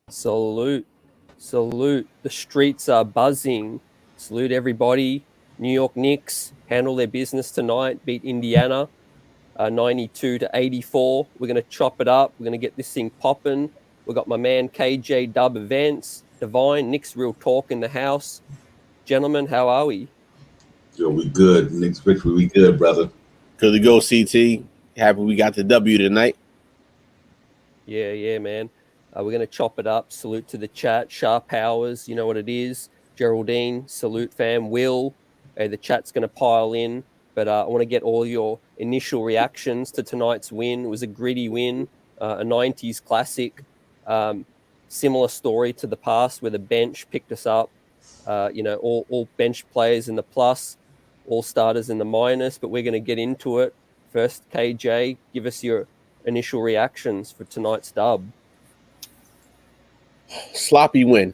Salute. Salute. The streets are buzzing. Salute everybody. New York Knicks handle their business tonight, beat Indiana 92 to 84. We're going to chop it up. We're going to get this thing popping. We've got my man KJ Dub Events, Divine, Knicks Real Talk in the house. Gentlemen, how are we? Yo, we good. Knicks victory, we good, brother. Good to go, CT. Happy we got the W tonight. Yeah, man. We're going to chop it up. Salute to the chat. Sharp Powers, you know what it is. Geraldine, salute fam. Will, the chat's going to pile in. But I want to get all your initial reactions to tonight's win. It was a gritty win, a 90s classic. Similar story to the past where the bench picked us up. All bench players in the plus, all starters in the minus. But we're going to get into it. First, KJ, give us your initial reactions for tonight's dub. Sloppy win,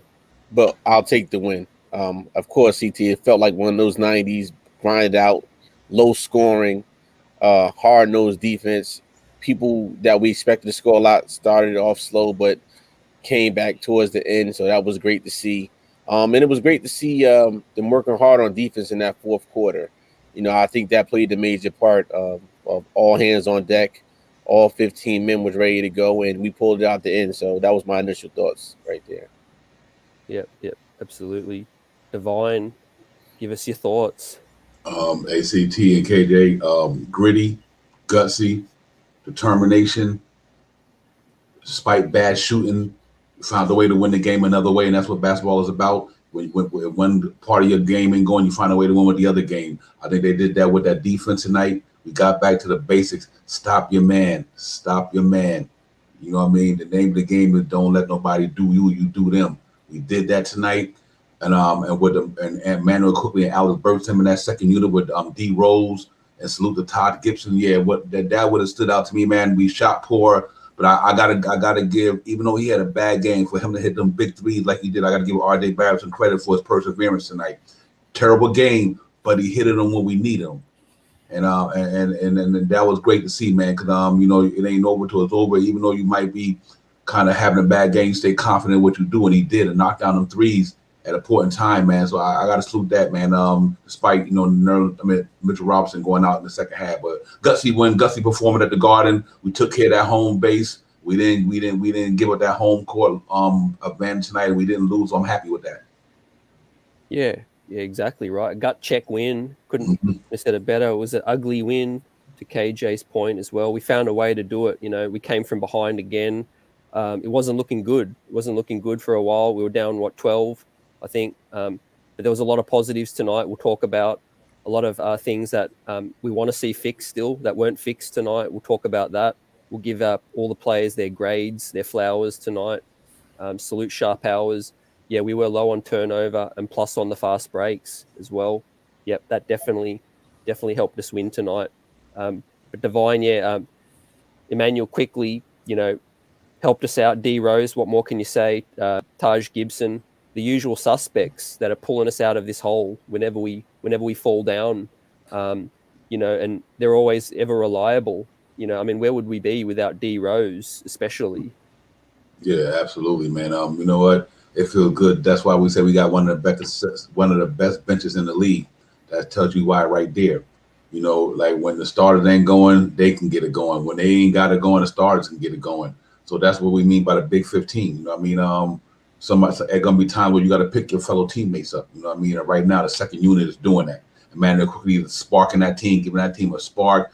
but I'll take the win. Of course, CT, it felt like one of those 90s, grinded out, low scoring, hard-nosed defense. People that we expected to score a lot started off slow, but came back towards the end, so that was great to see. And it was great to see them working hard on defense in that fourth quarter. I think that played the major part of all hands on deck. All 15 men was ready to go, and we pulled it out the end. So that was my initial thoughts right there. Yep, absolutely. Divine, give us your thoughts. ACT and KJ, gritty, gutsy, determination. Despite bad shooting, found a way to win the game another way, and that's what basketball is about. When one part of your game ain't going, you find a way to win with the other game. I think they did that with that defense tonight. We got back to the basics. Stop your man. Stop your man. You know what I mean? The name of the game is don't let nobody do you. You do them. We did that tonight, and with and Manuel quickly and Alex Burton in that second unit with D Rose, and salute to Todd Gibson. Yeah, what that would have stood out to me, man. We shot poor, but I gotta give, even though he had a bad game, for him to hit them big threes like he did, I gotta give R.J. Barrett some credit for his perseverance tonight. Terrible game, but he hit it on when we need him. And that was great to see, man. Because it ain't over till it's over. Even though you might be kind of having a bad game, you stay confident in what you do, and he did, and knocked down them threes at a point in time, man. So I got to salute that, man. Despite Mitchell Robinson going out in the second half, but gutsy performing at the Garden. We took care of that home base. We didn't give up that home court advantage tonight. We didn't lose. So I'm happy with that. Yeah, exactly right. Gut check win. Couldn't have said it better. It was an ugly win, to KJ's point as well. We found a way to do it. We came from behind again. It wasn't looking good. It wasn't looking good for a while. We were down, 12, I think. But there was a lot of positives tonight. We'll talk about a lot of things that we want to see fixed still that weren't fixed tonight. We'll talk about that. We'll give all the players their grades, their flowers tonight. Salute Sharp Hours. Yeah, we were low on turnover and plus on the fast breaks as well. Yep, that definitely helped us win tonight. But Divine, Emmanuel quickly, helped us out. D Rose, what more can you say? Taj Gibson, the usual suspects that are pulling us out of this hole whenever we fall down. And they're always ever reliable. Where would we be without D Rose, especially? Yeah, absolutely, man. You know what? It feels good. That's why we say we got one of the best benches in the league. That tells you why right there. Like when the starters ain't going, they can get it going. When they ain't got it going, the starters can get it going. So that's what we mean by the big 15. You know what I mean? It's gonna be times where you got to pick your fellow teammates up. You know what I mean? And right now, the second unit is doing that. And man, they're quickly sparking that team, giving that team a spark.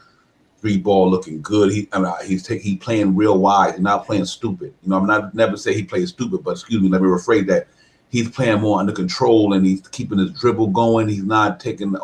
Three ball looking good. He's playing real wise. He's not playing stupid. I'm not never say he plays stupid, but excuse me, let me rephrase that. He's playing more under control and he's keeping his dribble going. He's not taking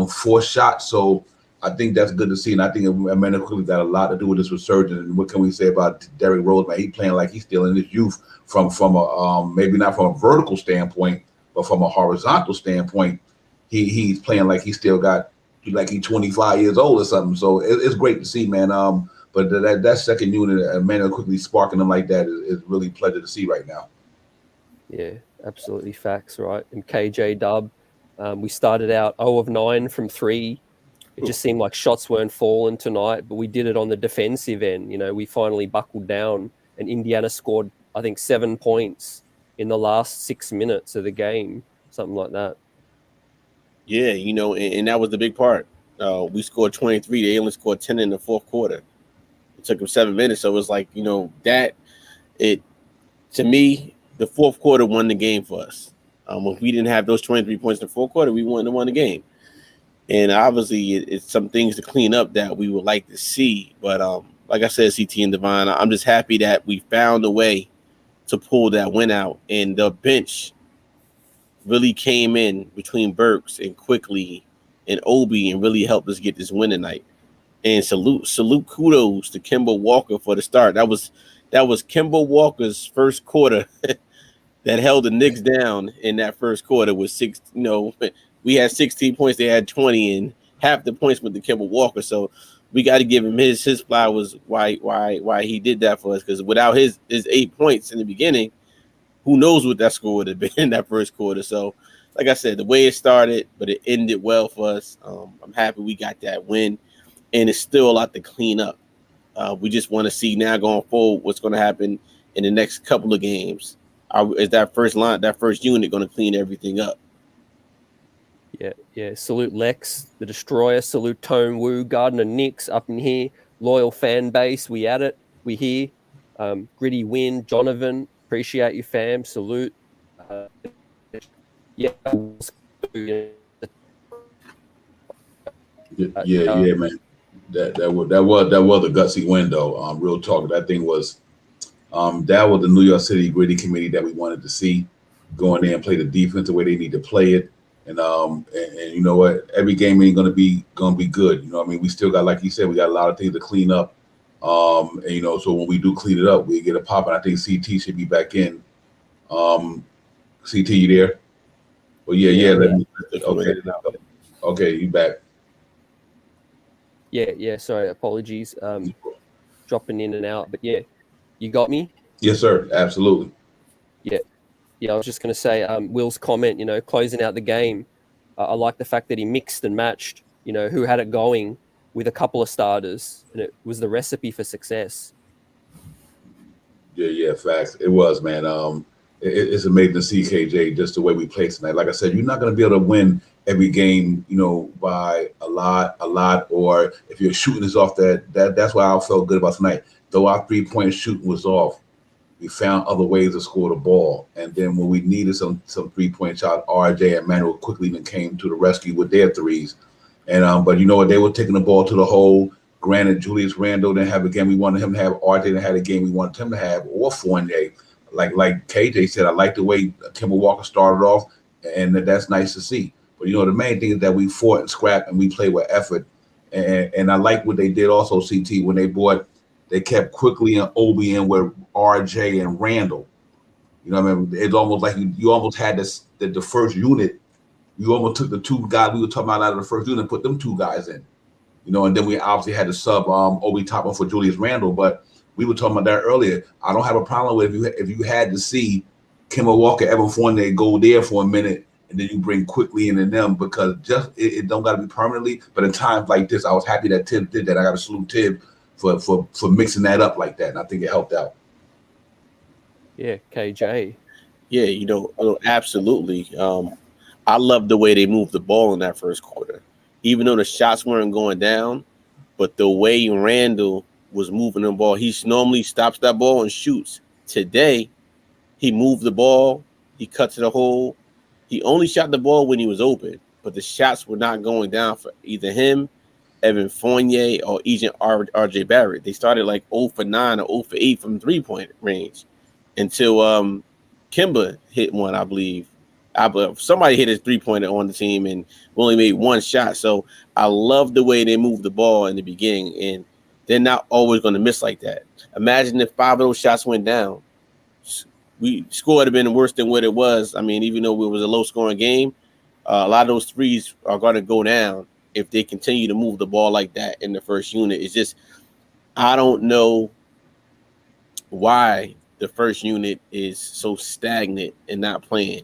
forced shots. So I think that's good to see. And I think Amanda quickly got a lot to do with this resurgence. And what can we say about Derrick Rose? Man, he's playing like he's still in his youth from a maybe not from a vertical standpoint, but from a horizontal standpoint, he's playing like he still got. Like he's 25 years old or something. So it's great to see, man. But that second unit, Emmanuel quickly sparking them like that is really a pleasure to see right now. Yeah, absolutely facts, right? And KJ Dub, we started out 0 of 9 from 3. It just seemed like shots weren't falling tonight, but we did it on the defensive end. We finally buckled down, and Indiana scored I think 7 points in the last 6 minutes of the game, something like that. Yeah, and that was the big part. We scored 23. They only scored 10 in the fourth quarter. It took them 7 minutes. So it was like, to me, the fourth quarter won the game for us. If we didn't have those 23 points in the fourth quarter, we wouldn't have won the game. And obviously, it's some things to clean up that we would like to see. But like I said, CT and Divine, I'm just happy that we found a way to pull that win out. And the bench really came in between Burks and Quickly and Obi and really helped us get this win tonight. And salute kudos to Kemba Walker for the start. That was Kemba Walker's first quarter that held the Knicks down in that first quarter with we had 16 points, they had 20, and half the points went to Kemba Walker. So we got to give him his flowers why he did that for us, because without his 8 points in the beginning, who knows what that score would have been in that first quarter. So like I said, the way it started, but it ended well for us. I'm happy we got that win, and it's still a lot to clean up. We just want to see now going forward what's going to happen in the next couple of games. Is that first unit going to clean everything up? Yeah. Salute Lex, the Destroyer. Salute Tone Wu, Gardner Knicks up in here. Loyal fan base. We at it. We here. Gritty win. Donovan, appreciate you, fam. Salute. Yeah, man. That was a gutsy win, though. Real talk. That thing was. That was the New York City Gritty committee that we wanted to see, go in there and play the defense the way they need to play it. And you know what? Every game ain't gonna be good. You know what I mean? We still got, like you said, we got a lot of things to clean up. And so when we do clean it up, we get a pop. And I think CT should be back in. CT, you there? Well, yeah. Okay, you back. Yeah. Sorry, apologies. Dropping in and out, but yeah, you got me. Yes, sir. Absolutely. Yeah. I was just going to say, Will's comment, closing out the game. I like the fact that he mixed and matched, who had it going with a couple of starters, and it was the recipe for success. Yeah, facts. It was, man. It's amazing to see KJ just the way we play tonight. Like I said, you're not going to be able to win every game, by a lot, or if your shooting is off, that's why I felt good about tonight. Though our 3-point shooting was off, we found other ways to score the ball. And then when we needed some 3-point shot, RJ and Manuel quickly then came to the rescue with their threes. And but you know what? They were taking the ball to the hole. Granted, Julius Randle didn't have a game we wanted him to have. RJ didn't have a game we wanted him to have, or Fournier. Like KJ said, I like the way Kemba Walker started off, and that's nice to see. But the main thing is that we fought and scrapped and we played with effort. And I like what they did also, CT, when they kept Quickly and Obi in with RJ and Randall. I mean? It's almost like you almost had the first unit. You almost took the two guys we were talking about out of the first unit and put them two guys in. And then we obviously had to sub Obi Toppin for Julius Randle. But we were talking about that earlier. I don't have a problem with if you had to see Kemba Walker, Evan Fournier go there for a minute, and then you bring Quickly in and them, because just it don't got to be permanently. But in times like this, I was happy that Tibbs did that. I got to salute Tibbs for mixing that up like that, and I think it helped out. Yeah, KJ. Yeah, absolutely. I love the way they moved the ball in that first quarter, even though the shots weren't going down. But the way Randall was moving the ball, he normally stops that ball and shoots. Today, he moved the ball, he cut to the hole. He only shot the ball when he was open, but the shots were not going down for either him, Evan Fournier, or Agent RJ Barrett. They started like 0 for 9 or 0 for 8 from 3-point range until Kemba hit one, I believe. Somebody hit his 3-pointer on the team, and we only made one shot. So I love the way they moved the ball in the beginning, and they're not always going to miss like that. Imagine if 5 of those shots went down. We score would have been worse than what it was. I mean, even though it was a low-scoring game, a lot of those threes are going to go down if they continue to move the ball like that in the first unit. It's just, I don't know why the first unit is so stagnant and not playing,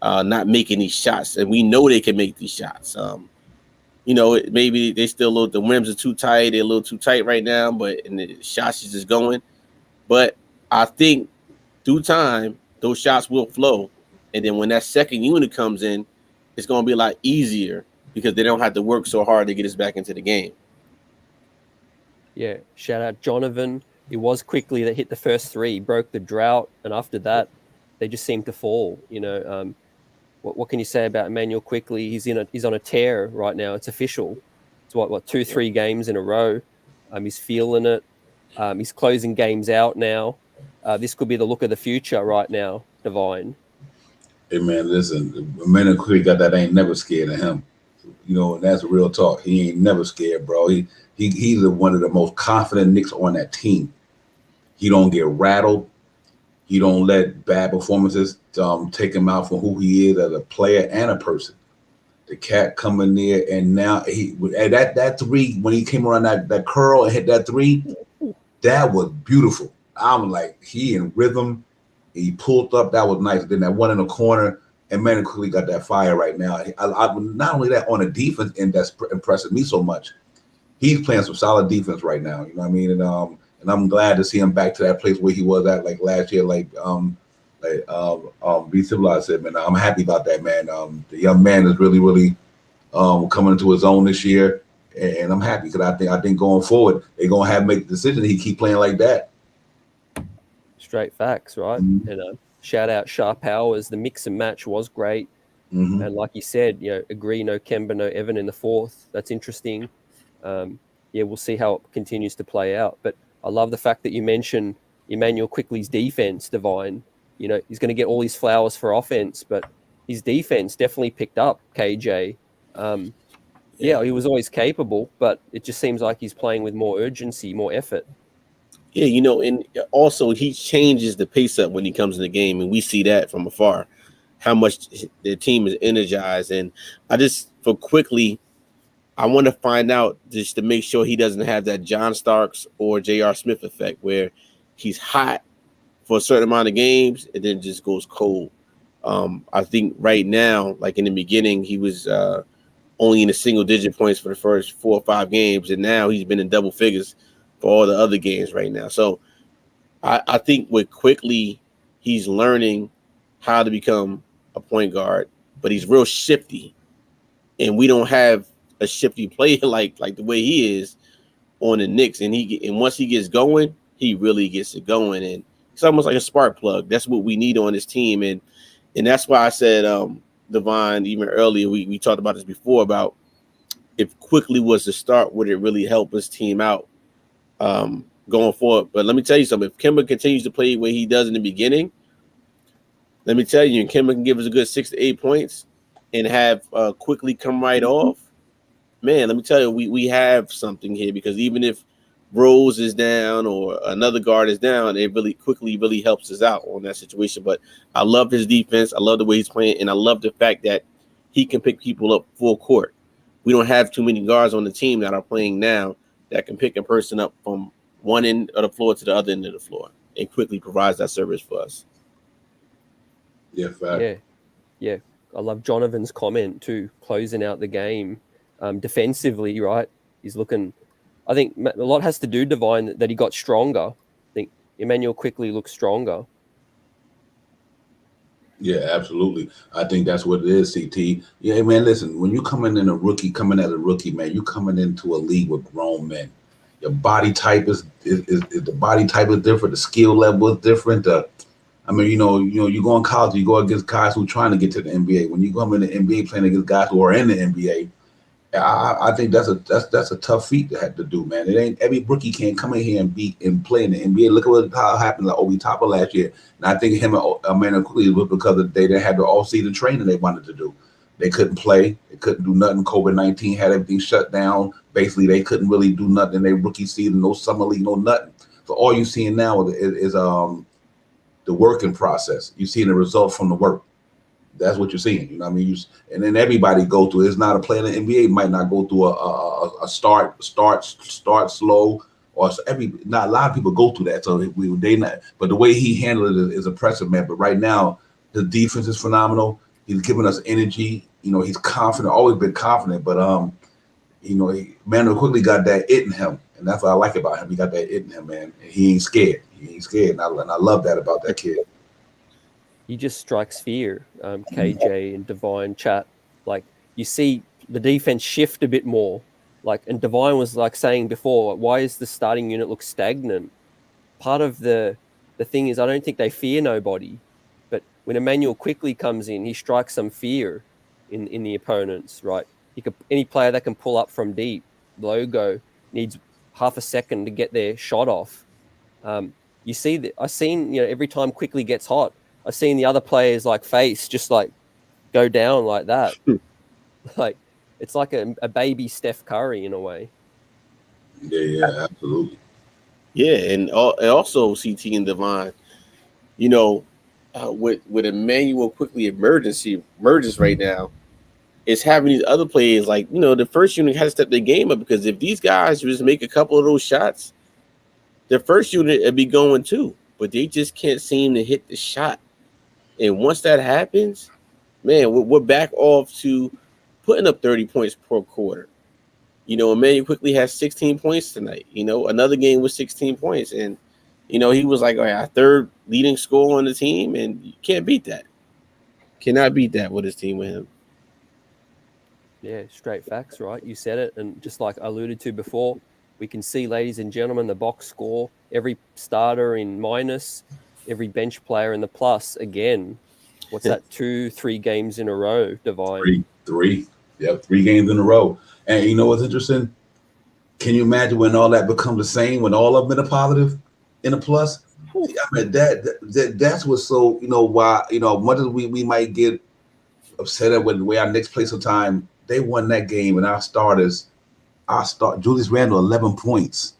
not making these shots. And we know they can make these shots. Maybe they still the rims are too tight. They're a little too tight right now, and the shots is just going. But I think through time, those shots will flow. And then when that second unit comes in, it's going to be a lot easier because they don't have to work so hard to get us back into the game. Yeah, shout out Donovan. It was quickly that hit the first three, broke the drought, and after that, they just seemed to fall. What can you say about Emmanuel Quickly? He's on a tear right now. It's official. It's what 2-3 games in a row. He's feeling it. He's closing games out now. This could be the look of the future right now, Divine. Hey man, listen, Emmanuel Quickly got that ain't never scared of him. And that's real talk. He ain't never scared, bro. He's one of the most confident Knicks on that team. He don't get rattled. He don't let bad performances take him out for who he is as a player and a person. The cat coming there, and now that three, when he came around that curl and hit that three, that was beautiful. I'm like, he in rhythm. He pulled up. That was nice. Then that one in the corner, and man, quickly got that fire right now. Not only that, on the defense, and that's impressing me so much. He's playing some solid defense right now. You know what I mean? And I'm glad to see him back to that place where he was at like last year. B Civilized said, man, I'm happy about that, man. The young man is really, really coming into his own this year, and I'm happy because I think going forward they're gonna have to make the decision. He keep playing like that. Straight facts, right? Mm-hmm. And shout out Sharp Powers. The mix and match was great, and like you said, agree, no Kemba, no Evan in the fourth. That's interesting. We'll see how it continues to play out. But I love the fact that you mentioned Emmanuel Quickly's defense, Divine. He's going to get all his flowers for offense, but his defense definitely picked up, KJ. He was always capable, but it just seems like he's playing with more urgency, more effort. Yeah, and also he changes the pace up when he comes in the game, and we see that from afar, how much the team is energized. And for Quickly, I want to find out just to make sure he doesn't have that John Starks or J.R. Smith effect where he's hot for a certain amount of games and then just goes cold. I think right now, like in the beginning, he was only in the single-digit points for the first 4 or 5 games, and now he's been in double figures for all the other games right now. So I think with Quickly, he's learning how to become a point guard, but he's real shifty, and we don't have a shifty player like the way he is on the Knicks. And once he gets going, he really gets it going, and it's almost like a spark plug. That's what we need on this team, and that's why I said, Devon, even earlier, we talked about this before about if Quickly was to start, would it really help his team out going forward? But let me tell you something. If Kemba continues to play the way he does in the beginning, let me tell you, and Kemba can give us a good 6 to 8 points and have Quickly come right off, man, let me tell you, we have something here, because even if Rose is down or another guard is down, it really Quickly helps us out on that situation. But I love his defense. I love the way he's playing, and I love the fact that he can pick people up full court. We don't have too many guards on the team that are playing now that can pick a person up from one end of the floor to the other end of the floor, and Quickly provides that service for us. Yeah, fact. Yeah. I love Jonathan's comment too, closing out the game defensively, right? He's looking, I think a lot has to do, Divine, that he got stronger. I think Emmanuel Quickly looks stronger. Yeah, absolutely. I think that's what it is, CT. Yeah, man, listen, when you coming as a rookie, man, you coming into a league with grown men. Your body type is the body type is different, the skill level is different. You go in college, you go against guys who are trying to get to the NBA. When you come in the NBA playing against guys who are in the NBA, I think that's a tough feat to have to do, man. It ain't every rookie can't come in here and beat and play in the NBA. Look at how happened to Obi Toppin last year. And I think him and Emmanuel Quickly was because they didn't have the all-season training they wanted to do. They couldn't play. They couldn't do nothing. COVID-19 had everything shut down. Basically, they couldn't really do nothing in their rookie season. No summer league, no nothing. So all you're seeing now is the working process. You're seeing the result from the work. That's what you're seeing. You know what I mean? And then everybody go through. It's not a player in the NBA might not go through a start slow, or not a lot of people go through that. So they not. But the way he handled it is impressive, man. But right now, the defense is phenomenal. He's giving us energy. He's confident. Always been confident. But Emmanuel Quickly got that it in him, and that's what I like about him. He got that it in him, man. And he ain't scared. And I love that about that kid. he just strikes fear. KJ and Divine chat, like you see the defense shift a bit more. Like, and Divine was like saying before, why is the starting unit look stagnant? Part of the thing is I don't think they fear nobody, but when Emmanuel quickly comes in, he strikes some fear in the opponents. Right, he could any player that can pull up from deep. Logo needs half a second to get their shot off. You see that I've seen, every time quickly gets hot, I've seen the other players like face just like go down like that. Like it's like a baby Steph Curry in a way. Yeah, absolutely. Yeah, and also CT and Divine, with Emmanuel quickly emerges right now, it's having these other players like, the first unit has to step their game up, because if these guys just make a couple of those shots, the first unit would be going too, but they just can't seem to hit the shot. And once that happens, man, we're back off to putting up 30 points per quarter. Emmanuel quickly has 16 points tonight. Another game with 16 points. And, he was like, all right, our third leading scorer on the team, and you can't beat that. Cannot beat that with his team with him. Yeah, straight facts, right? You said it. And just like I alluded to before, we can see, ladies and gentlemen, the box score, every starter in minus, every bench player in the plus again. What's that? 2-3 games in a row, Divine? Three. Yep, 3 games in a row. And you know what's interesting? Can you imagine when all that becomes the same, when all of them in a positive, in a plus? I mean, that's what's so, why, much as we might get upset at with the way our Knicks play sometime, they won that game, and Julius Randle 11 points.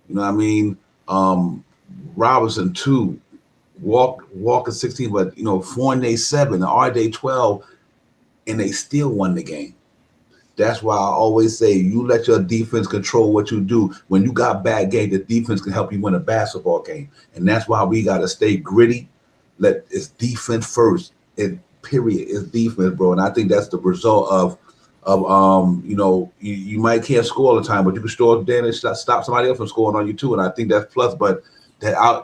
You know what I mean? Robinson 2, Walker 16, but Fournier 7, RJ 12, and they still won the game. That's why I always say you let your defense control what you do. When you got bad game, the defense can help you win a basketball game. And that's why we got to stay gritty. It's defense first. Period. It's defense, bro. And I think that's the result of you might can't score all the time, but you can score then and stop somebody else from scoring on you too. And I think that's plus. But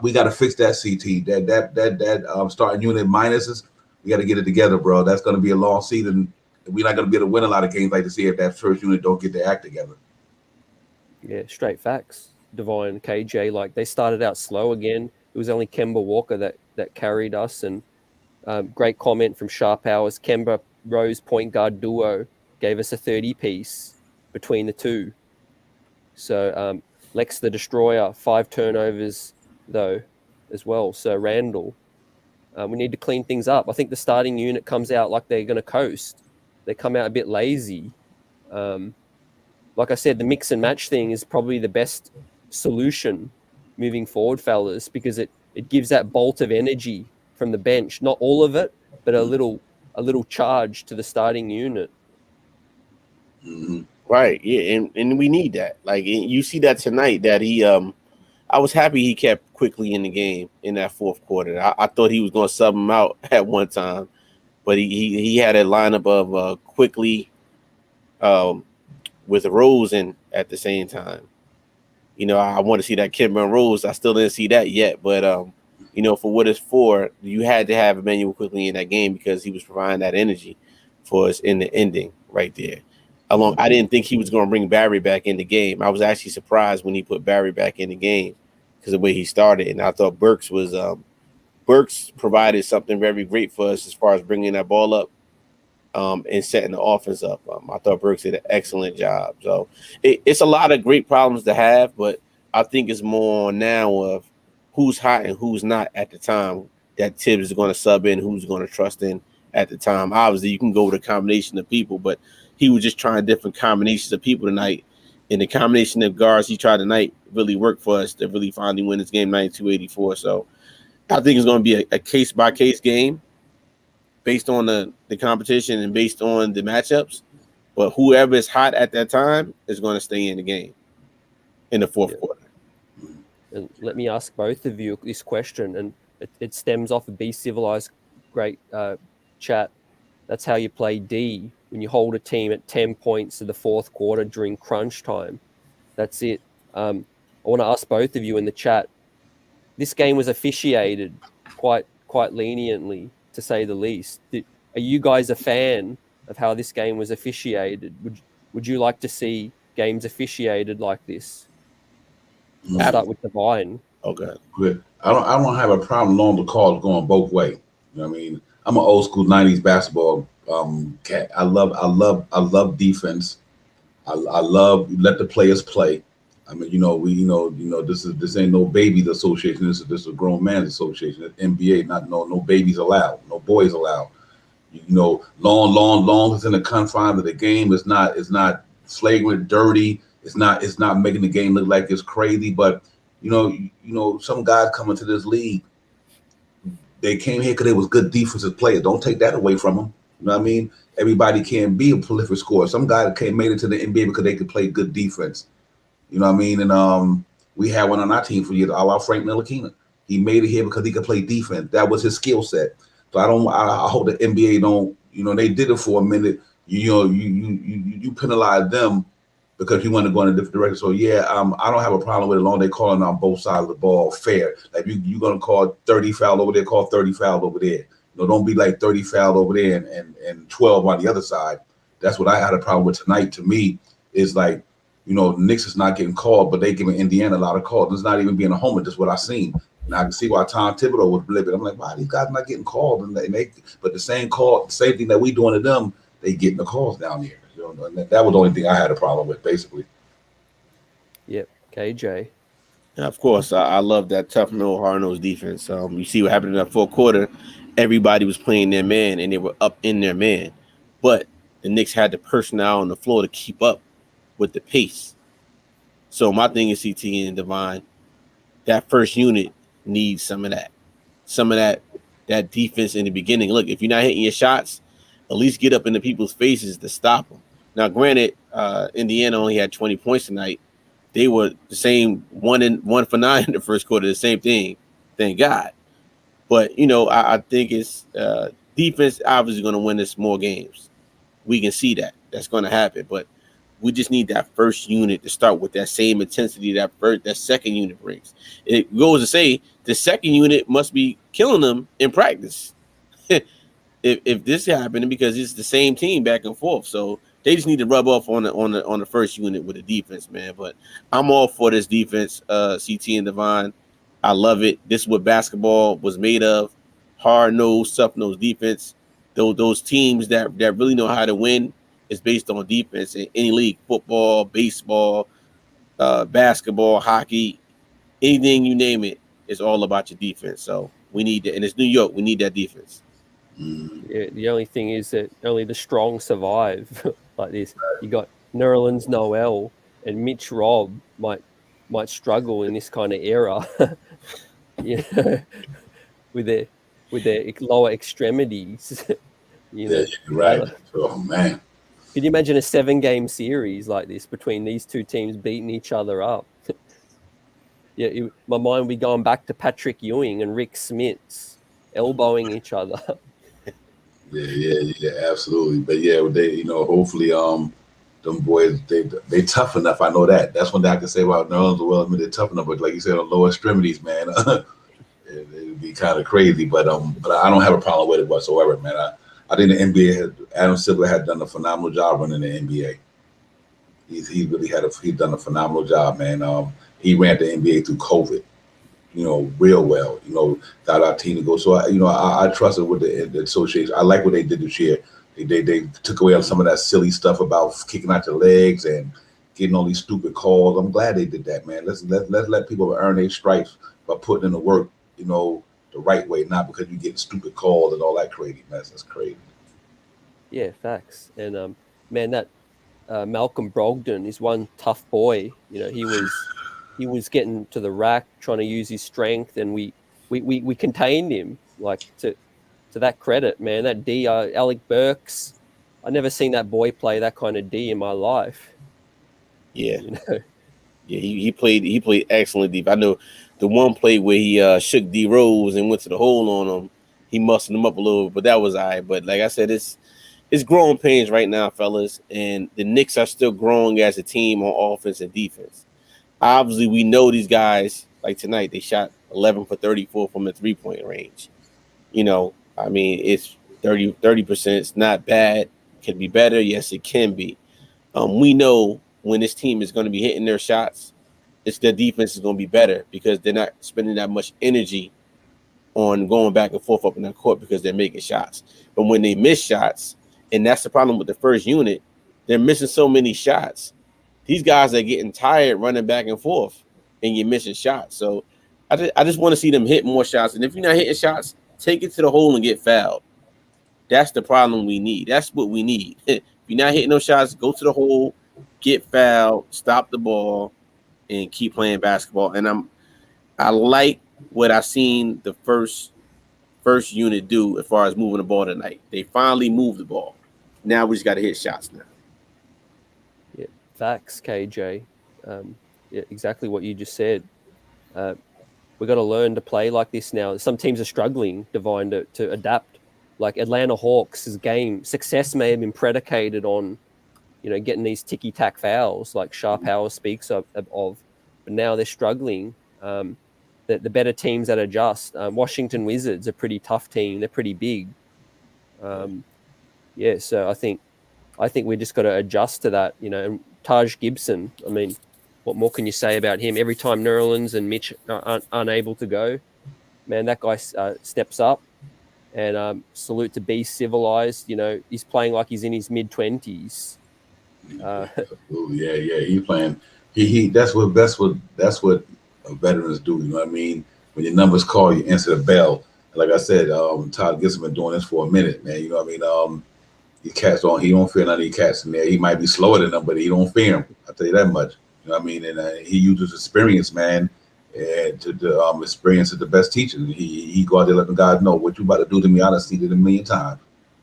we got to fix that CT. That starting unit minuses. We got to get it together, bro. That's going to be a long season. We're not going to be able to win a lot of games like this if that first unit don't get their act together. Yeah, straight facts. Divine and KJ, like they started out slow again. It was only Kemba Walker that carried us. And great comment from Sharp Hours. Kemba Rose point guard duo gave us a 30-piece between the two. So Lex the Destroyer, 5 turnovers though as well. So Randall, we need to clean things up. I think the starting unit comes out like they're going to coast. They come out a bit lazy. Like I said, the mix and match thing is probably the best solution moving forward, fellas, because it gives that bolt of energy from the bench. Not all of it, but a little charge to the starting unit. Mm-hmm. Right. Yeah. And we need that. Like, you see that tonight that he, I was happy he kept quickly in the game in that fourth quarter. I thought he was going to sub him out at one time, but he had a lineup of quickly with Rose in at the same time. I want to see that Kemba and Rose. I still didn't see that yet, but for what it's for, you had to have Emmanuel quickly in that game because he was providing that energy for us in the ending right there. I didn't think he was going to bring Barry back in the game. I was actually surprised when he put Barry back in the game because of the way he started, and I thought Burks provided something very great for us as far as bringing that ball up and setting the offense up. I thought Burks did an excellent job. So it's a lot of great problems to have, but I think it's more now of who's hot and who's not at the time that Tibbs is going to sub in, who's going to trust in at the time. Obviously, you can go with a combination of people, but he was just trying different combinations of people tonight. And the combination of guards he tried tonight really worked for us to really finally win this game 92-84. So I think it's going to be a case-by-case game based on the competition and based on the matchups. But whoever is hot at that time is going to stay in the game in the fourth quarter. And let me ask both of you this question, and it stems off of Be Civilized great chat. That's how you play D when you hold a team at 10 points in the fourth quarter during crunch time. That's it. I want to ask both of you in the chat. This game was officiated quite quite leniently, to say the least. Are you guys a fan of how this game was officiated? Would you like to see games officiated like this? I'll start with Divine. Okay. Good. I don't have a problem knowing the calls going both ways. You know what I mean? I'm an old school '90s basketball cat. I love defense. I love let the players play. I mean, this ain't no babies association. This is a grown man's association. It's NBA, not no babies allowed, no boys allowed. Long as in the confines of the game. It's not flagrant, dirty. It's not making the game look like it's crazy. But some guys coming to this league, they came here because they was good defensive players. Don't take that away from them. You know what I mean? Everybody can't be a prolific scorer. Some guys made it to the NBA because they could play good defense. You know what I mean? And we had one on our team for years, a la Frank Ntilikina. He made it here because he could play defense. That was his skill set. So I hope the NBA don't, they did it for a minute. You penalize them because you want to go in a different direction. So yeah, I don't have a problem with it long. They calling on both sides of the ball fair. Like you're gonna call 30 foul over there, call 30 foul over there. Don't be like 30 foul over there and 12 on the other side. That's what I had a problem with tonight. To me, is like, Knicks is not getting called, but they giving Indiana a lot of calls. It's not even being a homer. Just what I seen. And I can see why Tom Thibodeau was livid. I'm like, why these guys not getting called? But the same thing that we doing to them, they getting the calls down here. And that was the only thing I had a problem with, basically. Yep, KJ. And of course, I love that tough nose, hard nose defense. You see what happened in that fourth quarter. Everybody was playing their man, and they were up in their man. But the Knicks had the personnel on the floor to keep up with the pace. So my thing is CT and Divine, that first unit needs some of that defense in the beginning. Look, if you're not hitting your shots, at least get up into people's faces to stop them. Now, granted, Indiana only had 20 points tonight. They were the same 1 for 9 in the first quarter, the same thing. Thank God. But, I think it's defense obviously going to win us more games. We can see that. That's going to happen. But we just need that first unit to start with that same intensity that second unit brings. It goes to say the second unit must be killing them in practice. if this happened, because it's the same team back and forth. So they just need to rub off on the first unit with the defense, man. But I'm all for this defense, CT and Divine. I love it. This is what basketball was made of. Hard-nosed, tough-nosed defense. Those teams that really know how to win is based on defense in any league. Football, baseball, basketball, hockey, anything you name it, it's all about your defense. So we need that. And it's New York. We need that defense. Yeah, the only thing is that only the strong survive like this. You got Nerlens Noel and Mitch Robb might struggle in this kind of era. with their lower extremities. Yeah, right. Oh man. Can you imagine a 7-game series like this between these two teams beating each other up? Yeah, my mind would be going back to Patrick Ewing and Rick Smits elbowing each other. Yeah, absolutely. But yeah, they, hopefully, them boys, they tough enough. I know that. That's one thing I can say about Nerlens. Well, I mean, they're tough enough, but like you said, on lower extremities, man, it'd be kind of crazy. But I don't have a problem with it whatsoever, man. I think the NBA Adam Silver had done a phenomenal job running the NBA. He really he's done a phenomenal job, man. He ran the NBA through COVID, real well. Got our team to go. So I trusted with the association. I like what they did this year. They took away some of that silly stuff about kicking out your legs and getting all these stupid calls. I'm glad they did that, man. Let's let people earn their stripes by putting in the work, the right way, not because you get stupid calls and all that crazy mess. That's crazy. Yeah, facts. And man, that Malcolm Brogdon is one tough boy. He was getting to the rack, trying to use his strength, and we contained him. Like to that credit, man. That D, Alec Burks, I never seen that boy play that kind of D in my life. Yeah, yeah. He played excellent deep. I know the one play where he shook D Rose and went to the hole on him. He muscled him up a little, but that was all right. But like I said, it's growing pains right now, fellas, and the Knicks are still growing as a team on offense and defense. Obviously, we know these guys, like tonight, they shot 11 for 34 from the 3-point range. I mean, it's 30%. It's not bad. Can be better. Yes, it can be. We know when this team is going to be hitting their shots, it's their defense is going to be better because they're not spending that much energy on going back and forth up in the court because they're making shots. But when they miss shots, and that's the problem with the first unit, they're missing so many shots. These guys are getting tired running back and forth, and you're missing shots. So I just want to see them hit more shots. And if you're not hitting shots, take it to the hole and get fouled. That's the problem we need. That's what we need. If you're not hitting those shots, go to the hole, get fouled, stop the ball, and keep playing basketball. And I like what I seen the first unit do as far as moving the ball tonight. They finally moved the ball. Now we just got to hit shots now. Yeah, facts, KJ. Yeah, exactly what you just said. We've got to learn to play like this now. Some teams are struggling, Divine, to adapt. Like Atlanta Hawks' game success may have been predicated on, getting these ticky-tack fouls like Sharp Howard speaks of. But now they're struggling. The better teams that adjust. Washington Wizards are a pretty tough team. They're pretty big. So I think we just got to adjust to that. And Taj Gibson, I mean, what more can you say about him? Every time Nerlens and Mitch are unable to go, man, that guy steps up. And salute to be civilized. He's playing like he's in his mid-20s. Yeah. He's playing. He. That's what veterans do. You know what I mean? When your number's called, you answer the bell. Like I said, Todd Gibson been doing this for a minute, man. You know what I mean? He don't fear none of these cats in there. He might be slower than them, but he don't fear them. I'll tell you that much. You know what I mean? And he uses experience, man. And to experience is the best teacher. He go out there letting guys know what you about to do to me. I done seen it a million times.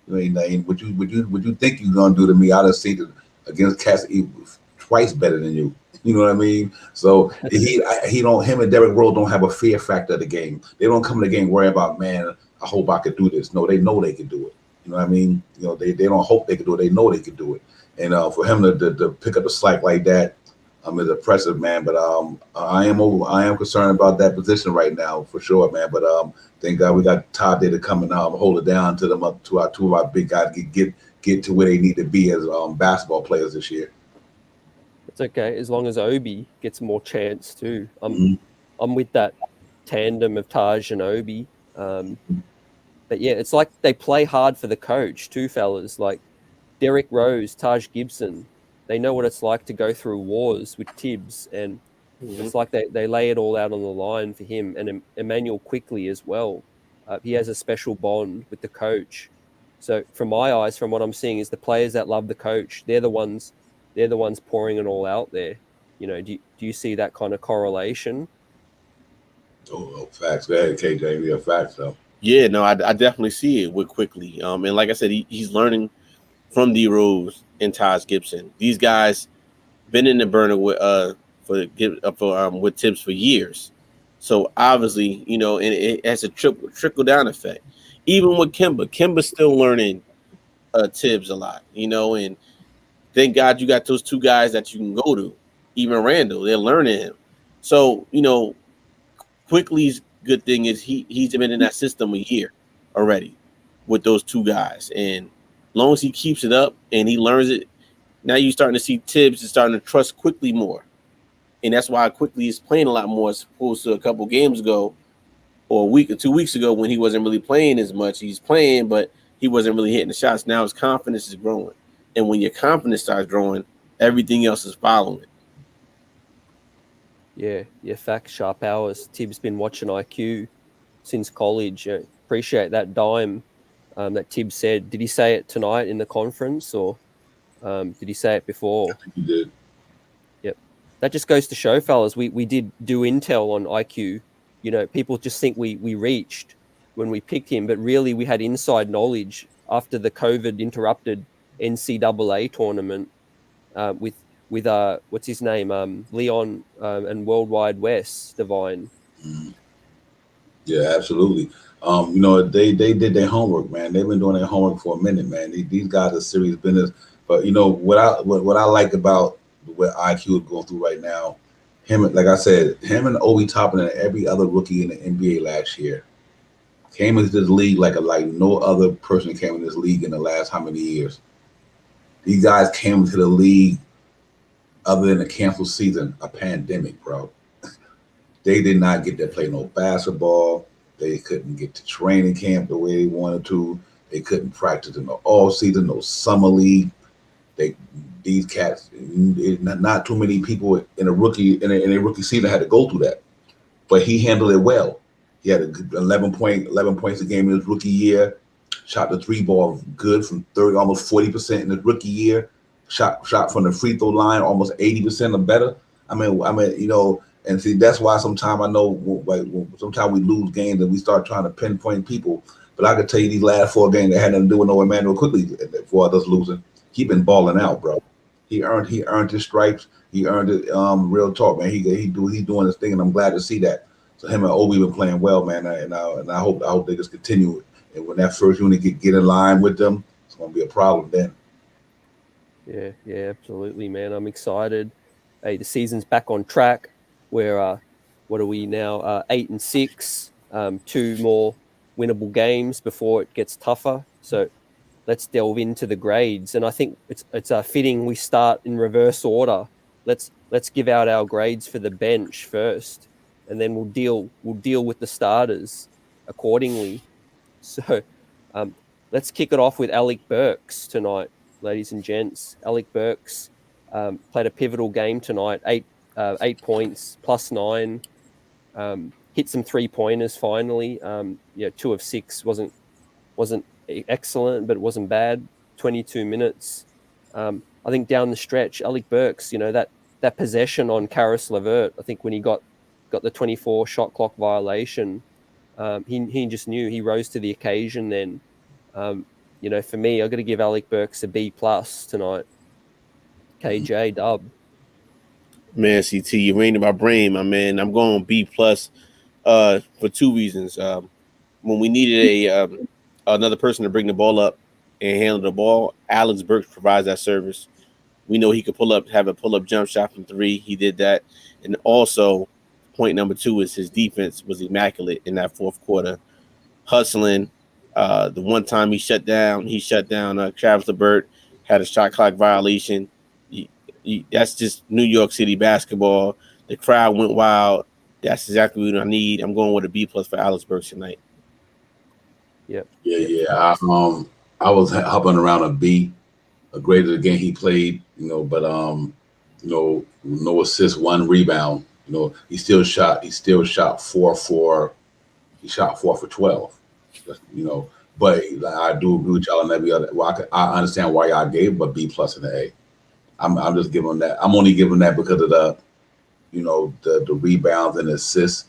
You ain't what you think you gonna do to me. I done seen it against cats twice better than you. You know what I mean? So him and Derrick Rose don't have a fear factor of the game. They don't come to the game worry about, man, I hope I could do this. No, they know they can do it. You know what I mean? They don't hope they can do it. They know they can do it. And for him to pick up the slack like that, is impressive, man. But I am concerned about that position right now for sure, man. But thank God we got Todd there to come and hold it down to them to our two of our big guys get to where they need to be as basketball players this year. It's okay as long as Obi gets more chance too. I'm with that tandem of Taj and Obi. But yeah, it's like they play hard for the coach too, fellas. Like Derrick Rose, Taj Gibson, they know what it's like to go through wars with Tibbs, and it's like they lay it all out on the line for him. And Emmanuel Quickly as well. He has a special bond with the coach. So from my eyes, from what I'm seeing, is the players that love the coach. They're the ones pouring it all out there. Do you see that kind of correlation? Oh, facts. Go ahead, KJ. We have facts though. Yeah, no, I definitely see it with Quickly. And like I said, he's learning from D Rose and Taj Gibson. These guys been in the burner with Tibbs for years. So obviously, and it has a trickle down effect. Even with Kimba's still learning Tibbs a lot, and thank God you got those two guys that you can go to. Even Randall, they're learning him. So, Quickly's good thing is he's been in that system a year already with those two guys. And as long as he keeps it up and he learns it, now you're starting to see Tibbs is starting to trust Quickly more. And that's why Quickly is playing a lot more as opposed to a couple games ago or a week or 2 weeks ago when he wasn't really playing as much. He's playing, but he wasn't really hitting the shots. Now his confidence is growing. And when your confidence starts growing, everything else is following. Yeah, facts, sharp hours. Tibbs been watching IQ since college. Appreciate that dime that Tibbs said. Did he say it tonight in the conference, or did he say it before? I think he did. Yep. That just goes to show, fellas, we did do intel on IQ. People just think we reached when we picked him, but really we had inside knowledge after the COVID interrupted NCAA tournament with what's his name, Leon and Worldwide West Divine. Yeah, absolutely. They did their homework, man. They've been doing their homework for a minute, man. These guys are serious business. But what I like about what IQ is going through right now, him and Obi Toppin and every other rookie in the NBA last year. Came into this league like no other person came in this league in the last how many years. These guys came into the league other than a canceled season, a pandemic, bro. They did not get to play no basketball. They couldn't get to training camp the way they wanted to. They couldn't practice in the all season, no summer league. These cats, not too many people in a rookie season had to go through that. But he handled it well. He had 11 points a game in his rookie year. Shot the three ball good from 30, almost 40% in his rookie year. Shot from the free throw line almost 80% or better. I mean, and see, that's why sometimes I know sometimes we lose games and we start trying to pinpoint people. But I could tell you these last 4 games that had nothing to do with no Emmanuel Quickly for us losing. He been balling out, bro. He earned his stripes. He earned it. Real talk, man. He's doing his thing, and I'm glad to see that. So him and Obi been playing well, man. And I hope they just continue it. And when that first unit get in line with them, it's gonna be a problem then. Yeah, absolutely, man. I'm excited. Hey, the season's back on track. We're what are we now? 8-6. 2 more winnable games before it gets tougher. So let's delve into the grades. And I think it's fitting we start in reverse order. Let's give out our grades for the bench first, and then we'll deal with the starters accordingly. So let's kick it off with Alec Burks tonight, ladies and gents. Alec Burks played a pivotal game tonight. 8 points, +9. Hit some 3-pointers finally. 2 of 6 wasn't excellent, but it wasn't bad. 22 minutes. I think down the stretch, Alec Burks, that possession on Karis LeVert, I think when he got the 24 shot clock violation, he just knew he rose to the occasion then. For me, I've got to give Alec Burks a B+ tonight. KJ, Dub. Man, CT, you're raining my brain, my man. I'm going B+ for 2 reasons. When we needed another person to bring the ball up and handle the ball, Alex Burks provides that service. We know he could have a pull-up jump shot from 3. He did that. And also, point number 2 is his defense was immaculate in that fourth quarter. Hustling. The one time he shut down Travis LeVert, had a shot clock violation. That's just New York City basketball. The crowd went wild. That's exactly what I need. I'm going with a B+ for Alex Burks tonight. Yep. Yeah. I was hopping around a B. A greater the game he played, but no assist, 1 rebound. He still shot 4 for 12. But I do agree with y'all on every other. Well, I understand why y'all gave him a B+ and an A. I'm just giving him that. I'm only giving that because of the rebounds and assists.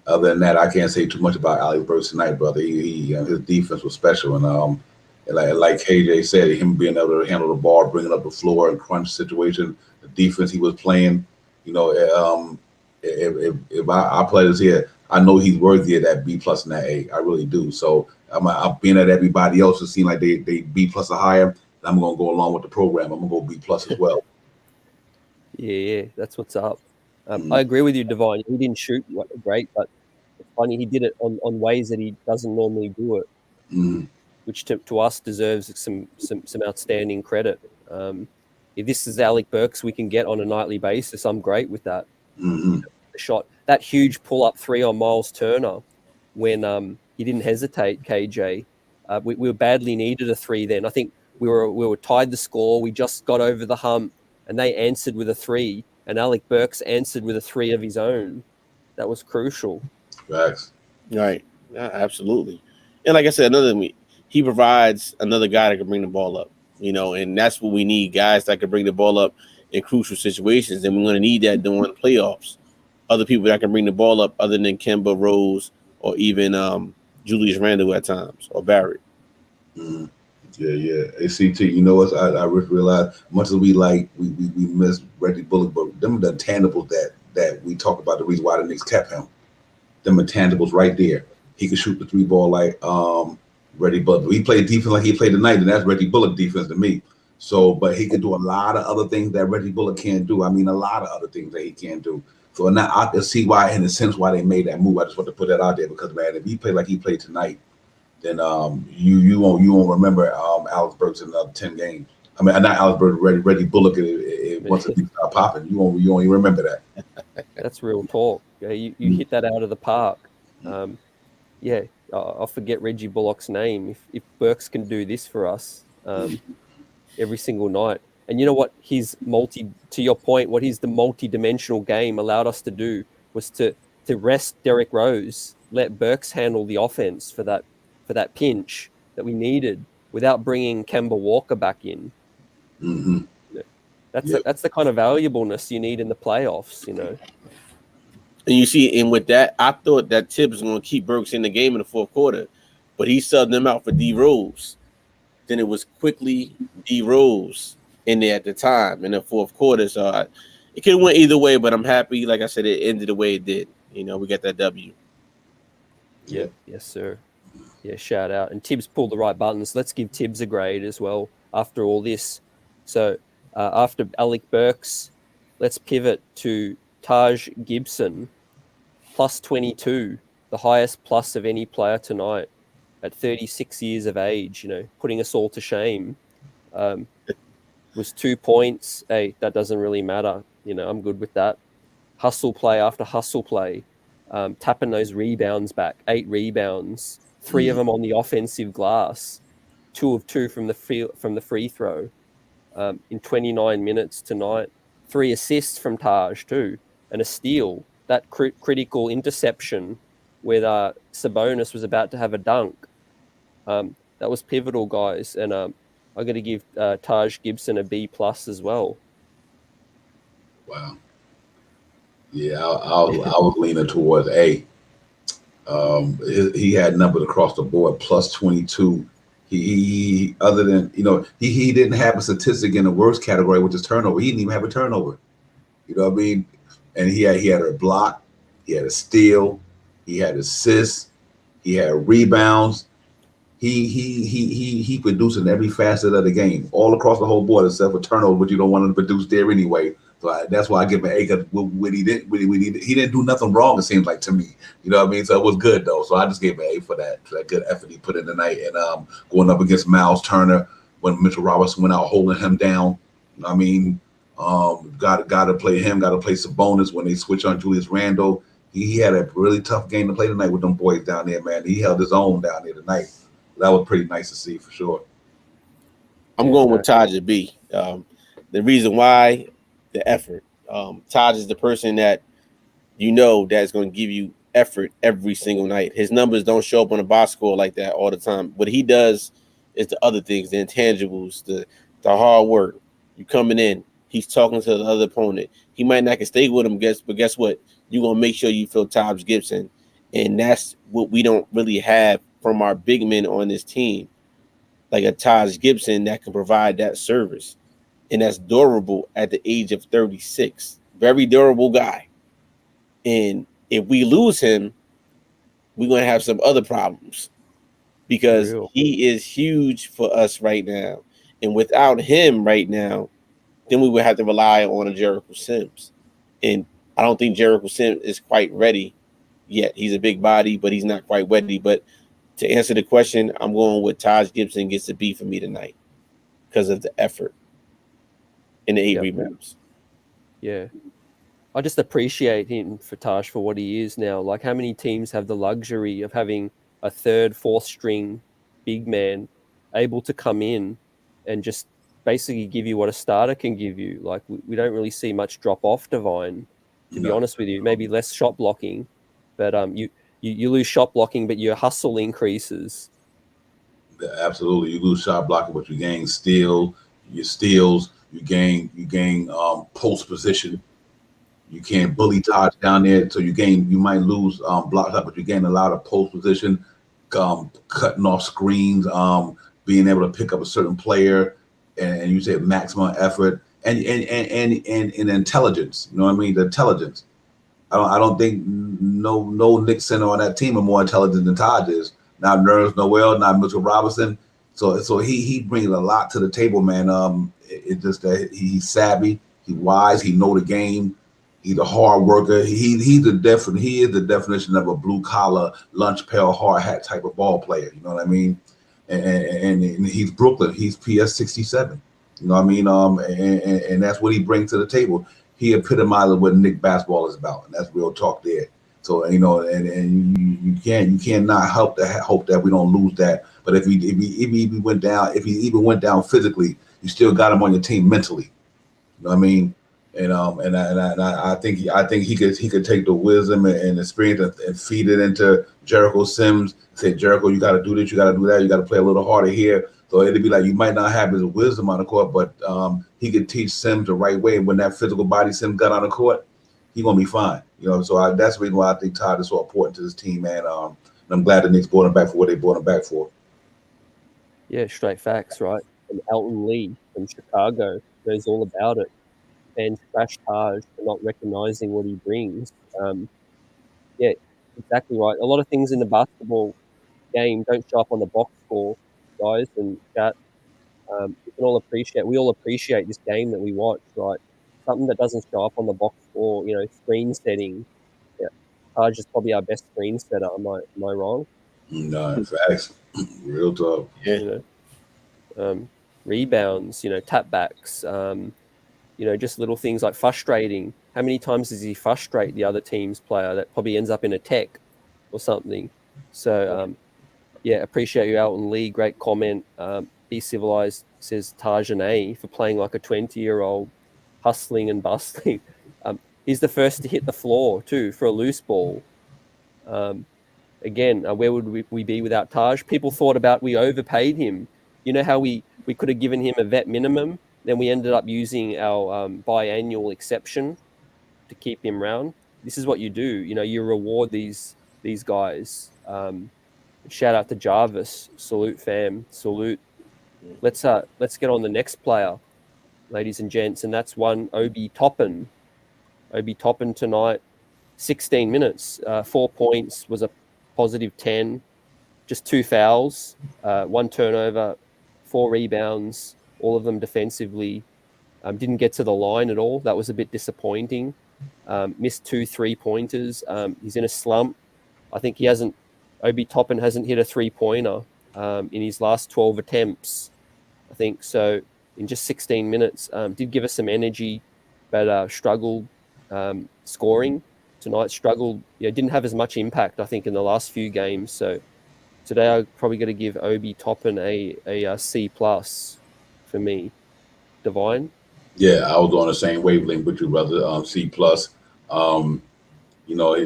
Other than that, I can't say too much about Alec Burks tonight, brother. His defense was special, and like KJ said, him being able to handle the ball, bring it up the floor in crunch situation, the defense he was playing. If I play this here, I know he's worthy of that B+ and that A. I really do. So I'm being at everybody else who seem like they B+ or higher. I'm gonna go along with the program. I'm gonna go B+ as well. Yeah, that's what's up. I agree with you, Divine. He didn't shoot great, but it's funny he did it on ways that he doesn't normally do it, which to us deserves some outstanding credit. If this is Alec Burks we can get on a nightly basis, I'm great with that. The shot, that huge pull-up 3 on Miles Turner when he didn't hesitate, KJ. We were badly needed a 3 then. I think we were tied the score. We just got over the hump, and they answered with a 3, and Alec Burks answered with a 3 of his own. That was crucial. Facts. Right. Yeah, absolutely. And like I said, he provides another guy that can bring the ball up, and that's what we need, guys that can bring the ball up in crucial situations. And we're going to need that during the playoffs. Other people that can bring the ball up other than Kemba, Rose, or even Julius Randle at times, or Barrett. Yeah. ACT, I realized much as we miss Reggie Bullock, but them are the tangibles that we talk about, the reason why the Knicks kept him. Them intangibles right there. He could shoot the 3 ball like Reggie Bullock. He played defense like he played tonight, and that's Reggie Bullock defense to me. So, but he could do a lot of other things that Reggie Bullock can't do. I mean, a lot of other things that he can't do. So now I can see why, in a sense, why they made that move. I just want to put that out there because, man, if he played like he played tonight, then you won't remember Alex Burks in another 10 games. I mean, not Alex Burks, Reggie Bullock. Once it start popping, you won't even remember that. That's real talk. Yeah, you hit that out of the park. Yeah, I'll forget Reggie Bullock's name if Burks can do this for us every single night. And you know what? To your point, what the multi-dimensional game allowed us to do was to rest Derrick Rose, let Burks handle the offense for that pinch that we needed without bringing Kemba Walker back in. Mm-hmm. That's the kind of valuableness you need in the playoffs, you know. And you see, and with that, I thought that Tibbs was going to keep Burks in the game in the fourth quarter, but he subbed them out for D Rose. Then it was quickly D Rose in there at the time in the fourth quarter. So it could have went either way, but I'm happy. Like I said, it ended the way it did. You know, we got that W. Yeah. Yes, sir. Yeah, shout out. And Tibbs pulled the right buttons. Let's give Tibbs a grade as well after all this. So after Alec Burks, let's pivot to Taj Gibson, plus 22, the highest plus of any player tonight at 36 years of age, you know, putting us all to shame. Was 2 points. Hey, that doesn't really matter. You know, I'm good with that. Hustle play after hustle play, tapping those rebounds back, 8 rebounds, 3 of them on the offensive glass, 2 of 2 from the free throw in 29 minutes tonight. 3 assists from Taj too, and a steal. That critical interception where Sabonis was about to have a dunk. That was pivotal, guys. And I'm going to give Taj Gibson a B+ as well. Wow. Yeah, I was leaning towards A. He had numbers across the board, plus 22. He other than, you know, he didn't have a statistic in the worst category, which is turnover. He didn't even have a turnover. You know what I mean? And he had a block, he had a steal, he had assists, he had rebounds. He produced in every facet of the game, all across the whole board, except for turnover, but you don't want him to produce there anyway. So that's why I give him an A, because he didn't do nothing wrong, it seems like to me. You know what I mean? So it was good though. So I just gave him an A for that good effort he put in tonight. And going up against Miles Turner when Mitchell Robinson went out holding him down. You know what I mean? Got to play him, got to play Sabonis when they switch on Julius Randle. He had a really tough game to play tonight with them boys down there, man. He held his own down there tonight. That was pretty nice to see for sure. I'm going with Taj at B. The reason why, the effort. Taj is the person that you know that's going to give you effort every single night. His numbers don't show up on a box score like that all the time. What he does is the other things, the intangibles, the hard work. You coming in, he's talking to the other opponent. He might not can stay with him, but guess what? You're going to make sure you feel Taj Gibson. And that's what we don't really have from our big men on this team, like a Taj Gibson that can provide that service. And that's durable at the age of 36. Very durable guy. And if we lose him, we're going to have some other problems because he is huge for us right now. And without him right now, then we would have to rely on a Jericho Sims. And I don't think Jericho Sims is quite ready yet. He's a big body, but he's not quite ready. But to answer the question, I'm going with Taj Gibson gets a B for me tonight because of the effort and the 8 rebounds. Yeah. I just appreciate him for Taj for what he is now. Like, how many teams have the luxury of having a 3rd, 4th string big man able to come in and just basically give you what a starter can give you? Like, we don't really see much drop off Divine, to be honest with you. Maybe less shot blocking, but you lose shot blocking, but your hustle increases. Absolutely, you lose shot blocking, but you gain steals. You gain post position. You can't bully Taj down there, so you might lose block shot, but you gain a lot of post position, cutting off screens, being able to pick up a certain player, and you say maximum effort and intelligence. You know what I mean? The intelligence. I don't think no Knicks center on that team are more intelligent than Taj is. Not Nerlens Noel, not Mitchell Robinson. So he brings a lot to the table, man. It's just that he's savvy, he's wise, he know the game. He's a hard worker. He is the definition of a blue collar, lunch pail, hard hat type of ball player. You know what I mean? And he's Brooklyn. He's PS 67. You know what I mean? And that's what he brings to the table. He epitomizes what Knicks basketball is about, and that's real talk there. So and you cannot help that hope that we don't lose that. But if he even went down physically, you still got him on your team mentally. You know what I mean? I think he could take the wisdom and experience and feed it into Jericho Sims. Say, Jericho, you got to do this, you got to do that, you got to play a little harder here. So it'd be like you might not have his wisdom on the court, but he could teach Sims the right way. And when that physical body Sims got on the court, he's gonna be fine. You know, so that's the reason why I think Todd is so important to this team, and I'm glad the Knicks brought him back for what they brought him back for. Yeah, straight facts, right? And Elton Lee from Chicago knows all about it. And trash Taj for not recognizing what he brings. Yeah, exactly right. A lot of things in the basketball game don't show up on the box score, guys, and chat. We all appreciate this game that we watch, right? Something that doesn't show up on the box score, screen setting. Yeah, Taj is probably our best screen setter. Am I wrong? No, facts, real talk. Yeah. Rebounds, tapbacks. Just little things like frustrating. How many times does he frustrate the other team's player that probably ends up in a tech or something? So, appreciate you, Elton Lee. Great comment. Be civilized, says Tajane, for playing like a 20-year-old, hustling and bustling. He's the first to hit the floor, too, for a loose ball. Again, where would we be without Taj? People thought about we overpaid him. You know how we could have given him a vet minimum? Then we ended up using our biannual exception to keep him around. This is what you do. You reward these guys. Shout out to Jarvis. Salute, fam. Salute. Let's get on the next player, ladies and gents, and that's one Obi Toppin. Obi Toppin tonight, 16 minutes, 4 points, was a positive 10, just 2 fouls, 1 turnover, 4 rebounds, all of them defensively. Didn't get to the line at all. That was a bit disappointing. Missed 2 3-pointers. He's in a slump. I think Obi Toppin hasn't hit a 3-pointer in his last 12 attempts, I think. So in just 16 minutes, did give us some energy, but struggled scoring tonight. Struggled, didn't have as much impact, I think, in the last few games. So today I'm probably going to give Obi Toppin a C+ for me. Divine? Yeah, I was on the same wavelength with you, brother. C+. The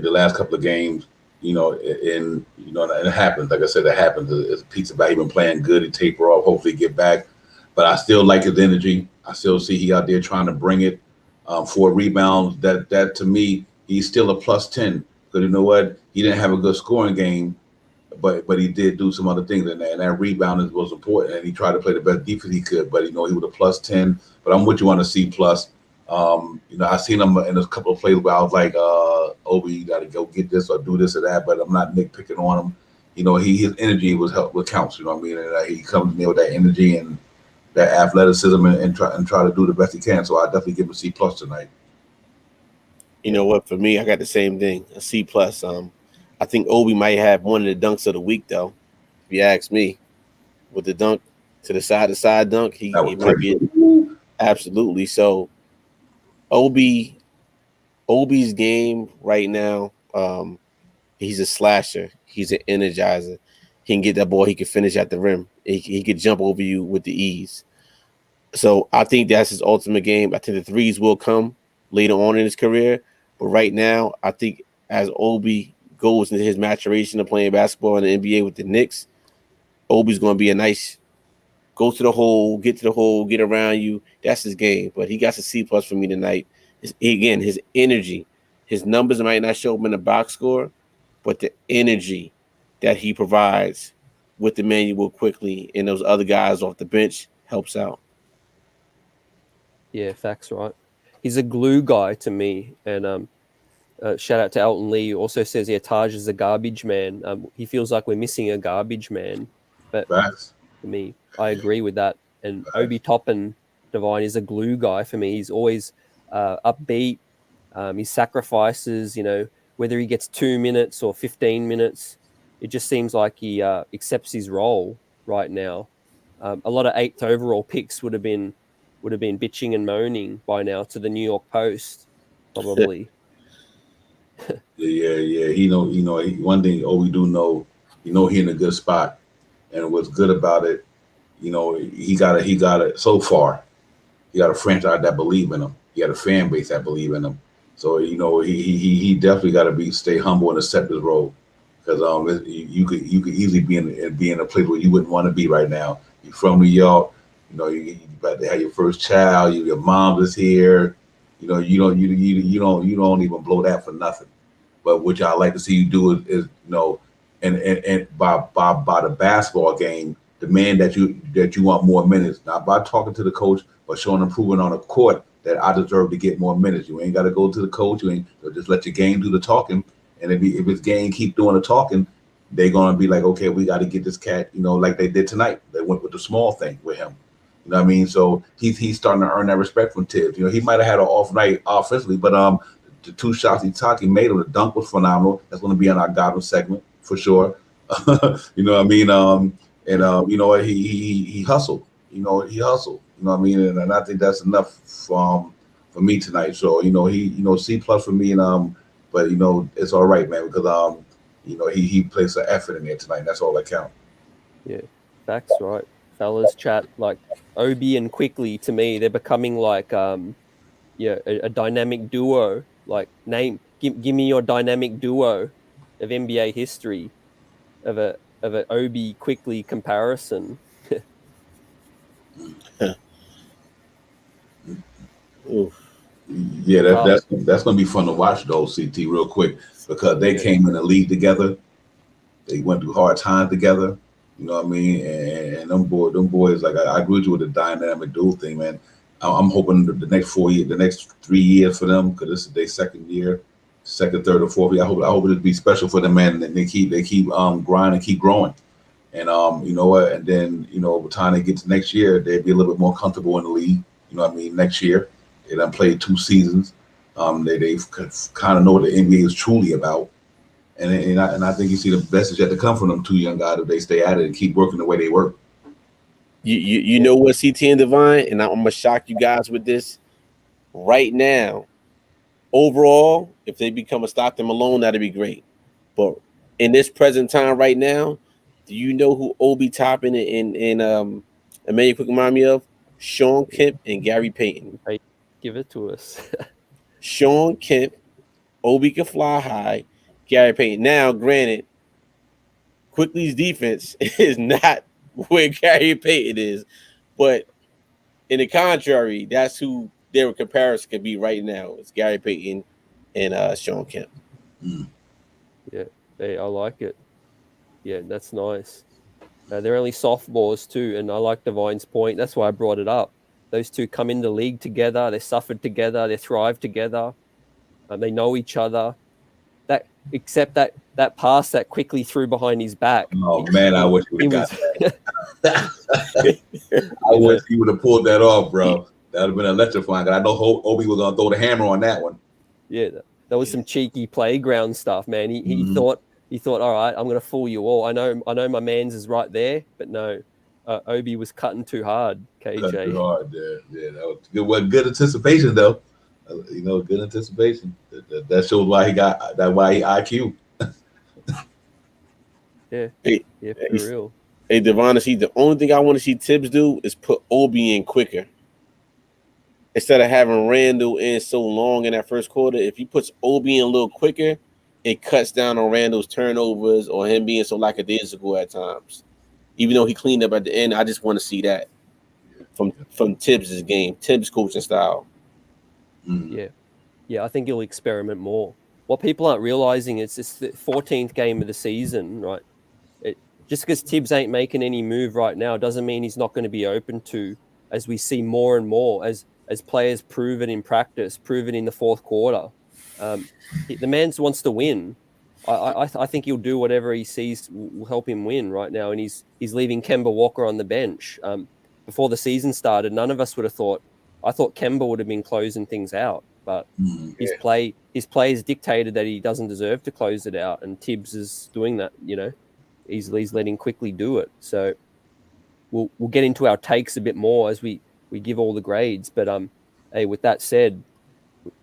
last couple of games, and it happens. Like I said, it happens. It's a piece about him playing good. He taper off, hopefully get back. But I still like his energy. I still see he out there trying to bring it. 4 rebounds. That to me, he's still a +10. Because you know what? He didn't have a good scoring game, but he did do some other things, and that rebound was important. And he tried to play the best defense he could. But he was a +10. But I'm with you on a C+. I seen him in a couple of plays where I was like, Obi, you got to go get this or do this or that. But I'm not nitpicking on him. His energy what counts. You know what I mean? And he comes in there with that energy and that athleticism and try to do the best he can. So I definitely give him a C+ tonight. You know what? For me, I got the same thing, a C+. I think Obi might have one of the dunks of the week, though. If you ask me, with the dunk to the side dunk, he might be absolutely. So Obi's game right now, he's a slasher. He's an energizer. He can get that ball. He can finish at the rim. He can jump over you with the ease. So I think that's his ultimate game. I think the threes will come later on in his career. But right now, I think as Obi goes into his maturation of playing basketball in the NBA with the Knicks, Obi's going to be a nice go to the hole, get around you. That's his game. But he got a C+ for me tonight. His energy. His numbers might not show up in the box score, but the energy that he provides with the manual quickly and those other guys off the bench helps out. Yeah, facts, right. He's a glue guy to me. And shout out to Elton Lee, who also says, Taj is a garbage man. He feels like we're missing a garbage man. But Facts. For me, I agree with that. And Obi Toppin, Divine, is a glue guy for me. He's always upbeat, his sacrifices, whether he gets 2 minutes or 15 minutes, it just seems like he accepts his role right now. A lot of 8th overall picks would have been bitching and moaning by now to the New York Post, probably. Yeah. One thing we do know, he in a good spot, and what's good about it, he got it so far. He got a franchise that believe in him. He got a fan base that believe in him. So he definitely got to stay humble and accept his role, because you could easily be in a place where you wouldn't want to be right now. You're from New York, you about to have your first child. Your mom is here. You don't even blow that for nothing. But what y'all like to see you do is and by the basketball game, demand that you want more minutes, not by talking to the coach, but showing improvement on the court that I deserve to get more minutes. You ain't got to go to the coach. You ain't just let your game do the talking. And if his game keep doing the talking, they're gonna be like, okay, we got to get this cat. Like they did tonight. They went with the small thing with him. You know what I mean? So he's starting to earn that respect from Tibbs. He might have had an off night offensively, but the 2 shots he made him. The dunk was phenomenal. That's going to be on our Gotham segment for sure. You know what I mean? And you know what? He hustled. He hustled. You know what I mean? And I think that's enough for me tonight. So C+ for me. And but it's all right, man, because he placed an effort in there tonight. That's all that counts. Yeah, facts, right, fellas. Chat like Obi and Quickly, to me, they're becoming like a dynamic duo. Like, give me your dynamic duo of NBA history of a Obi Quickly comparison. Yeah, that's going to be fun to watch though, CT, real quick, because they came in the league together. They went through hard times together. You know what I mean? And them boys, like I agree with you with the dynamic duo thing, man. I'm hoping the next 3 years for them, because this is their second year, second, third, or fourth year. I hope it'll be special for them, man. And they keep grinding, keep growing. And you know what? And then by the time they get to next year, they'll be a little bit more comfortable in the league. You know what I mean? Next year, they done played 2 seasons. They kind of know what the NBA is truly about. And I think you see the best is yet to come from them 2 young guys if they stay at it and keep working the way they work. You know what, CT and Divine, and I'm gonna shock you guys with this right now. Overall, if they become a Stockton Malone, that'd be great. But in this present time right now, do you know who Obi Toppin and Emmanuel Quick remind me of? Sean Kemp and Gary Payton. Give it to us. Sean Kemp, Obi can fly high, Gary Payton. Now, granted, Quickly's defense is not where Gary Payton is, but in the contrary, that's who their comparison could be right now. It's Gary Payton and Sean Kemp. Yeah, hey, I like it. Yeah, that's nice. They're only sophomores too, and I like Divine's point. That's why I brought it up. Those two come in the league together. They suffered together. They thrive together. They know each other. Except that pass that Quickly threw behind his back. Oh man, I wish we got that. I wish he would have pulled that off, bro. That would have been electrifying. I know Obi was gonna throw the hammer on that one. Yeah, that was some cheeky playground stuff, man. He thought, all right, I'm gonna fool you all. I know my man's is right there, but no, Obi was cutting too hard. KJ, cutting too hard. Yeah, that was good. Well, good anticipation though. Good anticipation. That shows why he got that. Why he IQ. Yeah, for real. Hey, Devon, see, the only thing I want to see Tibbs do is put Obi in quicker. Instead of having Randall in so long in that first quarter, if he puts Obi in a little quicker, it cuts down on Randall's turnovers or him being so lackadaisical at times. Even though he cleaned up at the end, I just want to see that from Tibbs' game, Tibbs' coaching style. Yeah, I think he'll experiment more. What people aren't realizing is it's the 14th game of the season, right? Just because Tibbs ain't making any move right now doesn't mean he's not going to be open to, as we see more and more, as players prove it in practice, prove it in the fourth quarter. The man wants to win. I think he'll do whatever he sees will help him win right now, and he's leaving Kemba Walker on the bench. Before the season started, none of us would have thought. I thought Kemba would have been closing things out, but Mhm. his play has dictated that he doesn't deserve to close it out, and Tibbs is doing that. He's letting Quickly do it. So we'll get into our takes a bit more as we give all the grades. But hey, with that said,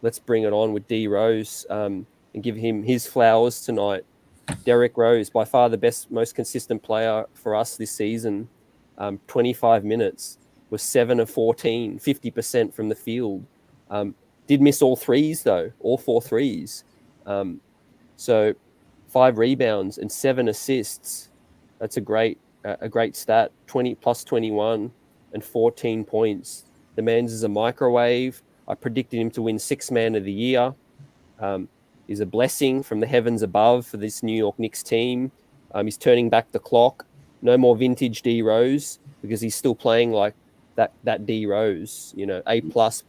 let's bring it on with D Rose and give him his flowers tonight. Derrick Rose, by far the best, most consistent player for us this season. 25 minutes, was 7 of 14, 50% from the field. Did miss all threes though, all 4 threes. So 5 rebounds and 7 assists. That's a great stat. 20 plus 21 and 14 points. The man's is a microwave. I predicted him to win 6th Man of the year. Is a blessing from the heavens above for this New York Knicks team. He's turning back the clock. No more vintage D Rose because he's still playing like that D Rose. A plus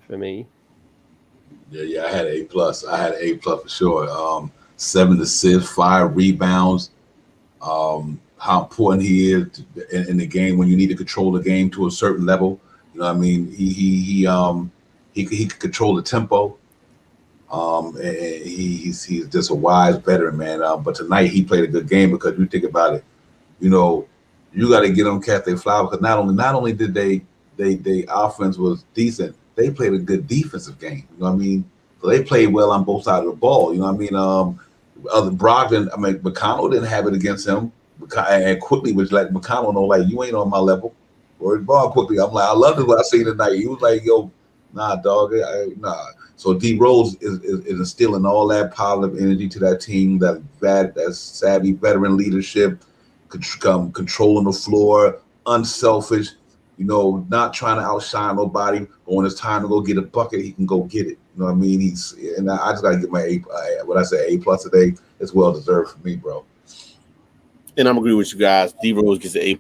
for me. Yeah, I had an A+. I had an A+ for sure. 7 assists, 5 rebounds. How important he is in the game when you need to control the game to a certain level. You know what I mean? He could control the tempo. And he's just a wise veteran, man. But tonight he played a good game because you think about it, you got to get them cast their flower because not only did they offense was decent, they played a good defensive game. You know what I mean? So they played well on both sides of the ball. You know what I mean? Brogdon, McConnell didn't have it against him, and Quickly was like McConnell know like you ain't on my level. Or ball Quickly, I'm like I loved it what I seen tonight. He was like, yo, nah, dog, nah. So D Rose is instilling all that positive energy to that team, that savvy veteran leadership, controlling the floor, unselfish, not trying to outshine nobody. But when it's time to go get a bucket, he can go get it. You know what I mean? I just gotta get my A+ today. It's well deserved for me, bro. And I'm agree with you guys. D Rose gets an A+.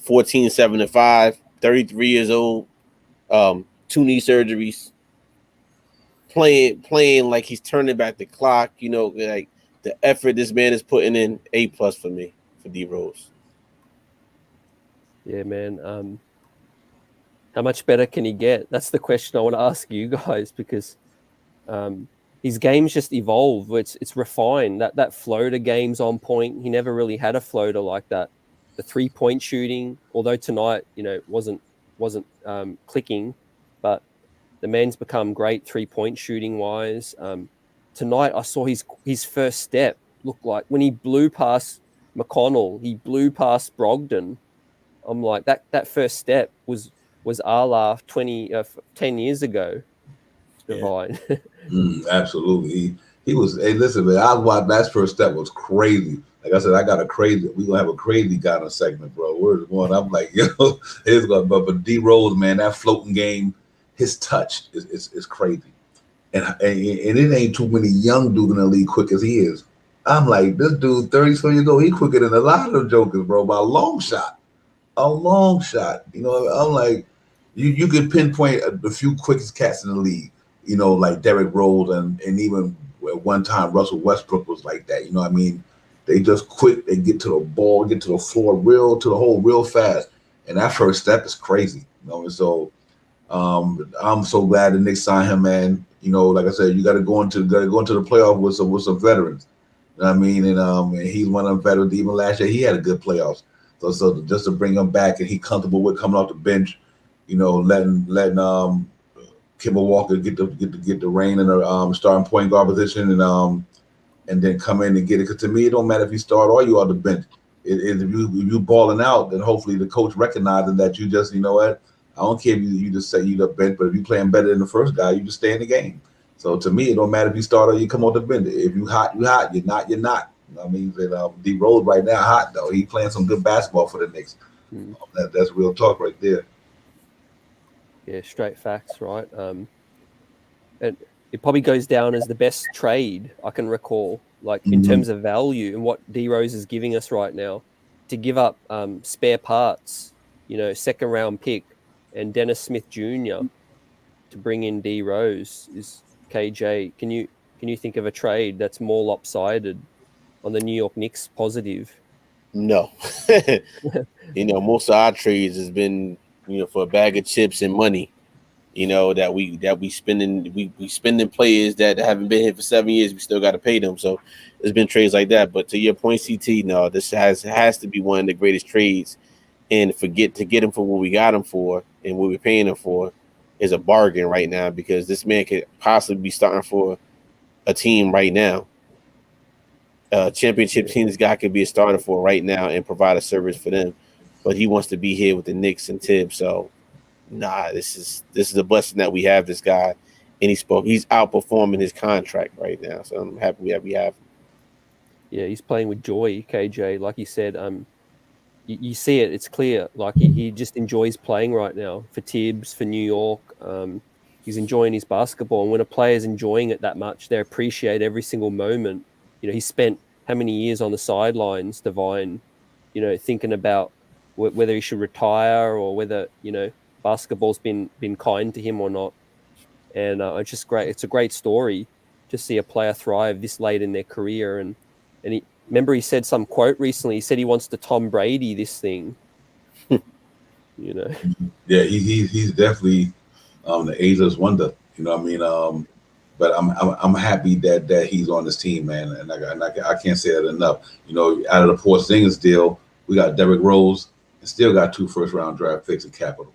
14, 7 and 5, 33 years old, 2 knee surgeries. Playing like he's turning back the clock, like the effort this man is putting in. A+ for me, for D Rose. Yeah, man. How much better can he get? That's the question I want to ask you guys because his game's just evolved. It's refined. That floater game's on point. He never really had a floater like that. The 3-point shooting, although tonight, wasn't clicking, but the man's become great 3-point shooting wise. Tonight, I saw his first step look like when he blew past McConnell, he blew past Brogdon. I'm like that first step was a 10 years ago. Divine. Absolutely. He was. Hey, listen, man. I watched that first step was crazy. Like I said, we gonna have a crazy guy in a segment, bro. Where's one? I'm like, here's going. But D Rose, man, that floating game, his touch is crazy, and it ain't too many young dudes in the league quick as he is. I'm like, this dude, 34 years old, he quicker than a lot of them jokers, bro. By a long shot. I'm like, you could pinpoint the few quickest cats in the league. Like Derrick Rose and even at one time Russell Westbrook was like that. You know what I mean? They just quick. They get to the ball, get to the floor, real fast. And that first step is crazy. And so I'm so glad the Knicks signed him, man. Like I said, you got to go into the playoff with some veterans. You know what I mean? And he's one of them veterans. Even last year, he had a good playoffs. So just to bring him back and he comfortable with coming off the bench, letting Kemba Walker get the reign in the starting point guard position and then come in and get it. Because to me, it don't matter if you start or you on the bench. If you balling out, then hopefully the coach recognizing that you just, I don't care if you just say you the bench, but if you playing better than the first guy, you just stay in the game. So to me, it don't matter if you start or you come off the bench. If you hot, you hot. You're not, you're not. I mean, D Rose right now hot though. He playing some good basketball for the Knicks. That's real talk right there. Yeah, straight facts, right? And it probably goes down as the best trade I can recall, like in terms of value and what D Rose is giving us right now. To give up spare parts, 2nd round pick and Dennis Smith Jr. to bring in D Rose is KJ. Can you think of a trade that's more lopsided on the New York Knicks positive? No. Most of our trades has been, for a bag of chips and money. You know, that we spending players that haven't been here for 7 years. We still got to pay them. So there's been trades like that. But to your point, CT, no, this has to be one of the greatest trades. And to get him for what we got him for and what we're paying him for is a bargain right now, because this man could possibly be starting for a team right now. Championship team this guy could be a starter for right now and provide a service for them. But he wants to be here with the Knicks and Tibbs. So nah, this is a blessing that we have this guy, and he's outperforming his contract right now. So I'm happy we have him. Yeah, he's playing with joy, KJ. Like you said, you see it; it's clear. Like he just enjoys playing right now for Tibbs, for New York. He's enjoying his basketball, and when a player's enjoying it that much, they appreciate every single moment. You know, he spent how many years on the sidelines, Divine, you know, thinking about whether he should retire or whether, you know, basketball's been kind to him or not. And it's just great. It's a great story to see a player thrive this late in their career. And he said some quote recently. He said he wants to Tom Brady this thing. You know. Yeah, he's definitely the ageless wonder. You know what I mean? But I'm happy that he's on this team, man. And I can't say that enough. You know, out of the Porzingis deal, we got Derrick Rose and still got 2 first-round draft picks in capital.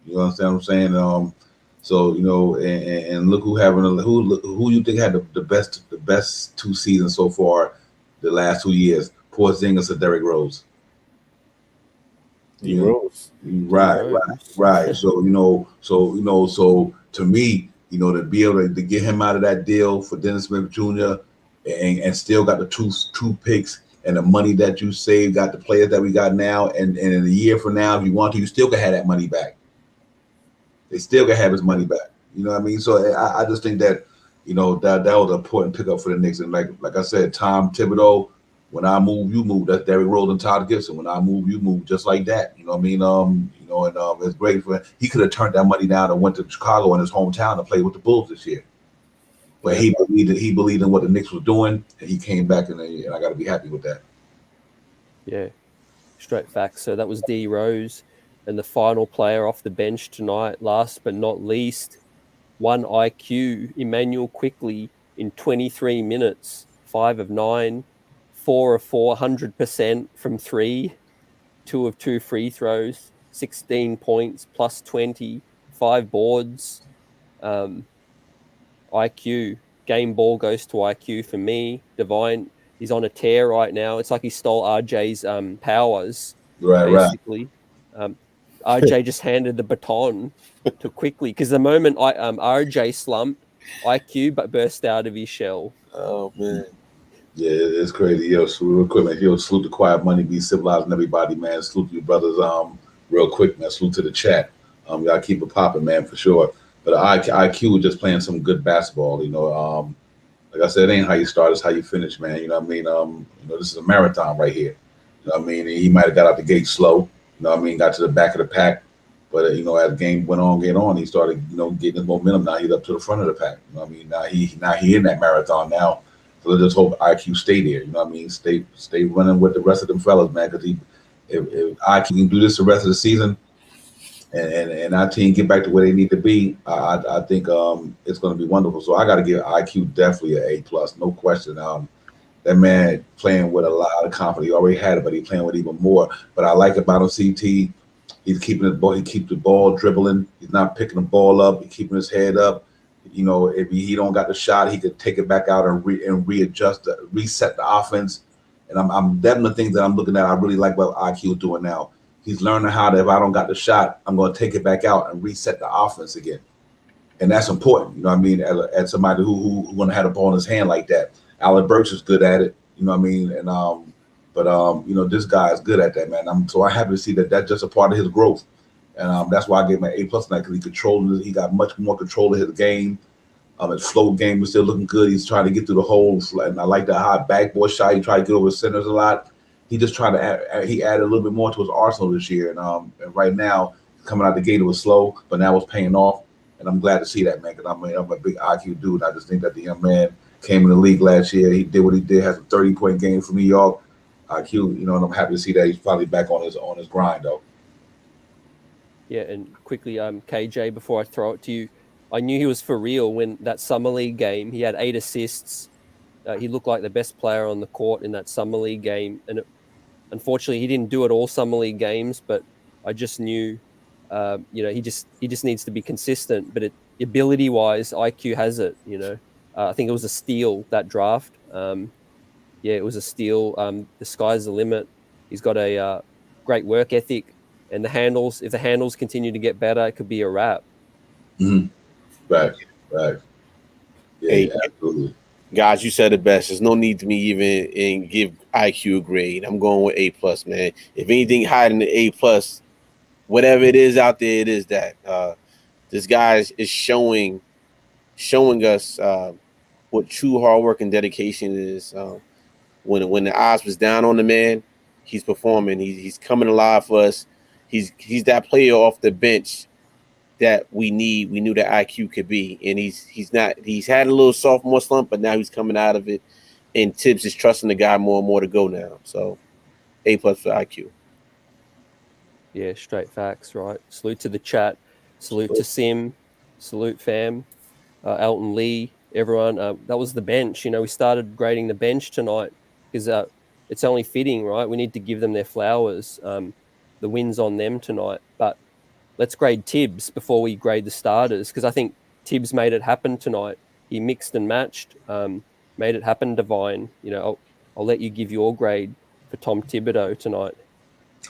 You understand what I'm saying? So you know, and look who you think had the best 2 seasons so far, the last 2 years. Porzingis or Derrick Rose. Rose. Right. So to me, you know, to be able to get him out of that deal for Dennis Smith Jr. and still got the two picks and the money that you saved, got the players that we got now, and in a year from now, if you want to, you still can have that money back. They still can have his money back. You know what I mean? So I just think that, you know, that was an important pickup for the Knicks. And like I said, Tom Thibodeau, when I move, you move. That's Derrick Rose and Todd Gibson. When I move, you move, just like that. You know what I mean? You know, and it's great for him. He could have turned that money down and went to Chicago in his hometown to play with the Bulls this year. But he believed in what the Knicks was doing, and he came back, and I got to be happy with that. Yeah, straight facts. So that was D Rose, and the final player off the bench tonight, last but not least, 1 IQ, Emmanuel Quickley in 23 minutes, 5 of 9, 4 of 4, 100% from 3, 2 of 2 free throws, 16 points, plus 20, 5 boards. IQ, game ball goes to IQ for me. Divine, he's on a tear right now. It's like he stole RJ's powers, basically. RJ just handed the baton to Quickley, because the moment RJ slumped, IQ but burst out of his shell. Oh man. Yeah, it's crazy. Yo, so real quick, man. Yo, salute the Quiet Money, be civilizing everybody, man. Salute to you brothers, real quick, man. Salute to the chat. Gotta keep it popping, man, for sure. But IQ was just playing some good basketball, you know. Like I said, it ain't how you start, it's how you finish, man. You know what I mean? You know, this is a marathon right here. You know what I mean? He might have got out the gate slow, you know what I mean, got to the back of the pack. But you know, as the game went on, he started, you know, getting his momentum. Now he's up to the front of the pack. You know what I mean? Now he in that marathon now. So let's just hope IQ stay there. You know what I mean? Stay running with the rest of them fellas, man. Because if IQ can do this the rest of the season, and our team get back to where they need to be, I think it's going to be wonderful. So I got to give IQ definitely an A+, no question. That man playing with a lot of confidence. He already had it, but he's playing with even more. But I like about him, CT. He's keeping his ball. He keeps the ball dribbling. He's not picking the ball up. He's keeping his head up. You know, if he don't got the shot, he could take it back out and readjust, reset the offense. And I'm definitely things that I'm looking at. I really like what IQ is doing now. He's learning how to, if I don't got the shot, I'm going to take it back out and reset the offense again. And that's important. You know what I mean? As somebody who going to have the ball in his hand like that. Alec Burks is good at it. You know what I mean? And you know, this guy is good at that, man. I'm happy to see that that's just a part of his growth. And that's why I gave him an A+ tonight, because he got much more control of his game. His flow game was still looking good. He's trying to get through the hole. And I like that high backboard shot. He tried to get over centers a lot. He just tried to he added a little bit more to his arsenal this year. And right now, coming out the gate, it was slow, but now it's paying off. And I'm glad to see that, man, because I'm a big IQ dude. I just think that the young man came in the league last year. He did what he did, has a 30-point game for New York. IQ, you know, and I'm happy to see that he's finally back on his grind, though. Yeah, and quickly, KJ, before I throw it to you, I knew he was for real when that summer league game. He had 8 assists. He looked like the best player on the court in that summer league game, and unfortunately, he didn't do it all summer league games. But I just knew, he just needs to be consistent. But ability wise, IQ has it. I think it was a steal that draft. Yeah, it was a steal. The sky's the limit. He's got a great work ethic, and if the handles continue to get better, it could be a wrap. Mm-hmm. Right. Yeah, Hey, absolutely. guys, you said it best. There's no need to me even and give IQ a grade. I'm going with A+, man. If anything higher than the A+, whatever it is out there, it is that. This guy is showing us what true hard work and dedication is. When the odds was down on the man, he's performing. He's coming alive for us. He's that player off the bench that we need. We knew that IQ could be, and he's not. He's had a little sophomore slump, but now he's coming out of it. And Tibbs is trusting the guy more and more to go now. So A+ for IQ. Yeah, straight facts, right? Salute to the chat. Salute to Sim. Salute fam. Elton Lee, everyone. That was the bench. We started grading the bench tonight because it's only fitting, right? We need to give them their flowers. The win's on them tonight. But let's grade Tibbs before we grade the starters because I think Tibbs made it happen tonight. He mixed and matched, made it happen, Divine. I'll let you give your grade for Tom Thibodeau tonight.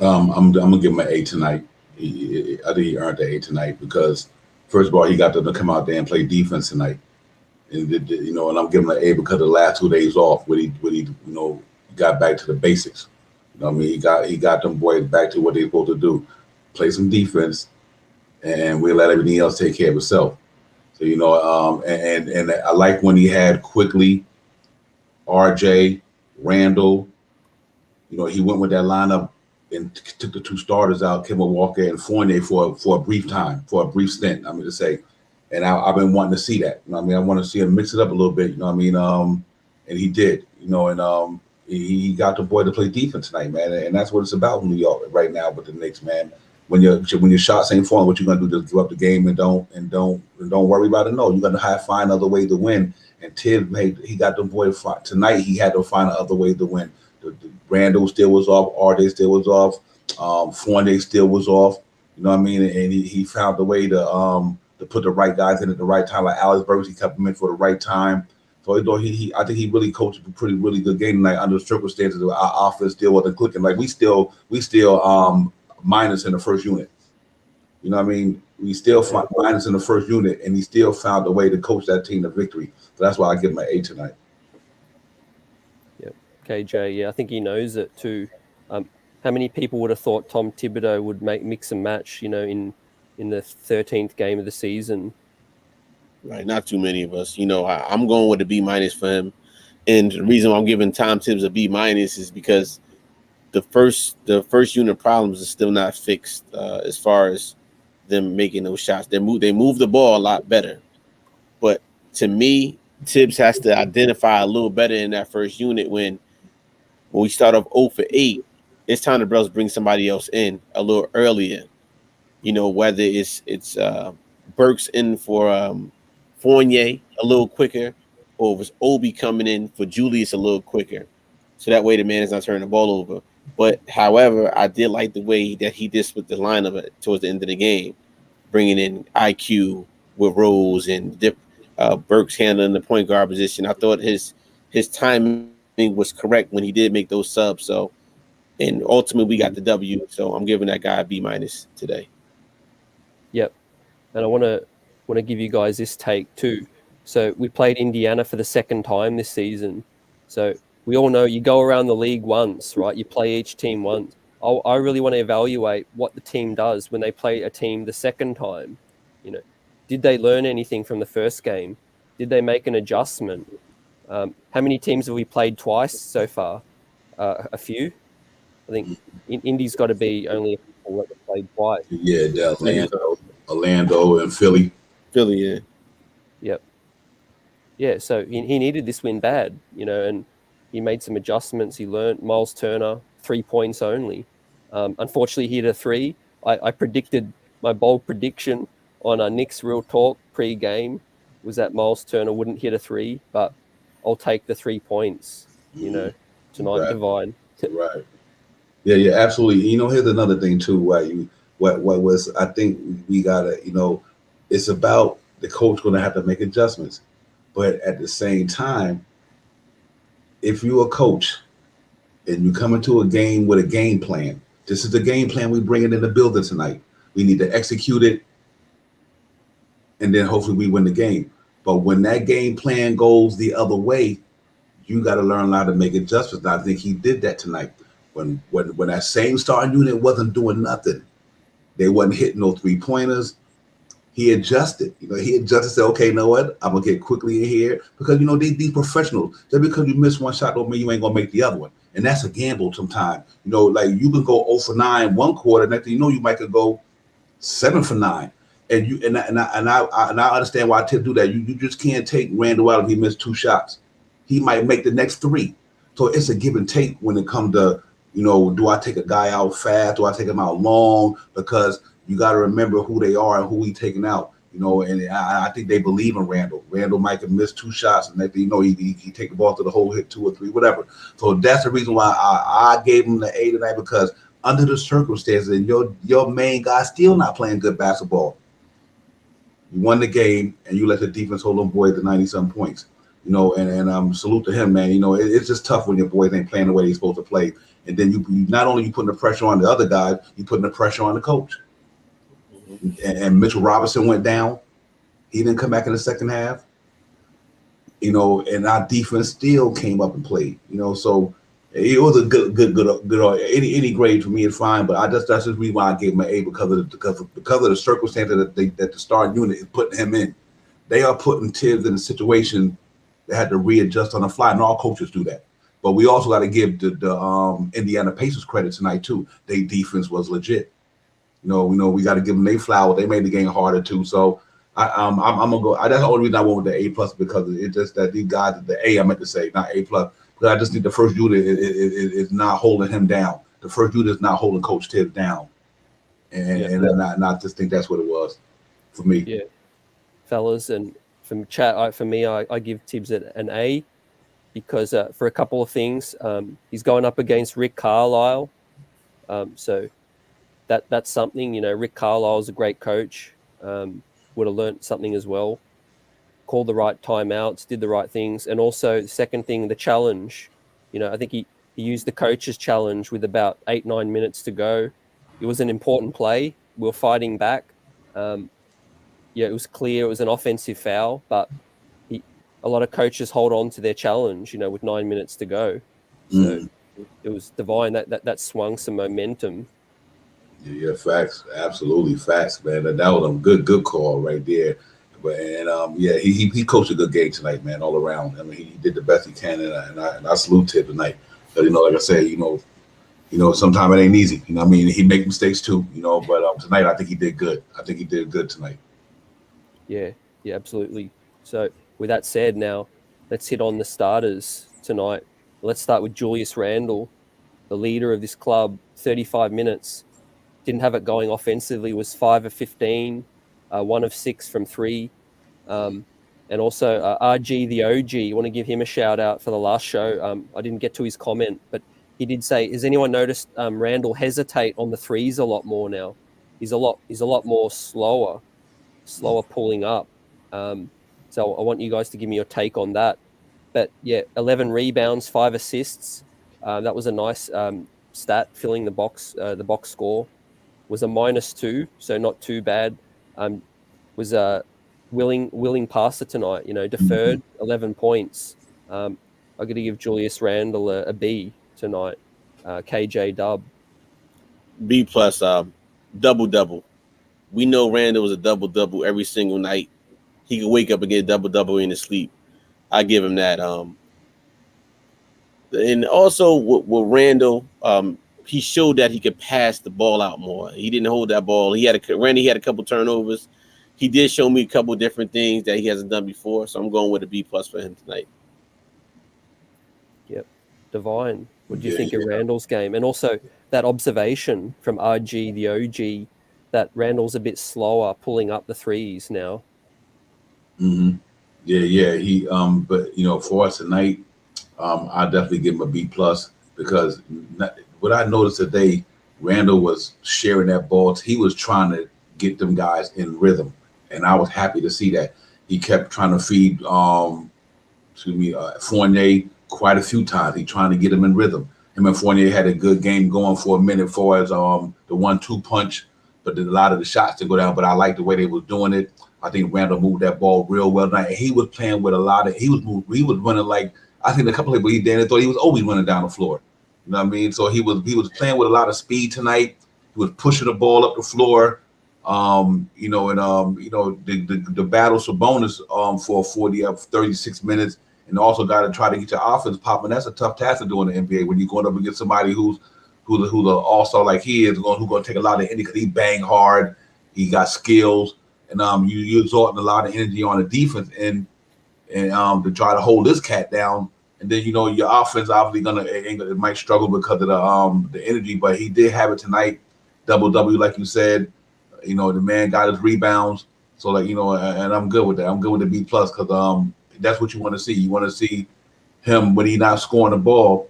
I'm gonna give him an A tonight. I think he earned the A tonight because first of all, he got to come out there and play defense tonight, and and I'm giving him an A because of the last 2 days off, when he got back to the basics. I mean, he got them boys back to what they're supposed to do, play some defense, and we'll let everything else take care of itself. So and I like when he had Quickly, RJ, Randall. He went with that lineup and took the 2 starters out, Kemba Walker and Fournier for a brief time, for a brief stint. To say, and I've been wanting to see that. I want to see him mix it up a little bit. And he did. He got the boy to play defense tonight, man, and that's what it's about in New York right now with the Knicks, man. When your shots ain't falling, what you gonna do? Just give up the game and don't worry about it. No, you gotta find other way to win. And Tibbs, he got the boy tonight. He had to find other way to win. Randall still was off. RJ still was off. Fournier still was off. And he found the way to put the right guys in at the right time. Like Alex Burks, he kept him in for the right time. So I think he really coached a really good game tonight under the circumstances. Our offense still wasn't clicking. Like we still minus in the first unit. We still minus in the first unit, and he still found a way to coach that team to victory. So that's why I give him an A tonight. KJ, yeah, I think he knows it too. How many people would have thought Tom Thibodeau would mix and match, in the 13th game of the season? Right, not too many of us. I'm going with a B- for him, and the reason why I'm giving Tom Tibbs a B- is because the first unit problems are still not fixed as far as them making those shots. They move the ball a lot better, but to me, Tibbs has to identify a little better in that first unit when we start off 0 for 8. It's time to bring somebody else in a little earlier. Whether it's Burks in for Fournier a little quicker, or if it's Obi coming in for Julius a little quicker, so that way the man is not turning the ball over. But however, I did like the way that he did split the lineup towards the end of the game, bringing in IQ with Rose and Burks handling the point guard position. I thought his timing was correct when he did make those subs. So, and ultimately we got the W. So I'm giving that guy a B- today. Yep, and I want to give you guys this take too. So we played Indiana for the second time this season. So we all know you go around the league once, right? You play each team once. I really want to evaluate what the team does when they play a team the second time. Did they learn anything from the first game? Did they make an adjustment? How many teams have we played twice so far? A few. I think Indy's got to be only a couple that we played twice. Yeah, Orlando, and Philly. Philly, yeah. Yep. Yeah, so he needed this win bad, and he made some adjustments. He learned. Miles Turner, 3 points only. Unfortunately, he hit a 3. I predicted my bold prediction on our Knicks Real Talk pre-game was that Miles Turner wouldn't hit a three, but I'll take the 3 points, tonight, Right. Divine. Right. Yeah, absolutely. Here's another thing too. What was I think we gotta, it's about the coach going to have to make adjustments, but at the same time, if you're a coach and you come into a game with a game plan, this is the game plan we bring it in the building tonight. We need to execute it, and then hopefully we win the game. But when that game plan goes the other way, you got to learn how to make adjustments. And I think he did that tonight. When that same starting unit wasn't doing nothing, they wasn't hitting no 3-pointers. He adjusted. Said, okay, you know what? I'm gonna get quickly in here because these professionals. Just because you miss one shot don't mean you ain't gonna make the other one, and that's a gamble sometimes. Like you can go 0 for 9 one quarter, next thing you know, you might could go 7 for 9. And I understand why Tip do that. You just can't take Randall out if he missed 2 shots. He might make the next 3. So it's a give and take when it comes to do I take a guy out fast? Do I take him out long? Because you got to remember who they are and who he taking out. And I think they believe in Randall. Randall might have missed 2 shots, and next thing you know, he take the ball to the hole, hit 2 or 3, whatever. So that's the reason why I gave him the A tonight, because under the circumstances, and your main guy still not playing good basketball. You won the game, and you let the defense hold them boys to 90-some points. And salute to him, man. It's just tough when your boys ain't playing the way they're supposed to play. And then you not only you putting the pressure on the other guys, you putting the pressure on the coach. And Mitchell Robinson went down. He didn't come back in the second half. And our defense still came up and played. So it was a good. Any grade for me is fine, but that's the reason why I gave him an A, because of the circumstances that the starting unit is putting him in. They are putting Tibbs in a situation that had to readjust on the fly, and all coaches do that. But we also got to give the Indiana Pacers credit tonight too. Their defense was legit. We got to give them their flowers. They made the game harder too. So I'm gonna go. That's the only reason I went with the A+, because it's just that these guys, the A I meant to say, not A+. Because I just think the first unit is not holding him down. The first unit is not holding Coach Tibbs down, and I just think that's what it was for me. Yeah, fellas, and from chat, for me, I give Tibbs an A, because for a couple of things, he's going up against Rick Carlisle, so that's something. Rick Carlisle is a great coach. Would have learned something as well. Called the right timeouts, did the right things, and also the second thing, the challenge. I think he used the coach's challenge with about 8-9 minutes to go. It was an important play. We were fighting back. It was clear it was an offensive foul, but a lot of coaches hold on to their challenge, with 9 minutes to go. So it was divine that swung some momentum. Yeah, facts. Absolutely facts, man. That was a good call right there. But he coached a good game tonight, man, all around. I mean, he did the best he can, and I salute Tip tonight. But like I said, sometimes it ain't easy. He make mistakes too. But tonight I think he did good. I think he did good tonight. Yeah, absolutely. So with that said, now let's hit on the starters tonight. Let's start with Julius Randle, the leader of this club. 35 minutes. Didn't have it going offensively, was 5 of 15, 1 of 6 from 3. And also RG, the OG, you want to give him a shout out for the last show. I didn't get to his comment, but he did say, has anyone noticed Randall hesitate on the threes a lot more now? He's a lot more slower pulling up. So I want you guys to give me your take on that. But 11 rebounds, 5 assists. That was a nice stat, filling the box score. Was a -2, so not too bad. Was a willing passer tonight. Deferred 11 points. I got to give Julius Randle a B tonight. KJ Dub. B+, double. We know Randall was a double every single night. He could wake up and get double in his sleep. I give him that. And also with Randall, he showed that he could pass the ball out more. He didn't hold that ball. Randy had a couple turnovers. He did show me a couple different things that he hasn't done before. So I'm going with a B+ for him tonight. Yep. Divine. What do you think of Randall's game? And also that observation from RG, the OG, that Randall's a bit slower pulling up the threes now. Mm-hmm. Yeah. He but for us tonight, I definitely give him a B plus because what I noticed today, Randall was sharing that ball. He was trying to get them guys in rhythm, and I was happy to see that. He kept trying to feed Fournier quite a few times. He trying to get him in rhythm. Him and Fournier had a good game going for a minute for as the 1-2 punch, but a lot of the shots to go down. But I like the way they was doing it. I think Randall moved that ball real well tonight. He was playing with a lot of. He was running like I think a couple of people he did. Thought he was always running down the floor. You know what I mean? So he was playing with a lot of speed tonight. He was pushing the ball up the floor. The battles for bonus for 36 minutes, and also got to try to get your offense popping. That's a tough task to do in the NBA when you're going up against somebody who's an all-star like he is, who's going to take a lot of energy because he bang hard, he got skills, and you exerting a lot of energy on the defense and to try to hold this cat down. And then your offense obviously it might struggle because of the energy, but he did have it tonight, double like you said. The man got his rebounds, so and I'm good with that. I'm good with the B plus because that's what you want to see. You want to see him when he's not scoring the ball,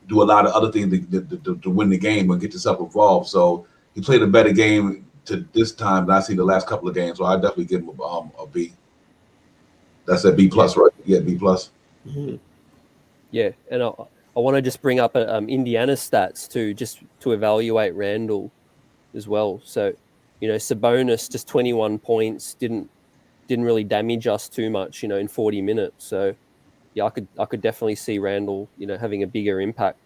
do a lot of other things to win the game and get yourself involved. So he played a better game to this time than I see the last couple of games. So I definitely give him a B. That's a B plus, right? Yeah, B plus. Mm-hmm. Yeah, and I want to just bring up Indiana's stats too, just to evaluate Randall as well. So, Sabonis just 21 points didn't really damage us too much, in 40 minutes. So, yeah, I could definitely see Randall, having a bigger impact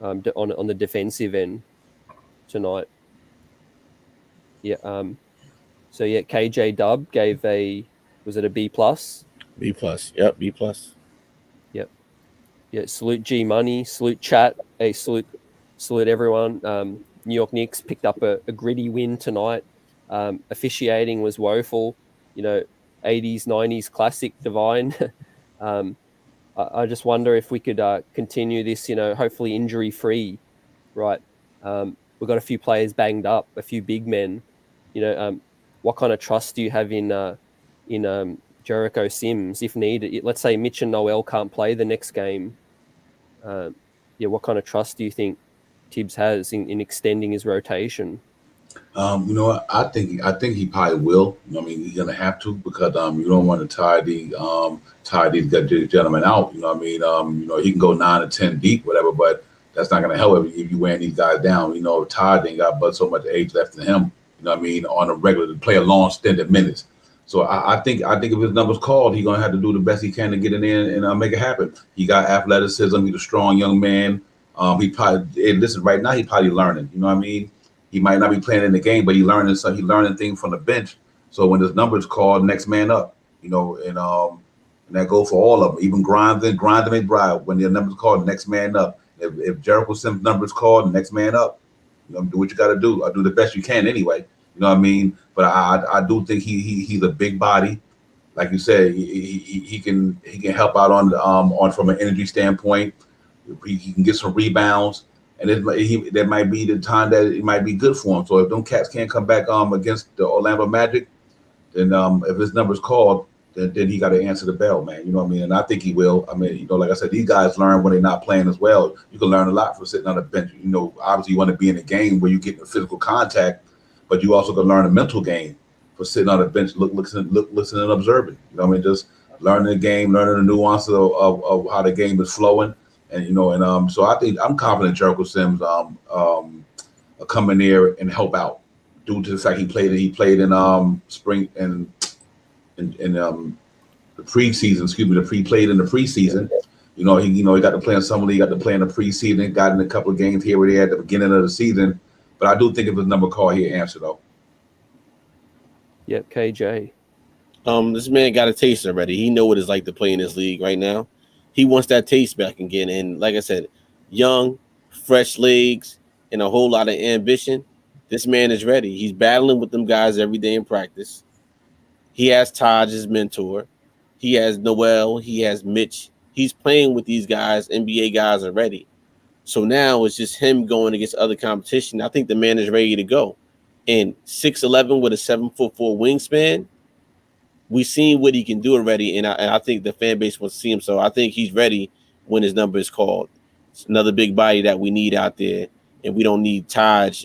on the defensive end tonight. Yeah. So yeah, KJ Dub gave was it a B plus? B plus. Yep, B plus. Yep. Yeah. Salute G Money. Salute chat. Hey, salute everyone. New York Knicks picked up a gritty win tonight. Officiating was woeful. 80s, 90s classic divine. I just wonder if we could continue this, hopefully injury free, right? We've got a few players banged up, a few big men. What kind of trust do you have in Jericho Sims if needed? Let's say Mitch and Noel can't play the next game. What kind of trust do you think Tibbs has in extending his rotation? I think he probably will. He's gonna have to because you don't want to tire these gentlemen out. He can go 9 or 10 deep, whatever, but that's not gonna help if you wearing these guys down. Todd ain't got but so much age left in him. On a regular to play a long stint of minutes. So I think if his number's called, he's gonna have to do the best he can to get it in and make it happen. He got athleticism. He's a strong young man. He probably listen right now. He's probably learning. He might not be playing in the game, but he's learning things from the bench. So when his number's called, next man up. And that go for all of them. Even Grimes and McBride. When their number's called, next man up. If Jericho Sims' number's called, next man up. Do what you got to do. I do the best you can anyway. But I do think he's a big body, like you said. He can help out on from an energy standpoint. He can get some rebounds, and that might be the time that it might be good for him. So if them cats can't come back against the Orlando Magic, then if his number's called, then he got to answer the bell, man. And I think he will. Like I said, these guys learn when they're not playing as well. You can learn a lot from sitting on the bench. Obviously you want to be in a game where you get the physical contact, but you also can learn a mental game for sitting on the bench, listening and observing. Just learning the game, learning the nuances of how the game is flowing, and so I think I'm confident Jericho Sims will come in there and help out due to the fact he played in spring and in the preseason. He played in the preseason. He got to play in summer league, got to play in the preseason, got in a couple of games here or there at the beginning of the season. But I do think if his number call, he'll answer though. Yep, KJ. This man got a taste already. He know what it's like to play in this league right now. He wants that taste back again. And like I said, young, fresh legs, and a whole lot of ambition. This man is ready. He's battling with them guys every day in practice. He has Taj, his mentor. He has Noel. He has Mitch. He's playing with these guys, NBA guys already. So now it's just him going against other competition. I think the man is ready to go. and 6'11" with a 7'4" wingspan. We've seen what he can do already, and I think the fan base wants to see him. So I think he's ready when his number is called. It's another big body that we need out there, and we don't need Taj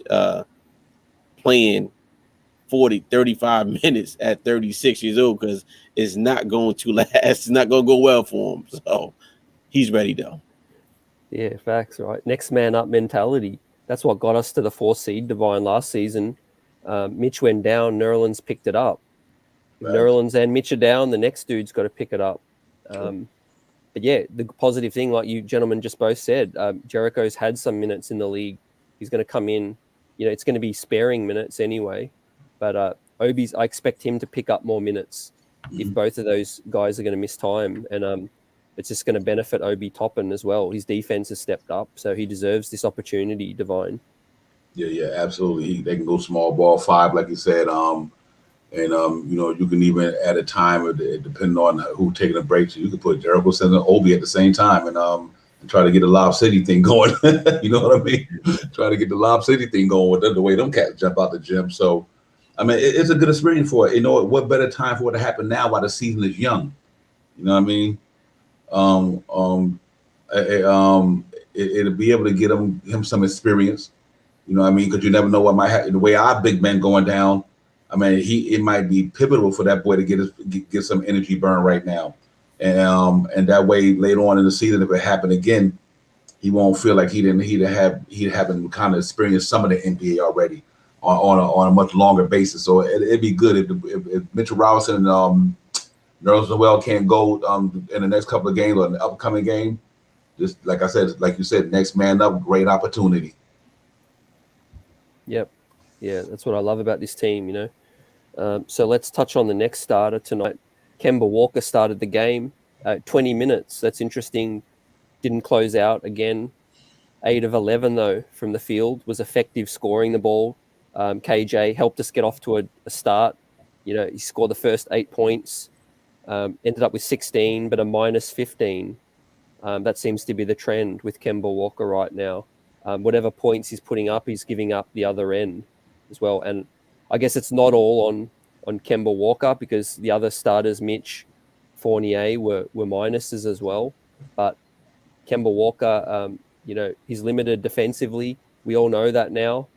playing 35 minutes at 36 years old, because it's not going to last. It's not going to go well for him. So he's ready, though. Yeah, facts, right? Next man up mentality. That's what got us to the 4 seed, Divine, last season. Mitch went down, Nerlens picked it up. If Nerlens and Mitch are down, the next dude's got to pick it up. But yeah, the positive thing, like you gentlemen just both said, Jericho's had some minutes in the league. He's going to come in. You know, it's going to be sparing minutes anyway. But Obi's, I expect him to pick up more minutes if both of those guys are going to miss time. And it's just going to benefit Obi Toppin as well. His defense has stepped up, so he deserves this opportunity, Divine. Yeah, absolutely. They can go small ball 5, like you said. And you can even at a time, depending on who taking a break, so you can put Jericho and Obi at the same time, and try to get the Lob City thing going. You know what I mean? Try to get the Lob City thing going with the way them cats jump out the gym. So, I mean, it's a good experience for it. You know, what better time for it to happen now while the season is young? You know what I mean? It'll be able to get him some experience. You know what I mean? Because you never know what might happen. The way our big men going down, I mean, it might be pivotal for that boy to get some energy burn right now, and that way later on in the season, if it happened again, he won't feel like he haven't kind of experienced some of the NBA already on a much longer basis. So it'd be good if Mitchell Robinson and Nerlens Noel can't go in the next couple of games or in the upcoming game. Just like I said, like you said, next man up, great opportunity. Yep. Yeah, that's what I love about this team, you know. So let's touch on the next starter tonight. Kemba Walker started the game, 20 minutes. That's interesting. Didn't close out again. 8 of 11, though, from the field. Was effective scoring the ball. KJ helped us get off to a start. You know, he scored the first 8 points. Ended up with 16, but a minus 15. That seems to be the trend with Kemba Walker right now. Whatever points he's putting up, he's giving up the other end as well. And I guess it's not all on Kemba Walker, because the other starters, Mitch, Fournier, were minuses as well. But Kemba Walker, you know, he's limited defensively. We all know that now.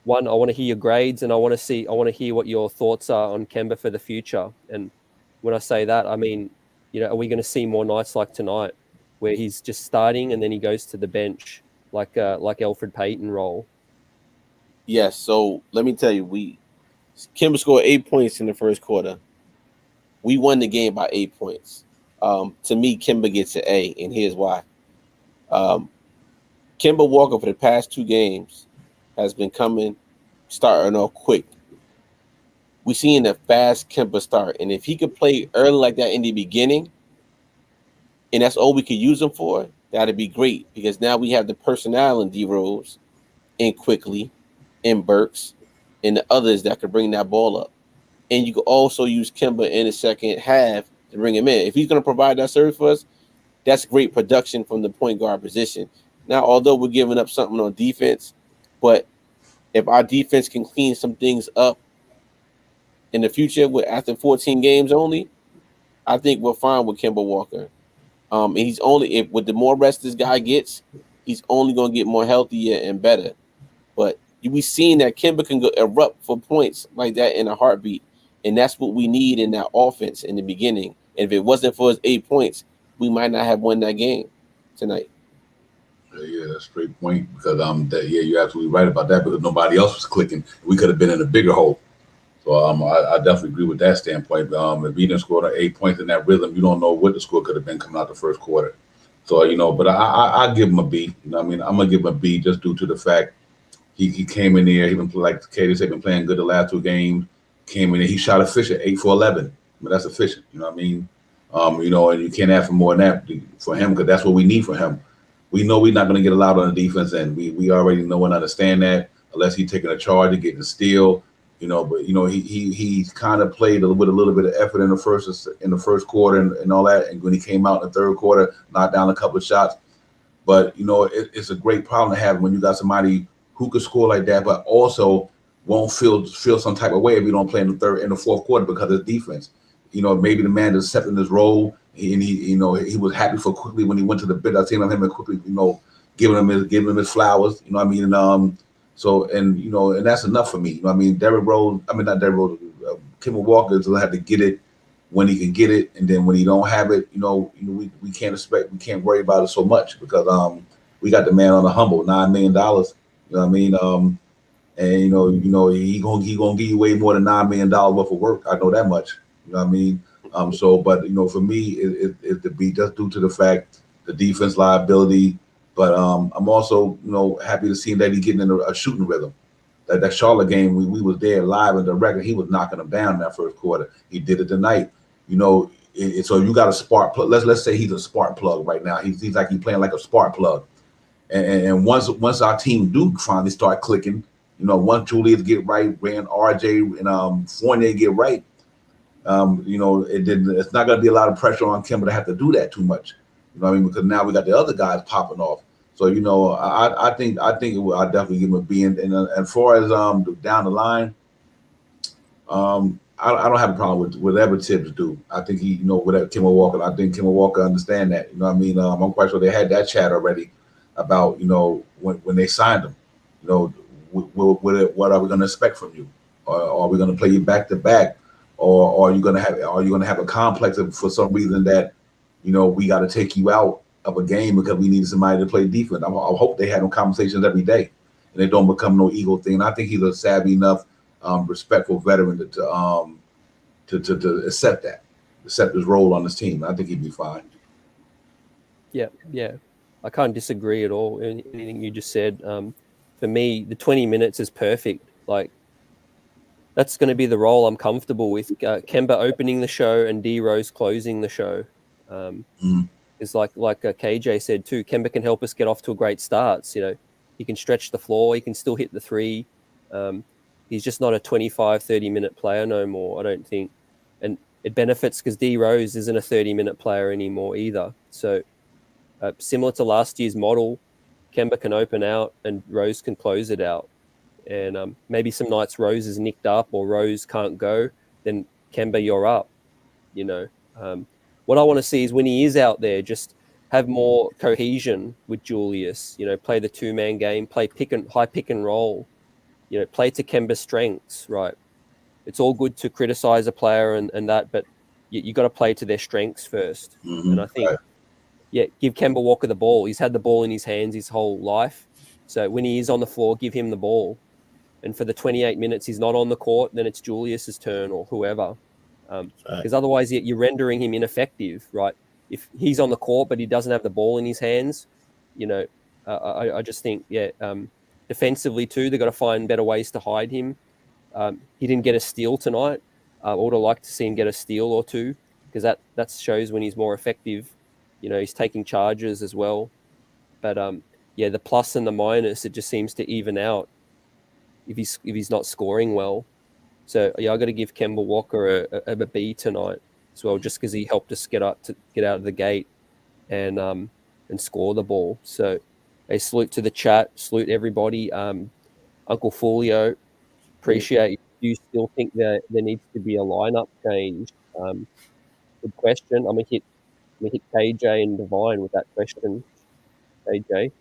One, I want to hear your grades, and I want to hear what your thoughts are on Kemba for the future. And when I say that, I mean, you know, are we going to see more nights like tonight, where he's just starting and then he goes to the bench like Elfrid Payton role? Yes. So let me tell you, Kemba scored 8 points in the first quarter. We won the game by 8 points. To me, Kemba gets an A, and here's why. Kemba Walker for the past 2 games has been starting off quick. We're seeing a fast Kemba start, and if he could play early like that in the beginning, and that's all we could use him for, that'd be great, because now we have the personnel in D Rose and Quickly and Burks and the others that could bring that ball up. And you could also use Kemba in the second half to bring him in. If he's going to provide that service for us, that's great production from the point guard position. Now, although we're giving up something on defense, but if our defense can clean some things up in the future after 14 games only, I think we're fine with Kemba Walker. And he's only, with the more rest this guy gets, he's only going to get more healthier and better. But we've seen that Kemba can go erupt for points like that in a heartbeat. And that's what we need in that offense in the beginning. And if it wasn't for his 8 points, we might not have won that game tonight. Yeah, that's a great point, because you're absolutely right about that, because nobody else was clicking. We could have been in a bigger hole. So I definitely agree with that standpoint. If he didn't score 8 points in that rhythm, you don't know what the score could have been coming out the first quarter. So, you know, but I give him a B. You know what I mean? I'm going to give him a B just due to the fact he came in there. He been, like Katie said, been playing good the last 2 games. Came in there. He shot efficient, 8 for 11. I mean, that's efficient. You know what I mean? You know, and you can't ask for more than that for him, because that's what we need for him. We know we're not going to get a lot on the defense, and we already know and understand that, unless he's taking a charge and getting a steal. You know, but you know he kind of played with a little bit of effort in the first quarter and all that, and when he came out in the third quarter, knocked down a couple of shots. But you know, it's a great problem to have when you got somebody who could score like that, but also won't feel some type of way if you don't play in the fourth quarter because of defense. You know, maybe the man is accepting his role, and he was happy for Quickly when he went to the bid. I seen him and Quickly, giving him his flowers. You know what I mean? And and that's enough for me. You know what I mean? Derrick Rose, not Derrick Rose, Kemba Walker will have to get it when he can get it, and then when he don't have it, we can't worry about it so much because we got the man on the humble, $9 million. You know what I mean? And he gonna give you way more than $9 million worth of work. I know that much. You know what I mean? But for me, it to be just due to the fact the defense liability. But I'm also happy to see that he's getting in a shooting rhythm. That Charlotte game, we was there live and direct. He was knocking them down in that first quarter. He did it tonight. So you got a spark plug. Let's say he's a spark plug right now. He's like he's playing like a spark plug. And once our team do finally start clicking, once Julius get right, and RJ and Fournier get right, it's not going to be a lot of pressure on Kemba to have to do that too much. You know what I mean? Because now we got the other guys popping off. So I think I'll definitely give him a B. And as far as down the line, I don't have a problem with whatever Tibbs do. I think he, whatever Kemba Walker. I think Kemba Walker understand that. You know what I mean? I'm quite sure they had that chat already about when they signed him. What are we going to expect from you? Or are we going to play you back to back? Or are you going to have a complex for some reason that we got to take you out of a game because we need somebody to play defense? I hope they have them conversations every day and they don't become no ego thing. I think he's a savvy enough, respectful veteran to accept his role on this team. I think he'd be fine. Yeah. I can't disagree at all. Anything you just said. For me, the 20 minutes is perfect. Like, that's going to be the role I'm comfortable with. Kemba opening the show and D Rose closing the show. Is like KJ said too. Kemba can help us get off to a great starts. He can stretch the floor. He can still hit the three. He's just not a 25, 30-minute player no more, I don't think. And it benefits because D Rose isn't a 30-minute player anymore either. So similar to last year's model, Kemba can open out and Rose can close it out. And maybe some nights Rose is nicked up or Rose can't go, then Kemba, you're up. What I want to see is when he is out there, just have more cohesion with Julius. Play the two-man game, play high pick and roll. Play to Kemba's strengths. Right? It's all good to criticize a player and that, but you got to play to their strengths first. Mm-hmm. And I think, give Kemba Walker the ball. He's had the ball in his hands his whole life. So when he is on the floor, give him the ball. And for the 28 minutes he's not on the court, then it's Julius's turn or whoever. Because otherwise you're rendering him ineffective, right? If he's on the court but he doesn't have the ball in his hands, I just think, defensively too, they've got to find better ways to hide him. He didn't get a steal tonight. I would have liked to see him get a steal or two because that shows when he's more effective. He's taking charges as well. But the plus and the minus, it just seems to even out if he's not scoring well. So I got to give Kemba Walker a B tonight as well, just because he helped us get out of the gate and score the ball. So a salute to the chat, salute everybody. Uncle Folio, appreciate you. Do you still think that there needs to be a lineup change? Good question. I'm gonna hit KJ and Divine with that question. KJ.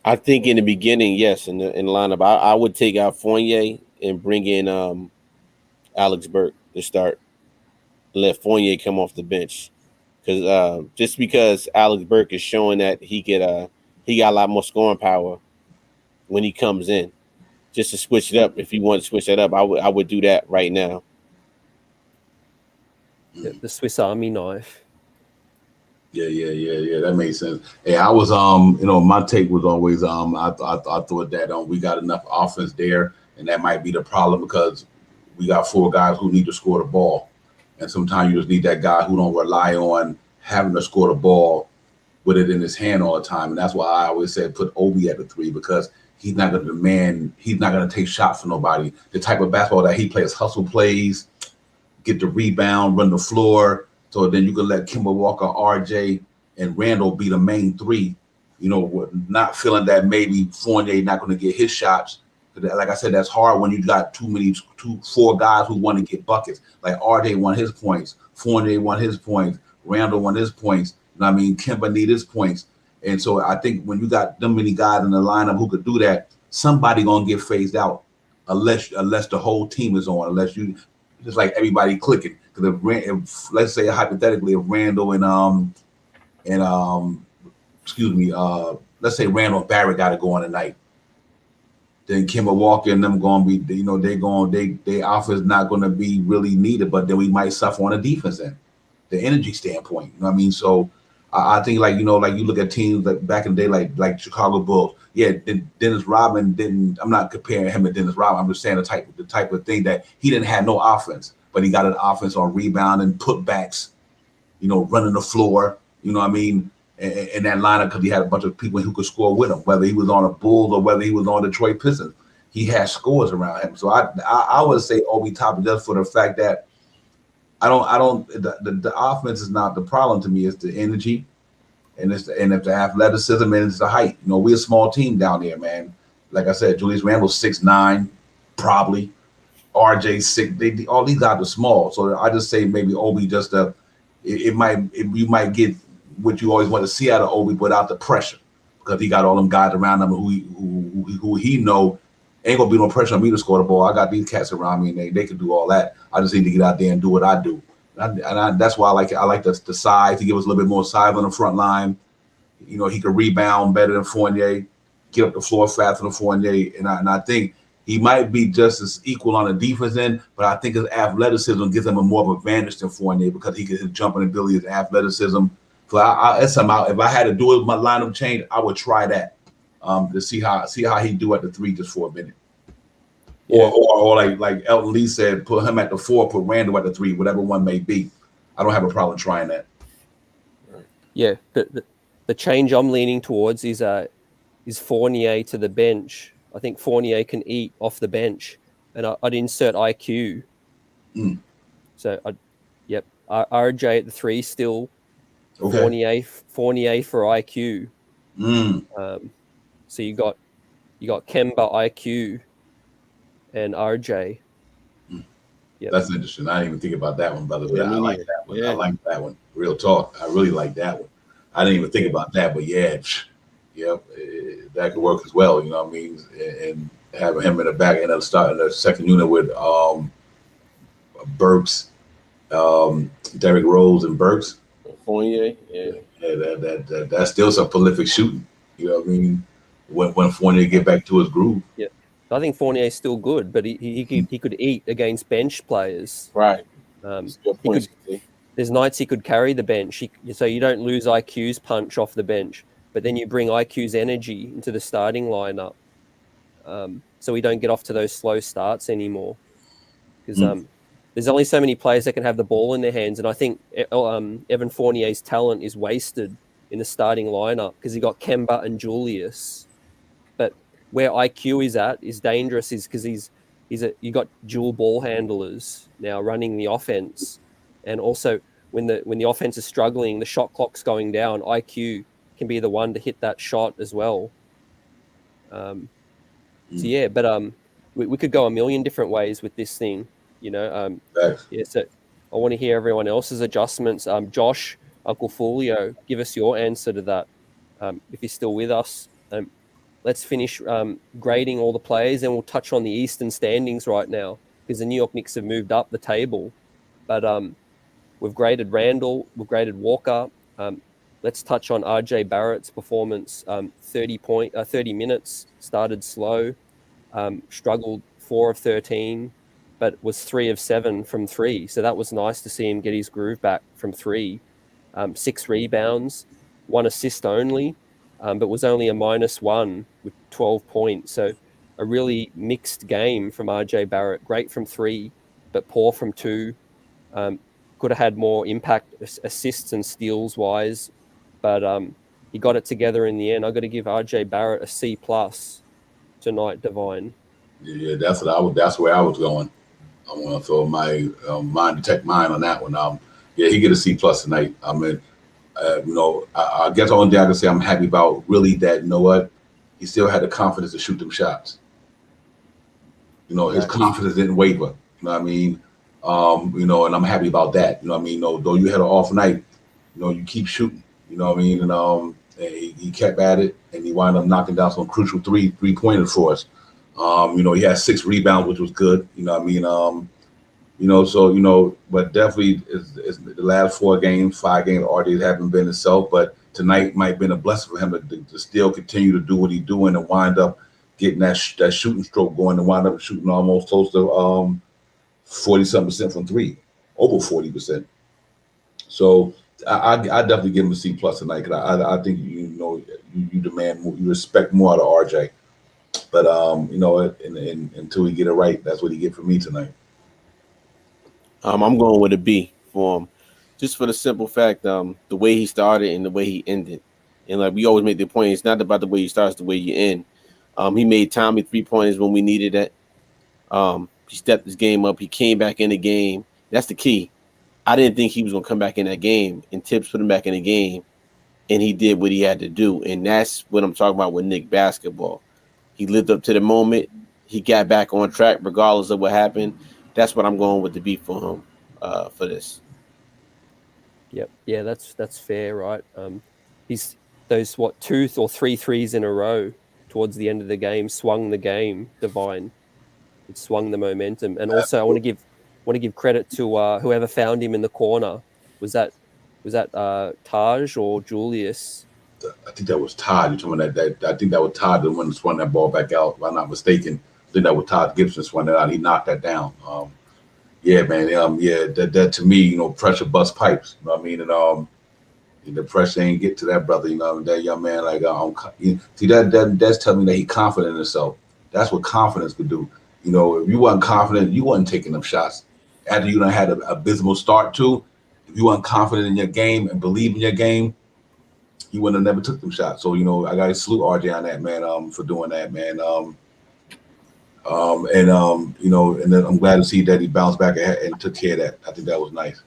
I think in the beginning, yes, in the lineup, I would take out Fournier and bring in Alex Burke to start. Let Fournier come off the bench, just because Alex Burke is showing that he got a lot more scoring power when he comes in. Just to switch it up, if you want to switch that up, I would do that right now. The Swiss Army knife. Yeah. That makes sense. Hey, I was my take was always I thought that we got enough offense there, and that might be the problem because we got 4 guys who need to score the ball, and sometimes you just need that guy who don't rely on having to score the ball with it in his hand all the time, and that's why I always said put Obi at the 3 because he's not going to demand, he's not going to take shots from nobody. The type of basketball that he plays, hustle plays, get the rebound, run the floor. So then you can let Kemba Walker, RJ, and Randall be the main 3 not feeling that maybe Fournier not going to get his shots. Like I said, that's hard when you got four guys who want to get buckets. Like RJ won his points, Fournier won his points, Randall won his points. You know what I mean? Kemba need his points. And so I think when you got them many guys in the lineup who could do that, somebody gonna get phased out unless the whole team is on. Unless you just like everybody clicking. Because if let's say hypothetically, if Randall let's say Randall and Barrett got to go on tonight, then Kemba Walker and them going to be, their offense not going to be really needed, but then we might suffer on the defense end, the energy standpoint. You know what I mean? So I think like you look at teams like back in the day, like Chicago Bulls. Yeah, Dennis Rodman didn't. I'm not comparing him to Dennis Rodman. I'm just saying the type of thing that he didn't have no offense, but he got an offense on rebound and putbacks, running the floor. You know what I mean? In that lineup because he had a bunch of people who could score with him, whether he was on a Bulls or whether he was on Detroit Pistons. He had scores around him. So I would say Obi Toppin just for the fact that the offense is not the problem to me. It's the energy and it's the athleticism and it's the height. We're a small team down there, man. Like I said, Julius Randle's 6'9", probably. RJ 6. All these guys are small. So I just say maybe Obi you might get what you always want to see out of Obi without the pressure, because he got all them guys around him who he know ain't gonna be no pressure on me to score the ball. I got these cats around me and they can do all that. I just need to get out there and do what I do. And that's why I like it. I like the size. He gives us a little bit more size on the front line. He could rebound better than Fournier, get up the floor faster than Fournier. And I think he might be just as equal on the defense end, but I think his athleticism gives him a more of an advantage than Fournier because his jumping ability, his athleticism. So that's something. If I had to do it with my lineup change, I would try that to see how he do at the 3 just for a minute. Yeah. Or like Elton Lee said, put him at the 4, put Randall at the 3, whatever one may be. I don't have a problem trying that. Yeah, the change I'm leaning towards is Fournier to the bench. I think Fournier can eat off the bench, and I'd insert IQ. So RJ at the 3 still. Okay. Fournier for IQ. So you got Kemba, IQ, and RJ. Yep. That's interesting. I didn't even think about that one, brother. But I like that one. Yeah. I like that one. Real talk. I really like that one. I didn't even think about that, but that could work as well. You know what I mean? And having him in the back end of the second unit with Burks, Derrick Rose, and Burks. Fournier, that's still some prolific shooting. You know what I mean? When Fournier get back to his groove. Yeah, I think Fournier is still good, but he could eat against bench players. Right. There's nights he could carry the bench, so you don't lose IQ's punch off the bench, but then you bring IQ's energy into the starting lineup, so we don't get off to those slow starts anymore. Because there's only so many players that can have the ball in their hands, and I think Evan Fournier's talent is wasted in the starting lineup because he got Kemba and Julius. But where IQ is at is dangerous, is because you got dual ball handlers now running the offense, and also when the offense is struggling, the shot clock's going down. IQ can be the one to hit that shot as well. So we could go a million different ways with this thing. So I want to hear everyone else's adjustments. Josh, Uncle Fulio, give us your answer to that. If you're still with us, let's finish grading all the players, and we'll touch on the Eastern standings right now because the New York Knicks have moved up the table. But we've graded Randall, we've graded Walker. Let's touch on RJ Barrett's performance. 30 minutes, started slow, struggled 4 of 13. But was 3 of 7 from 3. So that was nice to see him get his groove back from 3. 6 rebounds, 1 assist only, but was only a -1 with 12 points. So a really mixed game from RJ Barrett. Great from 3, but poor from 2. Could have had more impact assists and steals wise, but he got it together in the end. I got to give RJ Barrett a C+ tonight, Divine. Yeah, that's where I was going. I want to throw my mind detect mine on that one. He get a C+ tonight. I mean, I guess the only thing I can say I'm happy about really that, you know what, he still had the confidence to shoot them shots. His confidence didn't waver. You know what I mean? And I'm happy about that. You know what I mean? Though you had an off night, you keep shooting. You know what I mean? And he kept at it, and he wound up knocking down some crucial three-pointers for us. He had 6 rebounds, which was good. You know what I mean? But definitely is the last 5 games already haven't been itself. But tonight might have been a blessing for him to still continue to do what he's doing and wind up getting that shooting stroke going and wind up shooting almost close to 40-something% from 3, over 40%. So I definitely give him a C+ tonight because I think you demand more, you respect more out of RJ. But until he get it right, that's what he get from me tonight. I'm going with a B for him, just for the simple fact the way he started and the way he ended. And like we always make the point, it's not about the way you start, it's the way you end. He made timely 3-pointers when we needed it. He stepped his game up. He came back in the game. That's the key. I didn't think he was going to come back in that game, and Tips put him back in the game, and he did what he had to do. And that's what I'm talking about with Knicks basketball. He lived up to the moment. He got back on track regardless of what happened. That's what I'm going with the B for him for this. Yep. Yeah, that's fair, right? He's those 2 or 3 threes in a row towards the end of the game swung the game. Divine. It swung the momentum. And also I want to give credit to whoever found him in the corner. Was that Taj or Julius? I think that was Todd. You're talking about that. I think that was Todd, the one that swung that ball back out. If I'm not mistaken, I think that was Todd Gibson swung that out. He knocked that down. Yeah, man. That to me, pressure bust pipes. You know what I mean? And the pressure ain't get to that brother. That young man. Like, see that's telling me that he's confident in himself. That's what confidence could do. If you weren't confident, you wasn't taking them shots. After you done had an abysmal start too, if you weren't confident in your game and believe in your game, you wouldn't have never took them shots. So, I got to salute RJ on that, man, for doing that, man. And then I'm glad to see that he bounced back and took care of that. I think that was nice.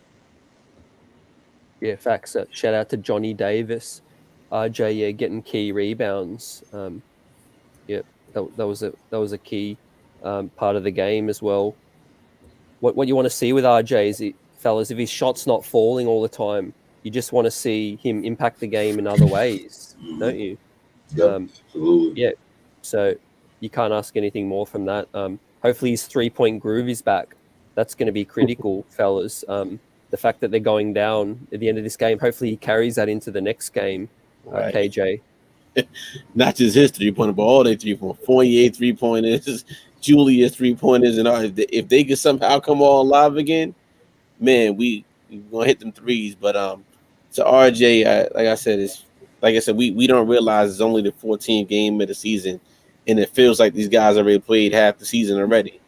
Yeah, facts. Shout out to Johnny Davis. RJ, getting key rebounds. Yeah, that was a key part of the game as well. What you want to see with RJ is, fellas, if his shot's not falling all the time, you just want to see him impact the game in other ways, don't you? Yep, absolutely. Yeah. So you can't ask anything more from that. Hopefully his 3-point groove is back. That's going to be critical, fellas. The fact that they're going down at the end of this game, hopefully he carries that into the next game, Right. KJ. Not just his 3-pointer, but all their 3-pointers. Fournier 3-pointers, Julius 3-pointers, and all. If they could somehow come all alive again, man, we gonna hit them threes. But to RJ, like I said, we don't realize it's only the 14th game of the season, and it feels like these guys already played half the season already,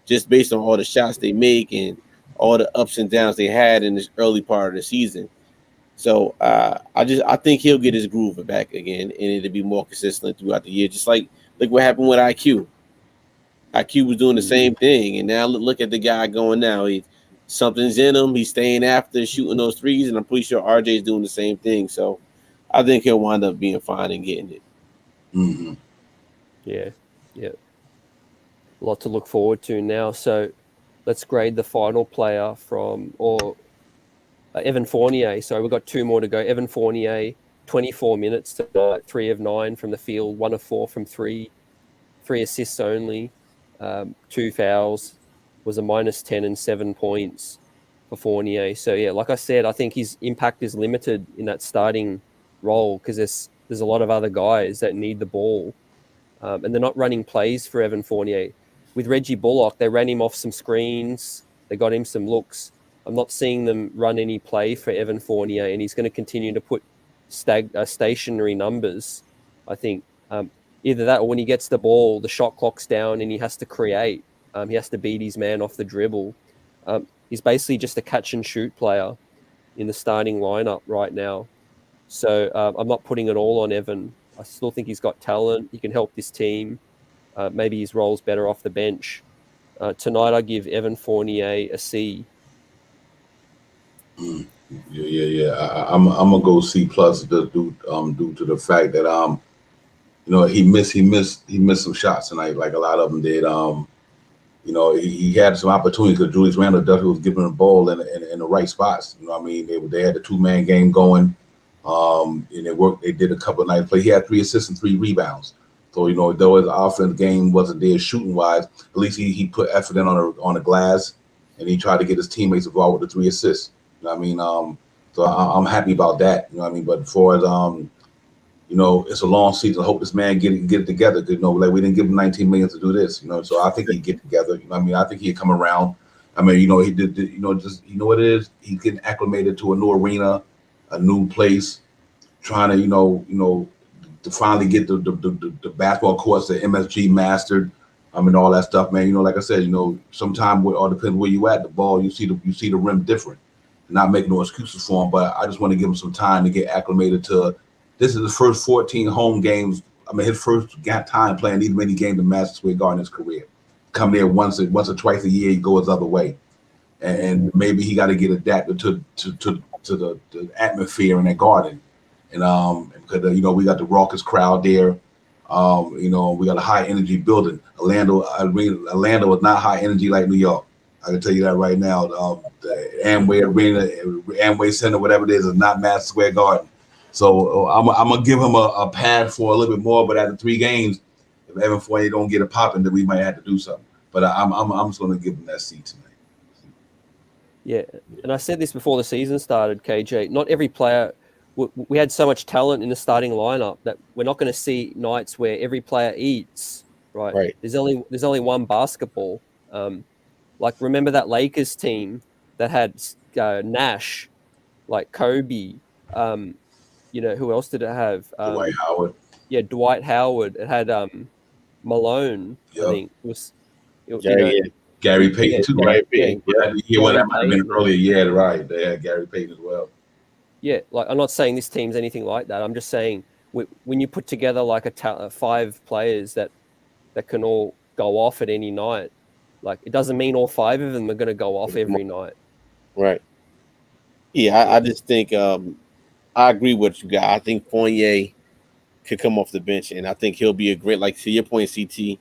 just based on all the shots they make and all the ups and downs they had in this early part of the season. So I think he'll get his groove back again, and it'll be more consistent throughout the year, just like what happened with IQ. IQ was doing the same thing, and now look at the guy going now. Something's in him. He's staying after shooting those threes, and I'm pretty sure RJ is doing the same thing. So I think he'll wind up being fine and getting it. Mm-hmm. Yeah. A lot to look forward to now. So let's grade the final player Evan Fournier. So we've got 2 more to go. Evan Fournier, 24 minutes tonight, 3 of 9 from the field, 1 of 4 from 3, 3 assists only, 2 fouls, was a -10 and 7 points for Fournier. So yeah, like I said, I think his impact is limited in that starting role because there's a lot of other guys that need the ball, and they're not running plays for Evan Fournier. With Reggie Bullock, they ran him off some screens, they got him some looks. I'm not seeing them run any play for Evan Fournier, and he's going to continue to put stationary numbers. I think either that or when he gets the ball, the shot clock's down and he has to create. He has to beat his man off the dribble. He's basically just a catch and shoot player in the starting lineup right now. So I'm not putting it all on Evan. I still think he's got talent. He can help this team. Maybe his role's better off the bench. Tonight I give Evan Fournier a C. Yeah. I'm gonna go C plus due to the fact that he missed some shots tonight, like a lot of them did. He had some opportunities because Julius Randle definitely was giving the ball in the right spots. You know what I mean? They had the 2-man game going, and they did a couple of nice plays. He had 3 assists and 3 rebounds. So though his offense game wasn't there shooting wise, at least he put effort in on the glass, and he tried to get his teammates involved with the 3 assists. You know what I mean? So I'm happy about that. You know what I mean? But as far as it's a long season. I hope this man get it together. Because, like we didn't give him 19 million to do this. So I think he'd get together. You know what I mean? I think he'd come around. I mean, he did. Just what it is. He's getting acclimated to a new arena, a new place, trying to to finally get the basketball courts, the MSG mastered. I mean, all that stuff, man. Like I said, sometimes it all depends where you at. The ball, you see the rim different. Not making no excuses for him, but I just want to give him some time to get acclimated to. This is his first 14 home games. I mean, his first time playing these many games in Madison Square Garden in his career. Come there once or twice a year, he goes the other way, and maybe he got to get adapted to the atmosphere in that garden, and because we got the raucous crowd there, we got a high energy building. Orlando is not high energy like New York. I can tell you that right now. The Amway Arena, Amway Center, whatever it is not Madison Square Garden. So I'm gonna give him a pad for a little bit more. But after 3 games, if Evan Fournier don't get it popping, then we might have to do something. But I'm just gonna give him that seat tonight. Yeah, and I said this before the season started, KJ. Not every player. We had so much talent in the starting lineup that we're not going to see nights where every player eats. Right. There's only one basketball. Like remember that Lakers team that had Nash, like Kobe. Who else did it have? Dwight Howard. Yeah, Dwight Howard. It had Malone. Yep. I think it was. Gary Payton too, right? Payton. That might have been earlier. Yeah, right. They had Gary Payton as well. Yeah, like I'm not saying this team's anything like that. I'm just saying when you put together like 5 players that can all go off at any night, like it doesn't mean all 5 of them are going to go off every night. Right. Yeah, I just think I agree with you guys. I think Fournier could come off the bench, and I think he'll be a great, like to your point, CT,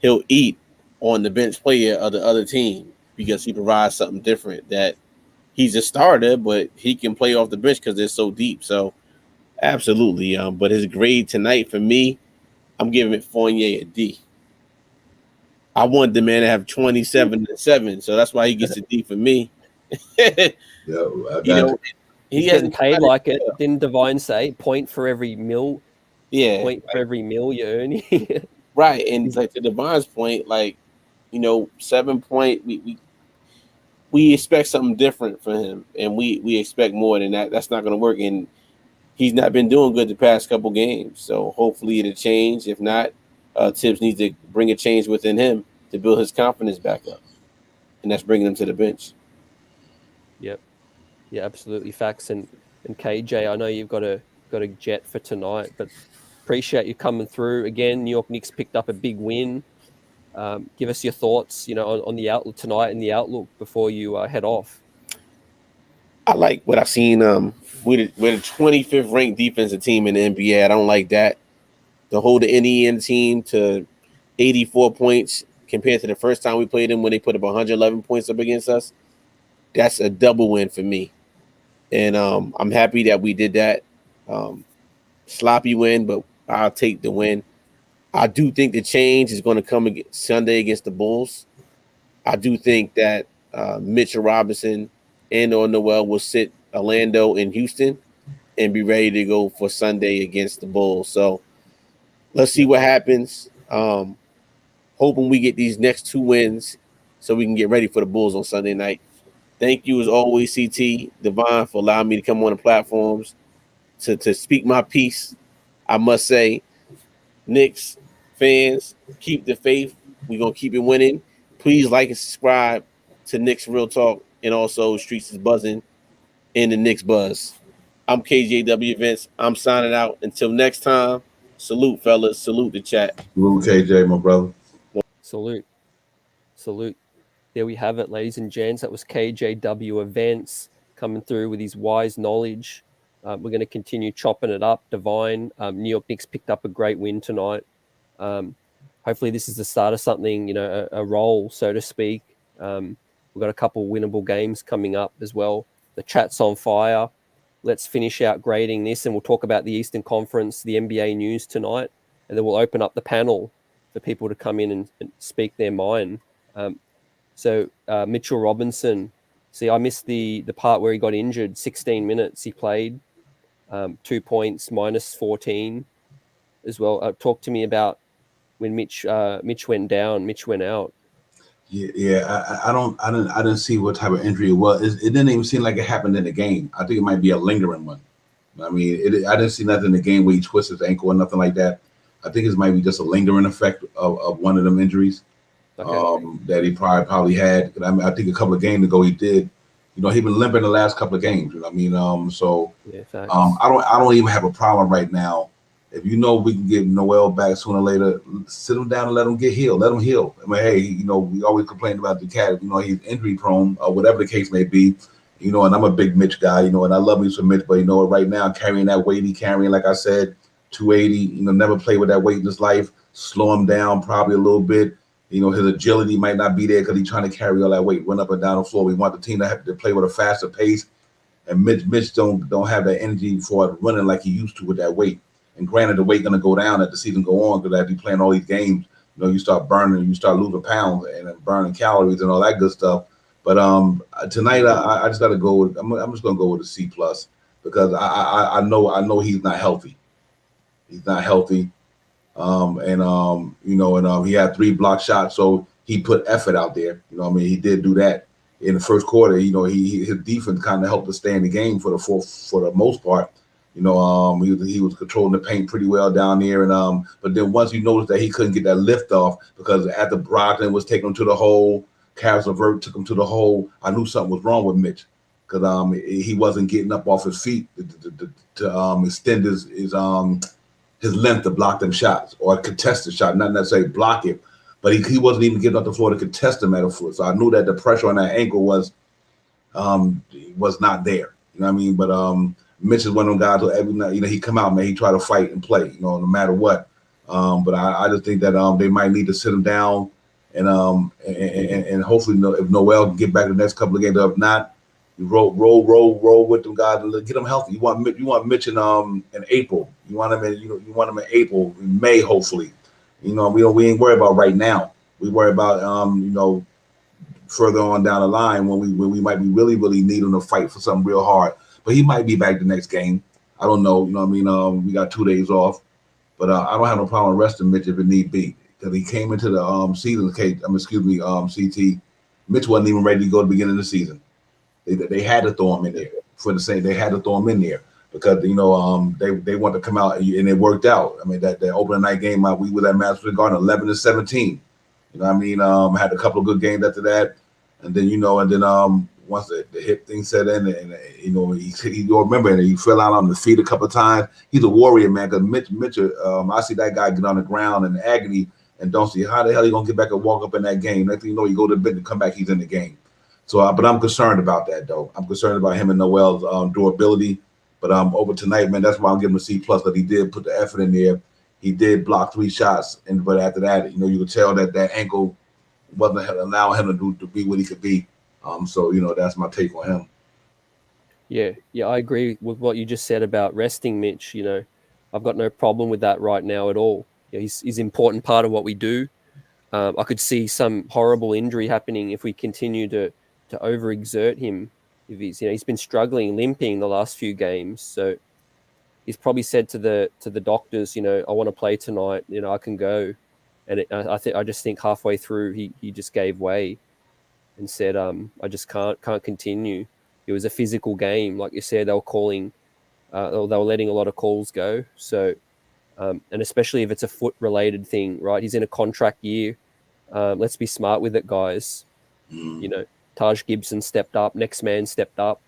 he'll eat on the bench player of the other team because he provides something different that he's a starter, but he can play off the bench because they're so deep. So absolutely. But his grade tonight for me, I'm giving it Fournier a D. I want the man to have 27 and 7, so that's why he gets a D for me. He's getting paid like it. Didn't Divine say point for every mil? Yeah, point for every mil you earn. Right, and like to Divine's point, 7 point, we expect something different for him, and we expect more than that. That's not going to work, and he's not been doing good the past couple games. So hopefully it'll change. If not, Tibbs needs to bring a change within him to build his confidence back up, and that's bringing him to the bench. Yep, yeah, absolutely, facts. And KJ, I know you've got a jet for tonight, but appreciate you coming through again. New York Knicks picked up a big win. Give us your thoughts, on the outlook tonight and the outlook before you head off. I like what I've seen. We're the 25th ranked defensive team in the NBA. I don't like that. To hold the Indian team to 84 points compared to the first time we played them when they put up 111 points up against us, that's a double win for me. And I'm happy that we did that. Sloppy win, but I'll take the win. I do think the change is going to come Sunday against the Bulls. I do think that Mitchell Robinson and or Noel will sit Orlando and Houston and be ready to go for Sunday against the Bulls. So let's see what happens. Hoping we get these next 2 wins so we can get ready for the Bulls on Sunday night. Thank you as always, CT, Devon, for allowing me to come on the platforms to speak my piece. I must say, Knicks fans, keep the faith. We're going to keep it winning. Please like and subscribe to Knicks Real Talk and also Streets is Buzzing and the Knicks Buzz. I'm KJW Vince. I'm signing out. Until next time, salute, fellas. Salute the chat. Salute, KJ, my brother. Salute. There we have it, ladies and gents. That was KJW Events coming through with his wise knowledge. We're going to continue chopping it up. Divine, New York Knicks picked up a great win tonight. Hopefully this is the start of something, you know, a roll, so to speak. We've got a couple winnable games coming up as well. The chat's on fire. Let's finish out grading this, and we'll talk about the Eastern Conference, the NBA news tonight, and then we'll open up the panel for people to come in and speak their mind. So Mitchell Robinson, see, I missed the part where he got injured. 16 minutes he played, 2 points, -14 as well. Talk to me about when Mitch went down, Mitch went out. Yeah. I didn't see what type of injury it was. It didn't even seem like it happened in the game. I think it might be a lingering one. I mean, I didn't see nothing in the game where he twisted his ankle or nothing like that. I think it might be just a lingering effect of one of them injuries. Okay. That he probably had. I mean, I think a couple of games ago he did. You know, he's been limping the last couple of games. You know what I mean? So yeah, I don't even have a problem right now. If you know we can get Noel back sooner or later, sit him down and let him get healed. Let him heal. I mean, hey, you know, we always complain about the cat. You know, he's injury prone or whatever the case may be. You know, and I'm a big Mitch guy. You know, and I love me some Mitch, but you know, right now carrying that weight he carrying, like I said, 280. You know, never played with that weight in his life. Slow him down probably a little bit. You know, his agility might not be there because he's trying to carry all that weight, run up and down the floor. We want the team to have to play with a faster pace, and Mitch don't have that energy for it running like he used to with that weight. And granted, the weight going to go down as the season go on because as you playing all these games, you know, you start burning, you start losing pounds and burning calories and all that good stuff. But tonight I just got to go with. I'm just going to go with a C+ because I know he's not healthy. He's not healthy. You know, and he had 3 block shots, so he put effort out there. You know what I mean? He did do that in the first quarter. You know, his defense kind of helped us stay in the game for the most part. You know, he was controlling the paint pretty well down there, and but then once you noticed that he couldn't get that lift off because after Brogdon was taking him to the hole, Caris LeVert took him to the hole, I knew something was wrong with Mitch because he wasn't getting up off his feet to extend his length to block them shots or contest the shot, not necessarily block it, but he wasn't even getting off the floor to contest them at a foot. So I knew that the pressure on that ankle was not there. You know what I mean? But Mitch is one of them guys who every night, you know, he come out, man, he try to fight and play, you know, no matter what. But I just think that they might need to sit him down and hopefully if Noel can get back the next couple of games, if not, you roll with them guys and get them healthy. You want Mitch in April. You want him in April, in May, hopefully. You know, we ain't worried about right now. We worry about you know, further on down the line when we might be really need him to fight for something real hard. But he might be back the next game. I don't know. You know what I mean? We got 2 days off, but I don't have no problem resting Mitch if it need be because he came into the season. CT. Mitch wasn't even ready to go at the beginning of the season. They had to throw him in there for the same. They had to throw him in there because you know they want to come out and it worked out. I mean that opening night game we were at Madison Garden 11-17. You know what I mean? Had a couple of good games after that, and then once the hip thing set in and you know you remember he fell out on the feet a couple of times. He's a warrior, man. Because Mitch, I see that guy get on the ground in agony and don't see how the hell he gonna get back and walk up in that game. Next thing you know, you go to bed and come back, he's in the game. So, but I'm concerned about that, though. I'm concerned about him and Noel's durability. But over tonight, man, that's why I'm giving him a C+. That he did put the effort in there. He did block 3 shots, but after that, you know, you could tell that ankle wasn't allowing him to be what he could be. So, you know, that's my take on him. Yeah, I agree with what you just said about resting Mitch. You know, I've got no problem with that right now at all. You know, he's an important part of what we do. I could see some horrible injury happening if we continue to overexert him. If he's been struggling, limping the last few games, so he's probably said to the doctors, you know, I want to play tonight, you know, I can go, and I just think halfway through he just gave way and said, I just can't continue. It was a physical game, like you said. They were calling, they were letting a lot of calls go. So, and especially if it's a foot related thing, right? He's in a contract year. Let's be smart with it, guys. You know, Taj Gibson stepped up. Next man stepped up.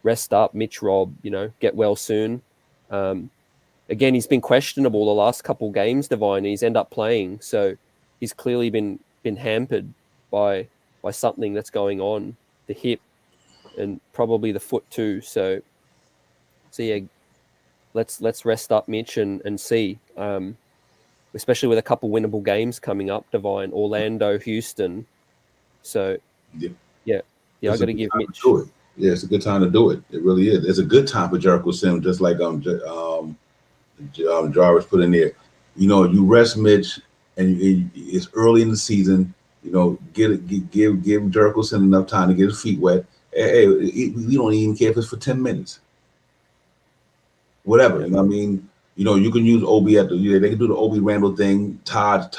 Rest up, Mitch Robb. You know, get well soon. Again, he's been questionable the last couple games, Divine. And he's ended up playing, so he's clearly been hampered by something that's going on. The hip. and probably the foot too. So yeah, let's rest up Mitch and see. Especially with a couple winnable games coming up, Divine, Orlando, Houston. So yeah, I got to give Mitch. Do it. Yeah, it's a good time to do it. It really is. It's a good time for Jericho Sims, just like Jarvis put in there. You know, you rest Mitch, and it's early in the season. You know, give Jericho Sims enough time to get his feet wet. Hey, we don't even care if it's for 10 minutes. Whatever. You know what I mean? You know, you can use Obi they can do the Obi Randall thing, Todd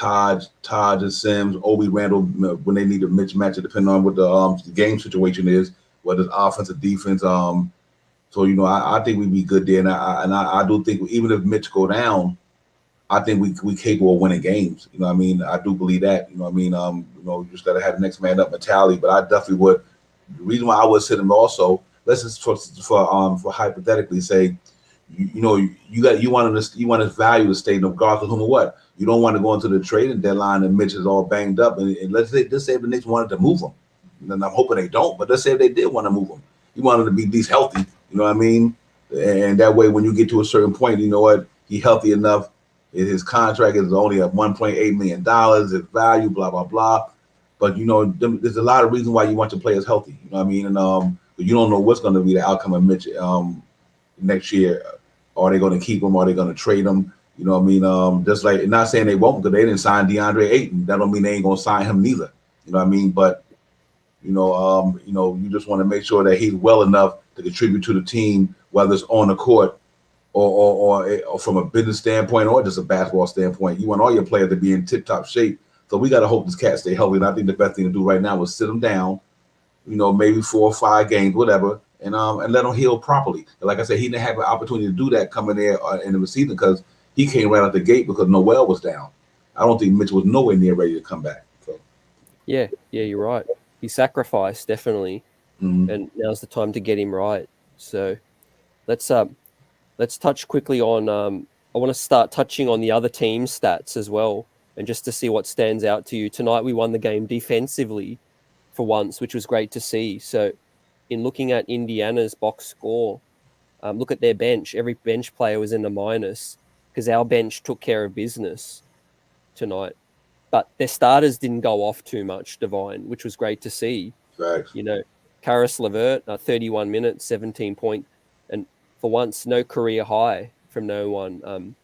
and Sims, Obi Randall when they need a mismatch, depending on what the game situation is, whether it's offense or defense. So you know, I think we'd be good there, and I do think even if Mitch go down, I think we capable of winning games. You know what I mean? I do believe that. You know what I mean? You know, you just gotta have the next man up mentality. But I definitely would. The reason why I would sit him also, let's just for hypothetically say, you know, you want his value to stay regardless of whom or what. You don't want to go into the trading deadline and Mitch is all banged up. And let's say if the Knicks wanted to move him, and I'm hoping they don't. But let's say if they did want to move him, you want him to be at least healthy. You know what I mean? And that way, when you get to a certain point, you know what, he's healthy enough. His contract is only at $1.8 million. His value, blah blah blah. But you know, there's a lot of reasons why you want your players healthy. You know what I mean? And you don't know what's going to be the outcome of Mitch next year. Are they going to keep him? Are they going to trade him? You know what I mean? Just like, not saying they won't, because they didn't sign DeAndre Ayton. That don't mean they ain't going to sign him neither. You know what I mean? But you know, you just want to make sure that he's well enough to contribute to the team, whether it's on the court or from a business standpoint or just a basketball standpoint. You want all your players to be in tip-top shape. So we got to hope this cat stay healthy. And I think the best thing to do right now is sit him down, you know, maybe 4 or 5 games, whatever, and let him heal properly. And like I said, he didn't have an opportunity to do that coming there in the season because he came right out the gate because Noel was down. I don't think Mitch was nowhere near ready to come back. So. Yeah, you're right. He sacrificed, definitely, and now's the time to get him right. So let's touch quickly on. I want to start touching on the other team stats as well, and just to see what stands out to you. Tonight we won the game defensively for once, which was great to see. So in looking at Indiana's box score, look at their bench. Every bench player was in the minus because our bench took care of business tonight. But their starters didn't go off too much, Divine, which was great to see. Facts. You know, Karis LeVert, 31 minutes, 17 points, and for once, no career high from no one.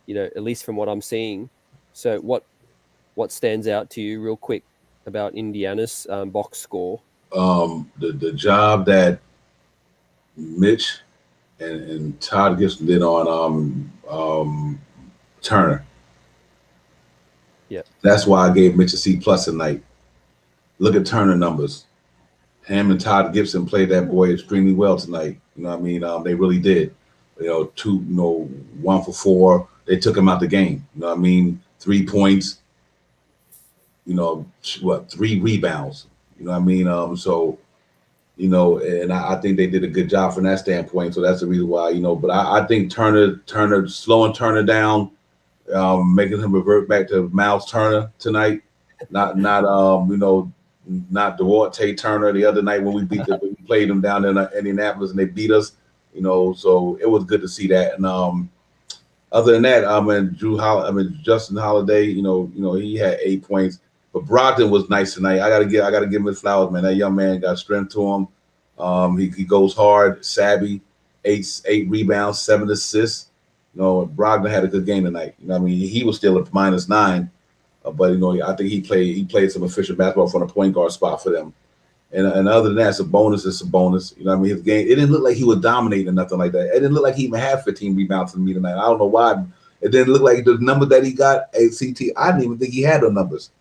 You know, at least from what I'm seeing. So what stands out to you, real quick, about Indiana's box score? The job that Mitch and Todd Gibson did on Turner. Yeah, that's why I gave Mitch a C+ tonight. Look at Turner numbers. Him and Todd Gibson played that boy extremely well tonight. You know what I mean? They really did. You know, 1 for 4. They took him out the game. You know what I mean? 3 points. You know, 3 rebounds. You know what I mean? So, you know, and I think they did a good job from that standpoint. So that's the reason why, you know, but I think Turner slowing Turner down, making him revert back to Miles Turner tonight, not you know, not Duarte Turner the other night when we played them down in Indianapolis and they beat us, you know. So it was good to see that. And other than that, Justin Holiday, you know, he had 8 points. But Brogdon was nice tonight. I gotta give him his flowers, man. That young man got strength to him. He goes hard, savvy, 8 rebounds, 7 assists. You know, Brogdon had a good game tonight. You know, I mean, he was still at -9, but you know, I think he played some efficient basketball from the point guard spot for them. And other than that, it's a bonus. It's a bonus. You know, what I mean, his game. It didn't look like he was dominating or nothing like that. It didn't look like he even had 15 rebounds to me tonight. I don't know why. It didn't look like the number that he got at CT. I didn't even think he had the numbers.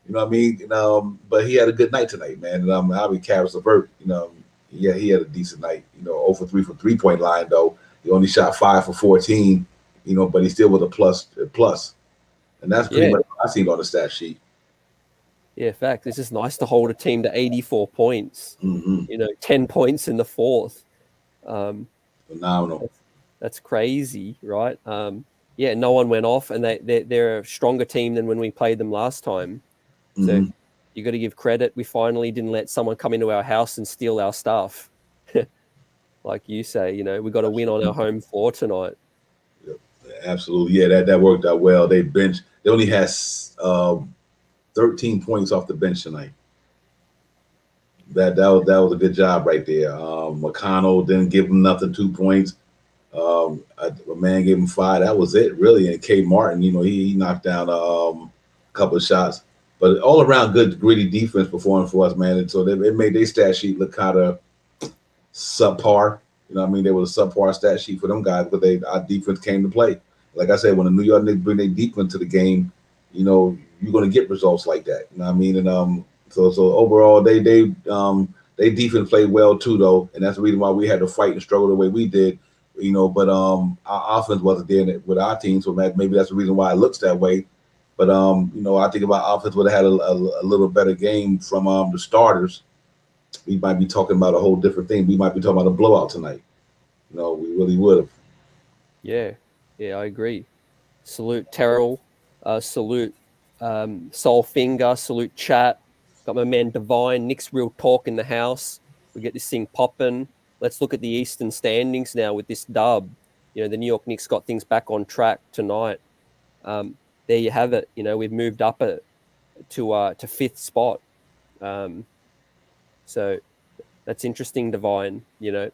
You know what I mean? But he had a good night tonight, man. And I'll be Karis LeVert. You know, yeah, he had a decent night. You know, 0 for 3 from 3-point line though. He only shot 5 for 14. You know, but he still was a plus. And that's pretty much what I seen on the stat sheet. Yeah, fact. It's just nice to hold a team to 84 points. You know, 10 points in the fourth. Phenomenal. That's crazy, right? Yeah, no one went off, and they're a stronger team than when we played them last time. So, You got to give credit. We finally didn't let someone come into our house and steal our stuff. Like you say, you know, we got to win on our home floor tonight. Absolutely. Yeah, that worked out well. They only had 13 points off the bench tonight. That was a good job right there. McConnell didn't give him nothing, 2 points. A man gave him 5. That was it, really. And K. Martin, you know, he knocked down a couple of shots. But all around good, gritty defense performing for us, man. And so it made their stat sheet look kind of subpar. You know what I mean? They were a subpar stat sheet for them guys, but our defense came to play. Like I said, when the New York Knicks bring their defense to the game, you know, you're going to get results like that. You know what I mean? And so overall, they defense played well too, though, and that's the reason why we had to fight and struggle the way we did. You know, but our offense wasn't there with our team, so maybe that's the reason why it looks that way. But you know, I think if our offense would have had a little better game from the starters, we might be talking about a whole different thing. We might be talking about a blowout tonight. You know, we really would have. Yeah, I agree. Salute Terrell, salute Soulfinger, salute Chat. Got my man Divine, Knicks Real Talk in the house. We get this thing popping. Let's look at the Eastern standings now with this dub. You know, the New York Knicks got things back on track tonight. There you have it. You know, we've moved up to 5th spot. So that's interesting, Divine. You know,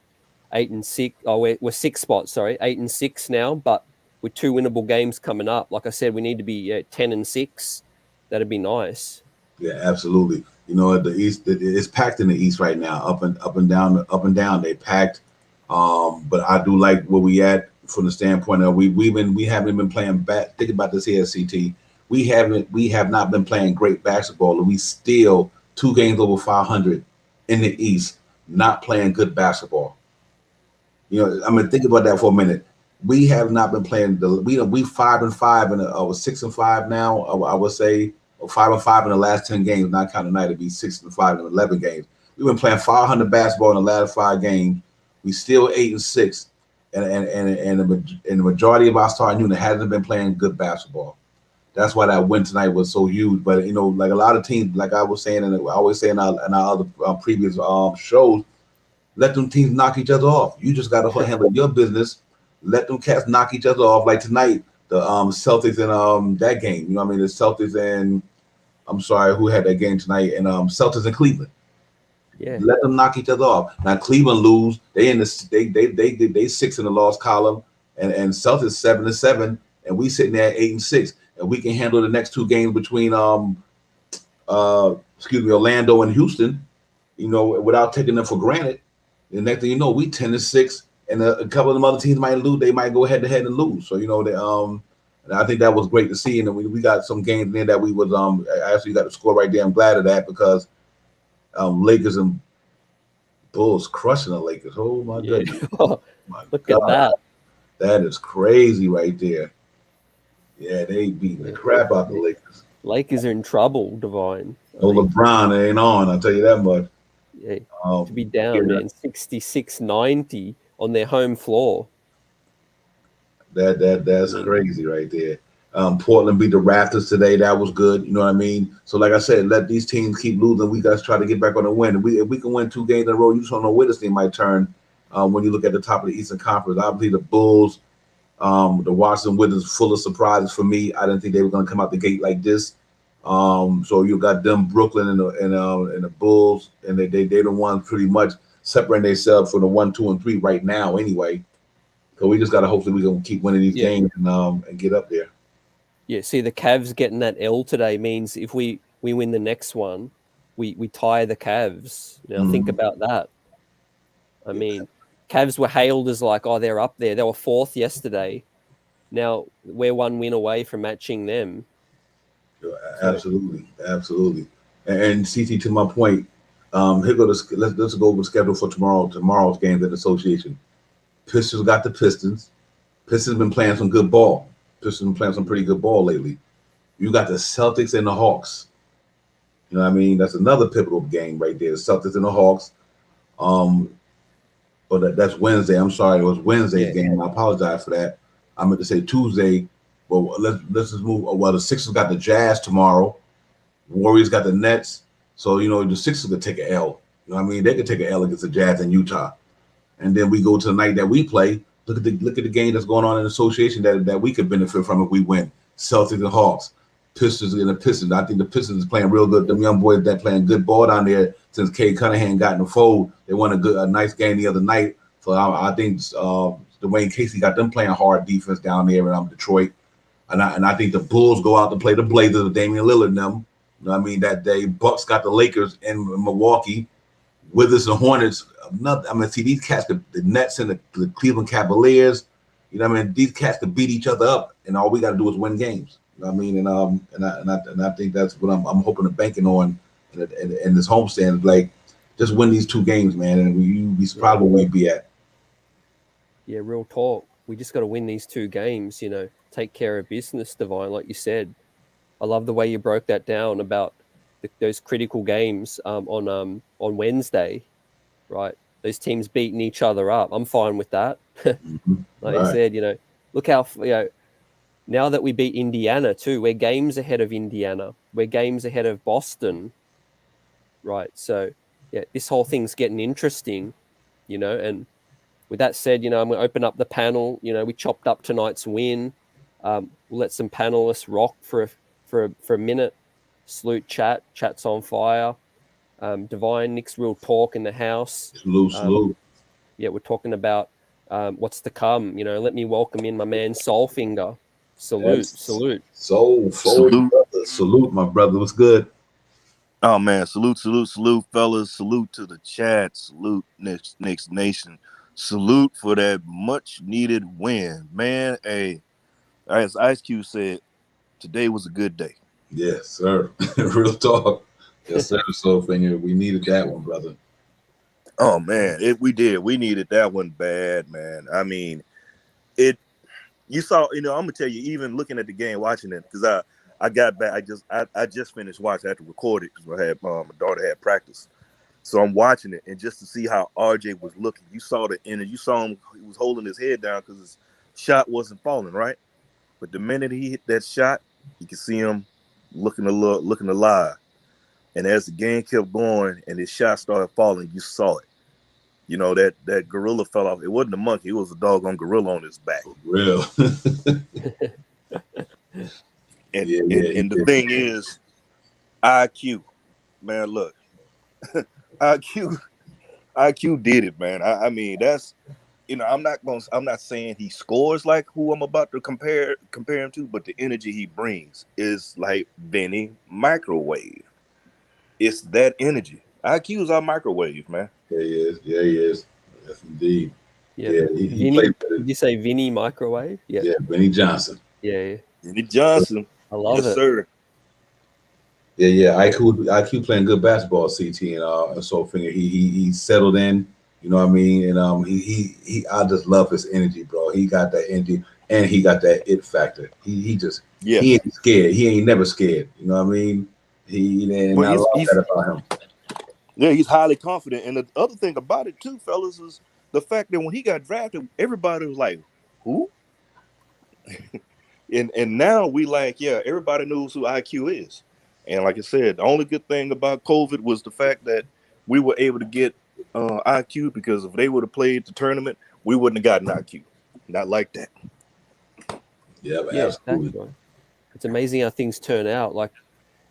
8 and 6. Oh, we're 6 spots. Sorry, 8 and 6 now. But with 2 winnable games coming up, like I said, we need to be 10 and 6. That'd be nice. Yeah, absolutely. You know, at the East, it's packed in the East right now, up and down. They packed. But I do like where we at from the standpoint of we haven't been playing bad. Think about this here, CT. We have not been playing great basketball, and we still 2 games over 500 in the East, not playing good basketball. You know, I mean, think about that for a minute. We have not been playing we 5-5 and 6 and 5 now. I would say 5 and 5 in the last 10 games, not counting tonight. It'd be 6 and 5 in 11 games. We've been playing 500 basketball in the last 5 games. We still 8 and 6, and the majority of our starting unit hasn't been playing good basketball. That's why that win tonight was so huge. But you know, like a lot of teams, like I was saying, and I always say in our other previous shows, let them teams knock each other off. You just got to handle your business. Let them cats knock each other off. Like tonight, the Celtics and that game. You know what I mean? The Celtics and I'm sorry, who had that game tonight? And Celtics and Cleveland. Yeah. Let them knock each other off. Now Cleveland lose. They 6 in the loss column, and Celtics 7 and 7, and we sitting there at 8 and 6, and we can handle the next 2 games between Orlando and Houston, you know, without taking them for granted. The next thing you know, we 10 and 6, and a couple of them other teams might lose. They might go head to head and lose. So you know, and I think that was great to see, and we got some games there that we was actually got the score right there. I'm glad of that because Lakers and Bulls crushing the Lakers. Oh my goodness! Look at that. That is crazy right there. Yeah, they beating the crap out the Lakers. Lakers are in trouble, Divine. LeBron ain't on. I'll tell you that much. Yeah, to be down, man, 66-90 on their home floor. That's crazy right there. Portland beat the Raptors today. That was good. You know what I mean? So, like I said, let these teams keep losing. We got to try to get back on the win. If we can win 2 games in a row, you just don't know where this thing might turn when you look at the top of the Eastern Conference. Obviously, the Bulls, the Washington Wizards, full of surprises for me. I didn't think they were going to come out the gate like this. So you got them, Brooklyn, and the Bulls, and they the ones pretty much separating themselves from the 1, 2, and 3 right now. Anyway, so we just got to hopefully we can keep winning these games and get up there. Yeah, see, the Cavs getting that L today means if we win the next one, we tie the Cavs. Now think about that. I mean, Cavs were hailed as like, oh, they're up there. They were 4th yesterday. Now we're 1 win away from matching them. Absolutely. And CT, to my point, here go let's go over the schedule for tomorrow's games at the association. Pistons got the Pistons. Pistons been playing some good ball. Pistons been playing some pretty good ball lately. You got the Celtics and the Hawks. You know what I mean? That's another pivotal game right there. The Celtics and the Hawks. But that's Wednesday. I'm sorry, it was Wednesday's game. I apologize for that. I meant to say Tuesday. But let's just move. Well, the Sixers got the Jazz tomorrow. Warriors got the Nets. So, the Sixers could take an L. You know what I mean? They could take an L against the Jazz in Utah. And then we go to the night that we play. Look at the game that's going on in the association that we could benefit from if we win. Celtics and Hawks, Pistons and the Pistons. I think the Pistons is playing real good. Them young boys that playing good ball down there since Cade Cunningham got in the fold. They won a nice game the other night. So I think Dwayne Casey got them playing hard defense down there in Detroit. And I think the Bulls go out to play the Blazers with Damian Lillard and them. You know what I mean? That day Bucks got the Lakers in Milwaukee. Wizards and Hornets. See these cats, the Nets and the Cleveland Cavaliers. You know what I mean? These cats could beat each other up, and all we got to do is win games. You know what I mean? And I think that's what I'm hoping to banking on in this homestand. Like, just win these 2 games, man, and you be probably where we be at. Yeah, real talk. We just got to win these 2 games. Take care of business, Divine, like you said. I love the way you broke that down about those critical games on Wednesday, right? Those teams beating each other up. I'm fine with that. Like I said, look how now that we beat Indiana too, we're games ahead of Indiana. We're games ahead of Boston, right? So yeah, this whole thing's getting interesting, And with that said, I'm going to open up the panel. We chopped up tonight's win. We'll let some panelists rock for a minute. Salute chat. Chat's on fire. Divine, Knicks Real Talk in the house. Salute. Yeah, we're talking about what's to come. Let me welcome in my man Soulfinger. Salute. Salute, brother. Salute, my brother. What's good? Oh man, salute, fellas. Salute to the chat. Salute Knicks Nation. Salute for that much needed win, man. As Ice Cube said, today was a good day. Yes, sir. Real talk. Yes, sir. Soulfinger, we needed that one, brother. Oh man, we did. We needed that one bad, man. I mean, you saw, I'm gonna tell you, even looking at the game, watching it, because I got back. I just finished watching. I had to record it because my daughter had practice, so I'm watching it, and just to see how RJ was looking, you saw the energy. You saw him; he was holding his head down because his shot wasn't falling right. But the minute he hit that shot, you could see him looking alive. And as the game kept going and his shot started falling, you saw it. That gorilla fell off. It wasn't a monkey; it was a doggone gorilla on his back. For real. And the thing is, IQ, man. Look, IQ did it, man. I mean, that's I'm not saying he scores like who I'm about to compare him to, but the energy he brings is like Benny Microwave. It's that energy. IQ is our microwave, man. Yeah, he is. Yes, indeed. Yeah, he played. Did you say Vinny Microwave? Yeah, Vinny Johnson. Yeah. Vinny Johnson. I love it. Yes, sir. Yeah. IQ playing good basketball, CT and Soulfinger. He settled in. You know what I mean? And he I just love his energy, bro. He got that energy and he got that it factor. He ain't scared. He ain't never scared. You know what I mean? I love that about him. Yeah, he's highly confident. And the other thing about it too, fellas, is the fact that when he got drafted, everybody was like, who? and now we everybody knows who IQ is. And like I said, the only good thing about COVID was the fact that we were able to get IQ, because if they would have played the tournament, we wouldn't have gotten IQ. Not like that. Yeah, absolutely. Exactly. It's amazing how things turn out. Like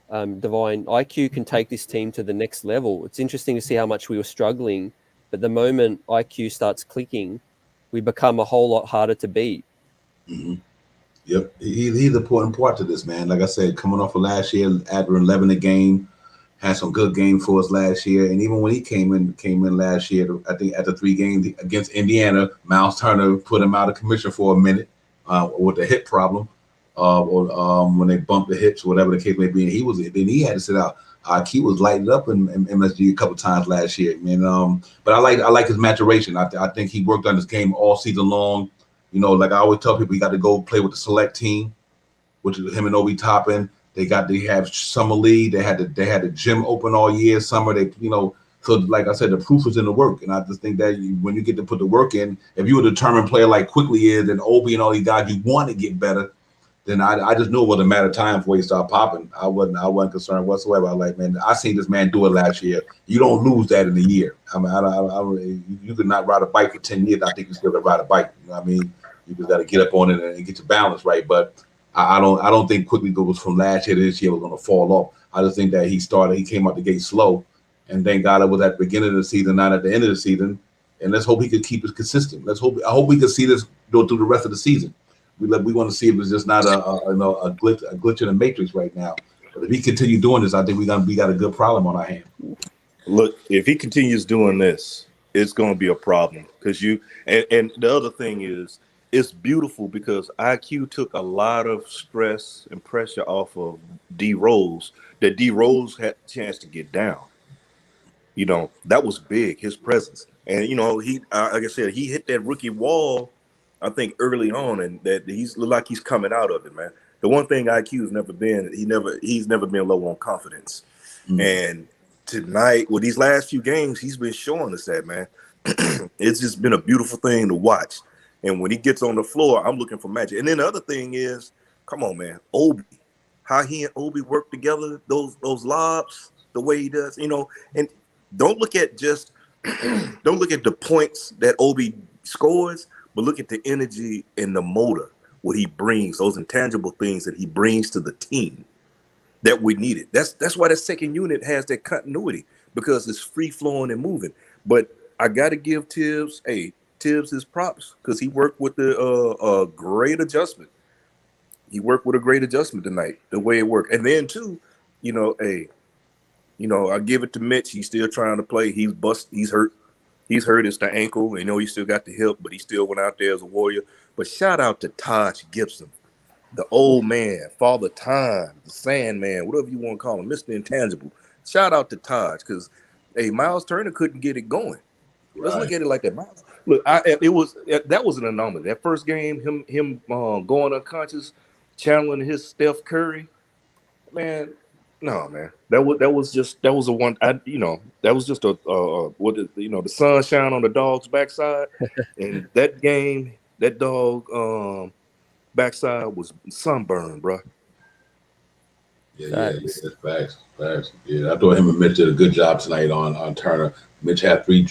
Divine, IQ can take this team to the next level. It's interesting to see how much we were struggling, but the moment IQ starts clicking, we become a whole lot harder to beat. Mm-hmm. Yep, he's an important part to this, man. Like I said, coming off of last year, averaging 11 a game, had some good game for us last year. And even when he came in last year, I think after 3 games against Indiana, Miles Turner put him out of commission for a minute with a hip problem, or when they bumped the hips, whatever the case may be. And he had to sit out. He was lighted up in MSG a couple times last year, man. But I like his maturation. I think he worked on his game all season long. Like I always tell people, you got to go play with the select team, which is him and Obi Toppin. They have summer league. They had the gym open all year, summer. So like I said, the proof is in the work. And I just think that when you get to put the work in, if you're a determined player like Quickly is, and Obi and all these guys, you want to get better. then I just knew it was a matter of time before he started popping. I wasn't concerned whatsoever. I was like, man, I seen this man do it last year. You don't lose that in a year. I mean, you could not ride a bike for 10 years. I think you still could ride a bike. You know what I mean? You just got to get up on it and get your balance right. But I don't think quickly goes from last year to this year was going to fall off. I just think that he came out the gate slow, and thank God it was at the beginning of the season, not at the end of the season. And let's hope he could keep it consistent. I hope we can see this go through the rest of the season. We want to see if it's just not a glitch in the matrix right now. But if he continue doing this, I think we got a good problem on our hands. Look, if he continues doing this, it's going to be a problem because and the other thing is, it's beautiful because IQ took a lot of stress and pressure off of D Rose. That D Rose had a chance to get down. You know, that was big, his presence. And, you know, he, like I said, he hit that rookie wall, I think, early on, and that he's look like he's coming out of it, man. The one thing IQ's never been, he's never been low on confidence. And tonight, with these last few games, he's been showing us that, man. It's just been a beautiful thing to watch. And when he gets on the floor, I'm looking for magic. And then the other thing is, come on, man, Obi, how he and Obi work together, those lobs, the way he does, you know, and don't look at the points that Obi scores, but look at the energy and the motor, what he brings, those intangible things that he brings to the team that we needed. That's why that second unit has that continuity, because it's free flowing and moving. But I got to give Tibbs his props because he worked with a great adjustment. He worked with a great adjustment tonight, the way it worked. And then too, I give it to Mitch. He's still trying to play. He's hurt. He's hurt. It's the ankle. You know, he still got the hip, but he still went out there as a warrior. But shout out to Taj Gibson, the old man, Father Time, the Sandman, whatever you want to call him, Mr. Intangible. Shout out to Taj because, Miles Turner couldn't get it going. Let's look at it like that. Miles, look, that was an anomaly. That first game, him going unconscious, channeling his Steph Curry, man. No, man, that was just a one. That was just the sunshine on the dog's backside, and that game, that dog backside was sunburned, bro. Yeah, facts. Yeah, I thought him and Mitch did a good job tonight on Turner. Mitch had three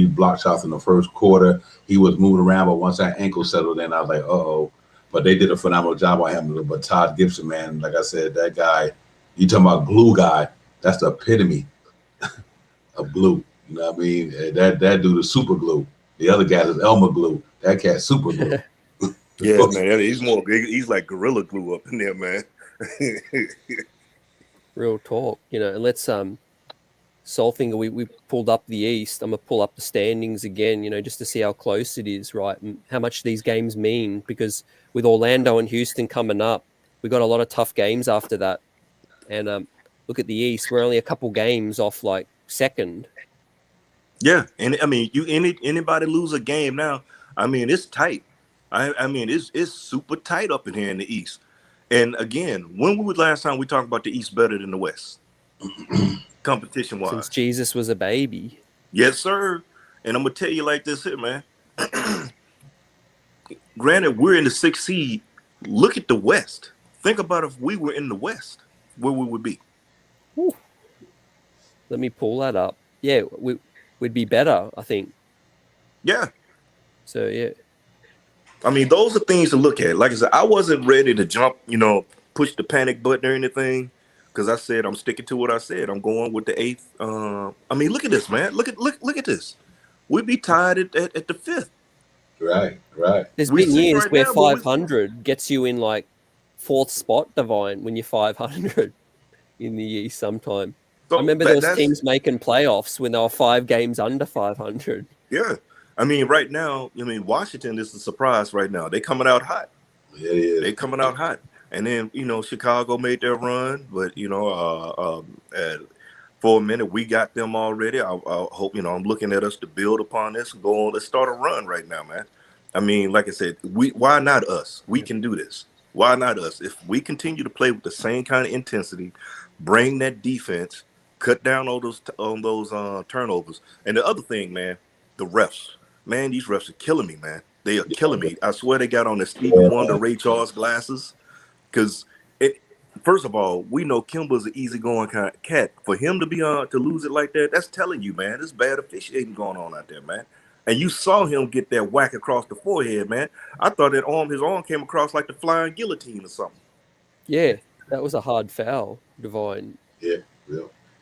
block shots in the first quarter. He was moving around, but once that ankle settled in, I was like, uh-oh. But they did a phenomenal job on him. But Todd Gibson, man, like I said, that guy, you talking about glue guy, that's the epitome of glue. You know what I mean? That dude is super glue. The other guy is Elmer glue. That cat's super glue. Yeah, man, he's like gorilla glue up in there, man. Real talk, and let's Solfinger, we pulled up the East. I'm gonna pull up the standings again, just to see how close it is, right? And how much these games mean, because with Orlando and Houston coming up, we got a lot of tough games after that. And look at the East, we're only a couple games off like second. Yeah, and I mean, anybody lose a game now, I mean, it's tight. I mean, it's super tight up in here in the East. And again, when was the last time we talked about the East better than the West? Competition wise. Since Jesus was a baby. Yes, sir. And I'm gonna tell you like this here, man. Granted, we're in the 6th seed. Look at the West. Think about if we were in the West, where we would be. Ooh. Let me pull that up. Yeah, we'd be better, I think. Yeah. So yeah. I mean, those are things to look at. Like I said, I wasn't ready to jump, push the panic button or anything, because I said I'm sticking to what I said. I'm going with the 8th. I mean, look at this, man. Look at this. We'd be tied at the 5th. Right. There's been years where 500 gets you in like 4th spot, Divine, when you're 500 in the East sometime. So I remember those teams making playoffs when they were 5 games under 500. Yeah. I mean, right now, Washington is a surprise right now. They coming out hot. Yeah. They coming out hot. And then, Chicago made their run, but, for a minute, we got them already. I hope, I'm looking at us to build upon this and go on. Let's start a run right now, man. I mean, like I said, why not us? We can do this. Why not us? If we continue to play with the same kind of intensity, bring that defense, cut down on those turnovers. And the other thing, man, the refs. Man, these refs are killing me, man. They are killing me. I swear they got on the Stevie Wonder, Ray Charles glasses. Because first of all, we know Kimba's an easygoing kind of cat. For him to be to lose it like that, that's telling you, man, there's bad officiating going on out there, man. And you saw him get that whack across the forehead, man. I thought his arm came across like the flying guillotine or something. Yeah, that was a hard foul, Divine. Yeah.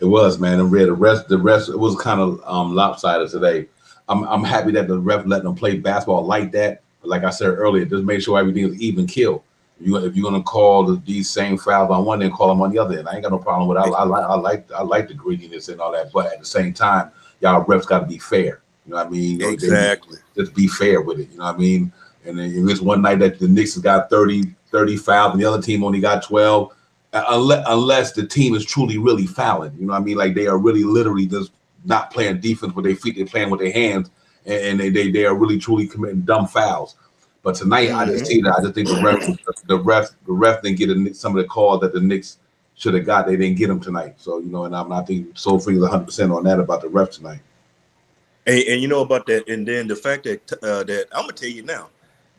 It was, man. And the rest, it was kind of lopsided today. I'm happy that the ref let them play basketball like that. But like I said earlier, just make sure everything is even kill. If you're gonna call these same fouls on one end, call them on the other end. I ain't got no problem with it. I like the grittiness and all that, but at the same time, y'all refs got to be fair. You know what I mean? Exactly. Just be fair with it. You know what I mean? And then if it's one night that the Knicks has got 30 fouls and the other team only got 12, unless the team is truly really fouling. You know what I mean? Like they are really literally just not playing defense with their feet, they're playing with their hands, and they are really truly committing dumb fouls. But tonight, I just see that. I just think the ref didn't get some of the calls that the Knicks should have got. They didn't get them tonight. So, you know, and I think Soul Finger's 100% on that about the ref tonight. And you know about that, and then the fact that that I'm gonna tell you now,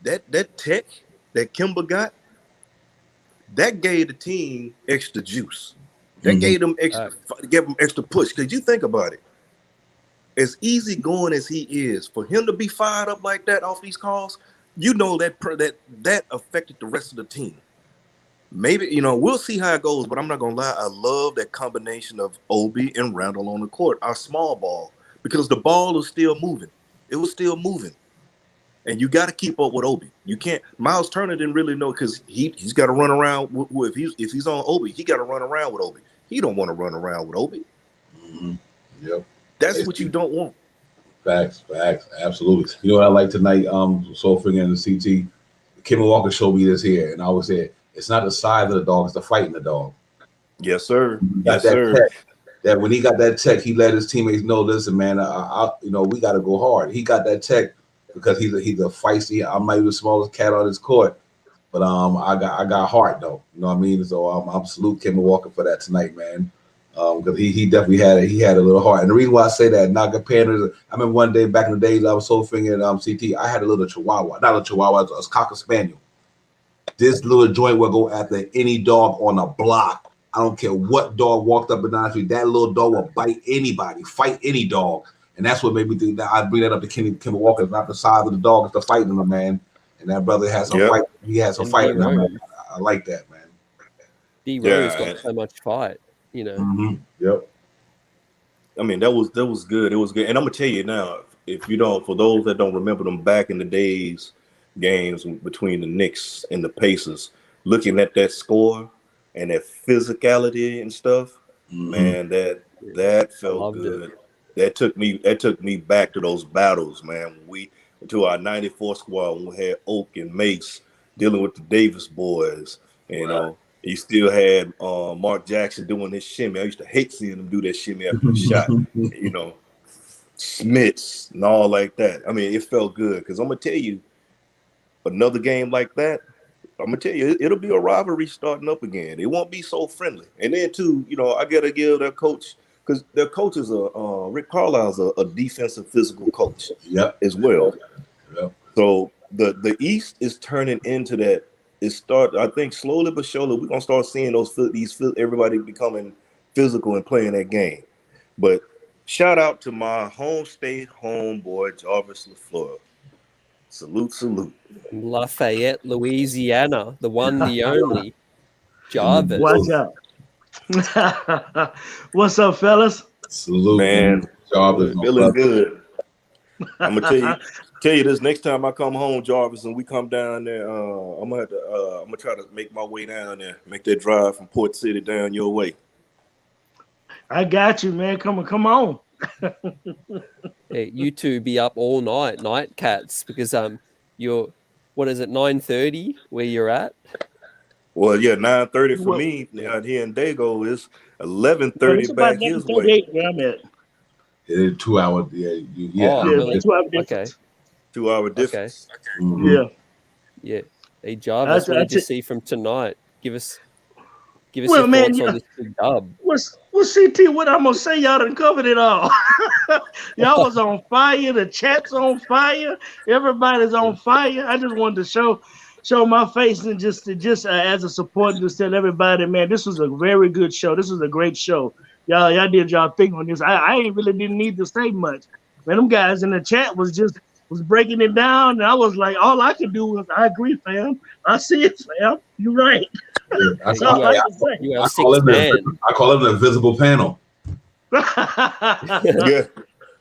that tech that Kimba got, that gave the team extra juice. That gave them extra push. Because you think about it, as easy going as he is, for him to be fired up like that off these calls, you know that affected the rest of the team. Maybe, you know, we'll see how it goes, but I'm not gonna lie, I love that combination of Obi and Randall on the court, our small ball, because the ball was still moving. It was still moving. And you got to keep up with Obi. You can't. Miles Turner didn't really know because he's got to run around. If he's on Obi, he got to run around with Obi. He don't want to run around with Obi. Yep. That's what you don't want. Facts, absolutely. You know what I like tonight? Soul Finger and the CT. Kim Walker showed me this here, and I always say it's not the size of the dog; it's the fight in the dog. Yes, sir. Yes, sir. That when he got that tech, he let his teammates know, listen, man, we got to go hard. He got that tech because he's a feisty. I'm not even the smallest cat on his court, but I got heart though. You know what I mean? So I'm salute Kim Walker for that tonight, man. Because he definitely had a little heart. And the reason why I say that, not comparing, I remember one day back in the days I was Soul Finger at CT, I had a little chihuahua, not a chihuahua, it was a cocker spaniel. This little joint will go after any dog on a block. I don't care what dog walked up and down the street. That little dog will bite anybody, fight any dog. And that's what made me think that I bring that up to Kim Walker. It's not the size of the dog, it's the fight in him, man. And that brother has some fight. He has some fight in him, man. I like that, man. D Rose got so much fight, you know. Yep. I mean, that was good. It was good. And I'm gonna tell you now, if you don't, for those that don't remember them back in the days, games between the Knicks and the Pacers, looking at that score and that physicality and stuff, man, that felt good. That took me back to those battles, man. To our 94 squad when we had Oak and Mace dealing with the Davis boys. You know, you still had Mark Jackson doing his shimmy. I used to hate seeing him do that shimmy after the shot. You know, Smits and all like that. I mean, it felt good because I'm gonna tell you, another game like that, I'm gonna tell you, it'll be a rivalry starting up again. It won't be so friendly. And then too, you know, I gotta give their coach, because their coach is Rick Carlisle's a defensive physical coach as well. Yep. So the East is turning into that. I think slowly but surely we're gonna start seeing everybody becoming physical and playing that game. But shout out to my home state homeboy Jarvis LaFleur. Salute. Lafayette, Louisiana, the one, the only. Jarvis. Watch out. What's up, fellas? Salute, man. Jarvis, feeling good. I'm gonna tell you this next time I come home, Jarvis, and we come down there. I'm gonna try to make my way down there, make that drive from Port City down your way. I got you, man. Come on. Hey, you two be up all night cats, because you're, what is it, 9:30 where you're at? Well, yeah, 9:30 for me out here in Dago is 11:30 back his way. Where I'm at. It's 2 hours. Yeah. Really? 2 hour difference. Okay. 2 hour difference. Okay. Yeah. Hey, Jarvis, what did you see from tonight? Give us your thoughts on this big dub. What's Well, CT, what I'm gonna say, y'all done covered it all. Y'all was on fire. The chat's on fire. Everybody's on fire. I just wanted to show my face and just as a support, just tell everybody, man, this was a very good show. This was a great show. Y'all did y'all thing on this. I ain't really didn't need to say much. Man, them guys in the chat was breaking it down, and I was like, all I could do was, I agree, fam. I see it, fam. You're right. Yeah, That's all I can say. You are six man. I call it the invisible panel. Yeah.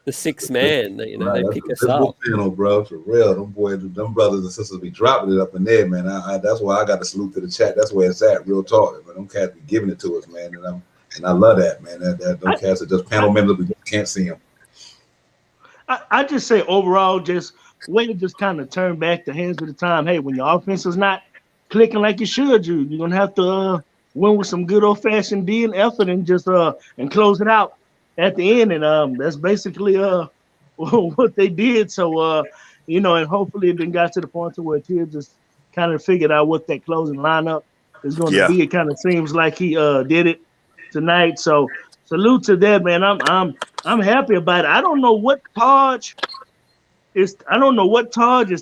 The six man. You know, Right, they that's pick the us invisible up. panel, bro. For real, them boys, them brothers and sisters be dropping it up in there, man. That's why I got to salute to the chat. That's where it's at. Real talk, man. Them cats be giving it to us, man, and I love that, man. Them cats are just panel members. We just can't see them. I just say overall, just way to just kind of turn back the hands of the time. Hey, when your offense is not clicking like you should, you're gonna have to win with some good old fashioned D and effort and just and close it out at the end. And that's basically what they did. So and hopefully it then got to the point to where Tibbs just kind of figured out what that closing lineup is going to Yeah. be. It kind of seems like he did it tonight. So salute to that, man. I'm happy about it. I don't know what Taj is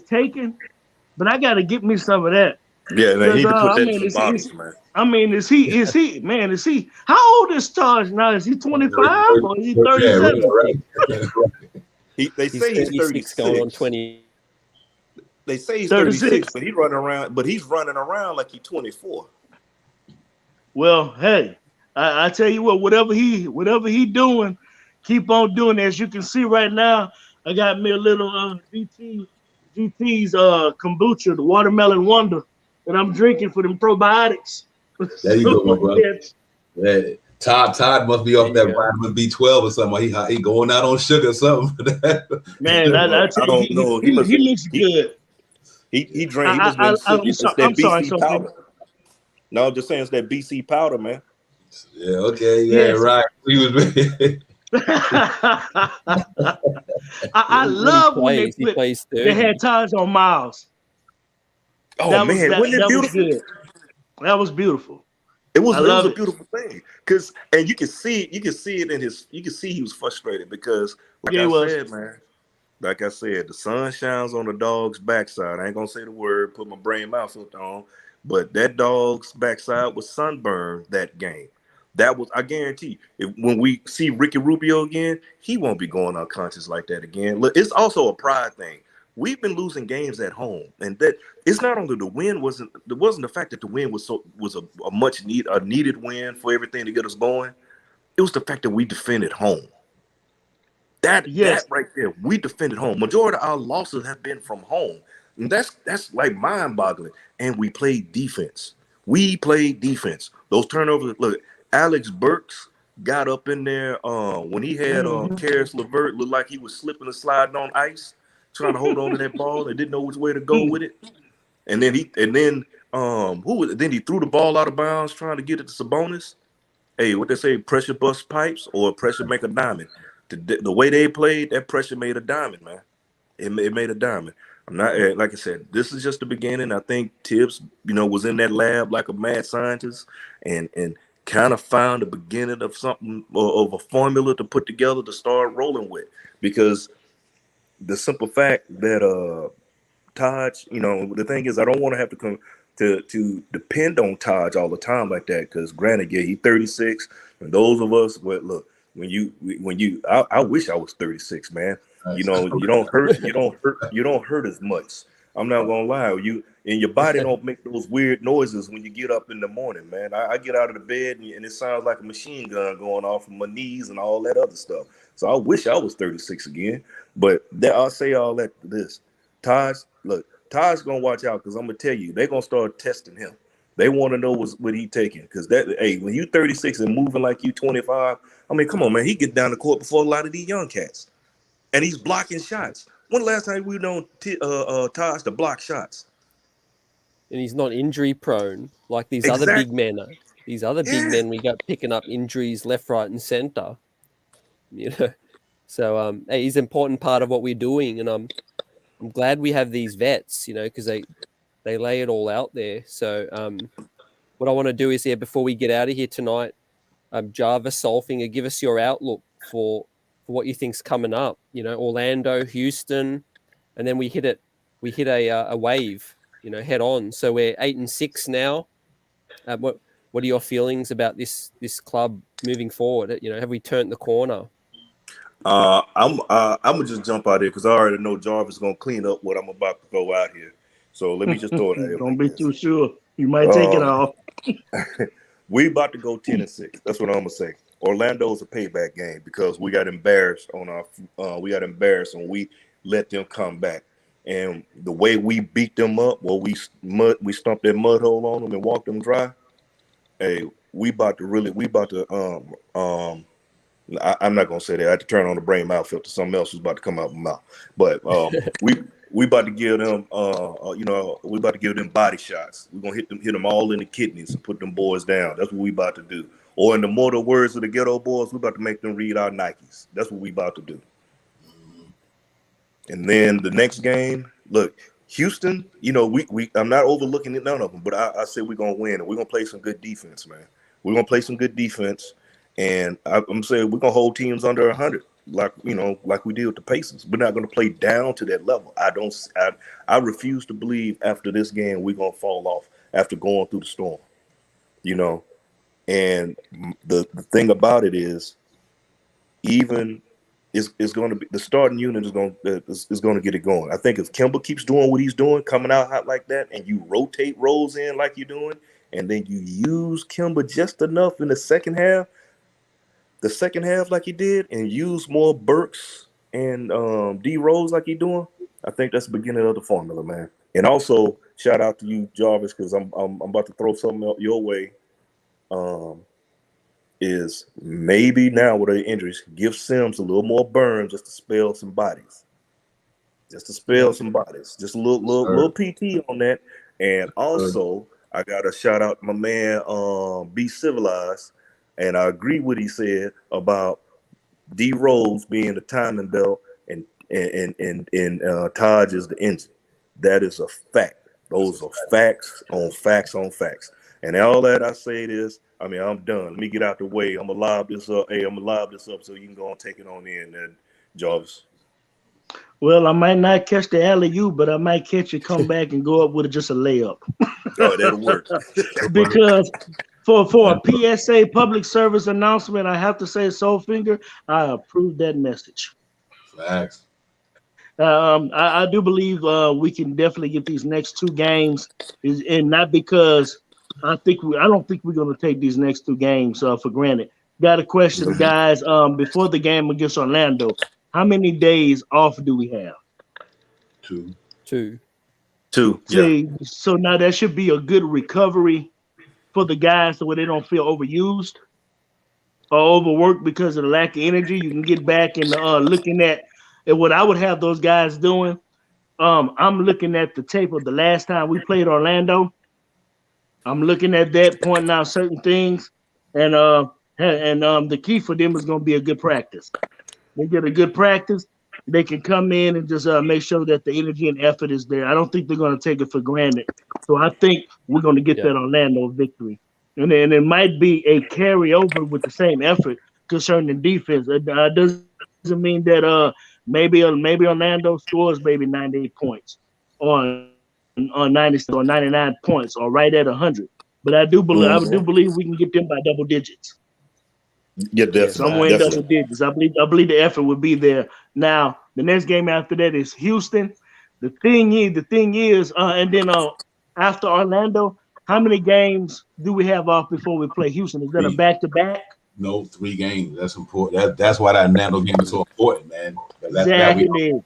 taking, but I gotta get me some of that. Yeah, man, you Because need to put I that in mean, some bottles, man. is he? How old is Taj now? Is he 25 or is he 37? They He's say he's 36 going on 36. 20. They say he's 36. 36, but he's running around like he's 24. Well, hey, I tell you what, whatever he doing, keep on doing. As you can see right now, I got me a little GT's kombucha, the watermelon wonder that I'm drinking for them probiotics. There you go, my brother. Yeah. Yeah. Todd must be off that vitamin B12 or something. He going out on sugar or something for that. Man, I tell I you, don't know. he looks good. He drank. He must have been sick. It's that BC powder. No, I'm just saying it's that BC powder, man. Yeah. Okay. Yeah. Yes. Right. He was. I love when he plays they 30. had Taj on Miles. Oh That man, wasn't it beautiful? Was good. That was beautiful. It was a it. beautiful thing. And you can see it in his. You can see he was frustrated because, like I said, the sun shines on the dog's backside. I ain't gonna say the word. Put my brain mouth filter on, but that dog's backside was sunburned that game. That was, I guarantee, when we see Ricky Rubio again, he won't be going unconscious like that again. Look, it's also a pride thing. We've been losing games at home, and that it's not only the win wasn't the fact that the win was a needed win for everything to get us going. It was the fact that we defended home. That right there, we defended home. Majority of our losses have been from home, and that's like mind-boggling. And we played defense. We played defense. Those turnovers. Look, Alex Burks got up in there when he had Karis LeVert looked like he was slipping and sliding on ice, trying to hold on to that ball and didn't know which way to go with it. And then he threw the ball out of bounds trying to get it to Sabonis. Hey, what they say, pressure bust pipes or pressure make a diamond. The way they played, that pressure made a diamond, man. It made a diamond. I'm not, like I said, this is just the beginning. I think Tibbs, was in that lab like a mad scientist and kind of found the beginning of something, of a formula to put together to start rolling with. Because the simple fact that Taj, the thing is, I don't want to have to come to depend on Taj all the time like that. Because granted, yeah, he's 36, and those of us, look, I wish I was 36, man. You don't hurt as much. I'm not gonna lie, your body don't make those weird noises when you get up in the morning, man. I get out of the bed and it sounds like a machine gun going off from my knees and all that other stuff. So I wish I was 36 again. But I'll say all that to this. Taj's gonna watch out because I'm gonna tell you, they're gonna start testing him. They want to know what he taking, because when you 36 and moving like you 25, I mean, come on, man, he get down the court before a lot of these young cats, and he's blocking shots. When the last time we known Taj to block shots? And he's not injury prone like these other big men are. These other big men we got picking up injuries left, right, and center. So hey, he's an important part of what we're doing, and I'm glad we have these vets, because they lay it all out there. So what I want to do is, before we get out of here tonight, Jarvis Solfinger, give us your outlook for what you think's coming up. You know, Orlando, Houston, and then we hit a wave, you know, head on. So we're 8-6 now. What are your feelings about this club moving forward? You know, have we turned the corner? I'm gonna just jump out here because I already know Jarvis is gonna clean up what I'm about to throw out here. So let me just throw it out here. Don't be too sure. You might take it off. We about to go 10-6. That's what I'm gonna say. Orlando's a payback game because we got embarrassed on our. We got embarrassed and we let them come back. And the way we beat them up, well, we stumped that mud hole on them and walked them dry. Hey, we about to. I'm not gonna say that. I had to turn on the brain mouth filter. Something else was about to come out my mouth. But we about to give them we about to give them body shots. We're gonna hit them all in the kidneys and put them boys down. That's what we about to do. Or in the mortal words of the ghetto boys, we about to make them read our Nikes. That's what we about to do. And then the next game, look, Houston, you know, I'm not overlooking none of them, but I said we're gonna win and we're gonna play some good defense, man. We're gonna play some good defense, and I'm saying we're gonna hold teams under 100, like we did with the Pacers. We're not gonna play down to that level. I refuse to believe after this game we're gonna fall off after going through the storm, you know. And the thing about it is, even is going to be the starting unit is going to get it going. I think if Kemba keeps doing what he's doing, coming out hot like that, and you rotate Rose in like you're doing, and then you use Kemba just enough in the second half like he did, and use more Burks and D Rose like you're doing, I think that's the beginning of the formula, man. And also shout out to you, Jarvis, because I'm about to throw something up your way. Is maybe now with the injuries, give Sims a little more burn just to spell some bodies. Just a little PT on that. And also, I got to shout out my man, Be Civilized. And I agree with what he said about D Rose being the timing belt and Taj is the engine. That is a fact. Those are facts on facts on facts. And all that I say is, I mean, I'm done. Let me get out the way. I'm gonna lob this up. Hey, I'm gonna lob this up so you can go and take it on in, and Jarvis. Well, I might not catch the alley-oop, but I might catch it, come back, and go up with just a layup. Oh, that'll work. Because for a PSA public service announcement, I have to say, Soulfinger, I approve that message. Facts. I do believe we can definitely get these next two games, and not because I don't think we're going to take these next two games for granted. Got a question, guys. Before the game against Orlando, how many days off do we have? Two. See, so now that should be a good recovery for the guys, so where they don't feel overused or overworked because of the lack of energy. You can get back and looking at what I would have those guys doing. I'm looking at the tape of the last time we played Orlando. I'm looking at that, pointing out certain things, and the key for them is going to be a good practice. They get a good practice, they can come in and just make sure that the energy and effort is there. I don't think they're going to take it for granted. So I think we're going to get that Orlando victory, and it might be a carryover with the same effort concerning defense. It doesn't mean that maybe Orlando scores maybe 98 points on 90 or 99 points or right at 100. But I do believe we can get them by double digits. Yeah, definitely. Somewhere in double digits. I believe the effort would be there. Now, the next game after that is Houston. The thing is, and then after Orlando, how many games do we have off before we play Houston? Is that a back-to-back? No, 3 games. That's important. That's why that Orlando game is so important, man. Exactly.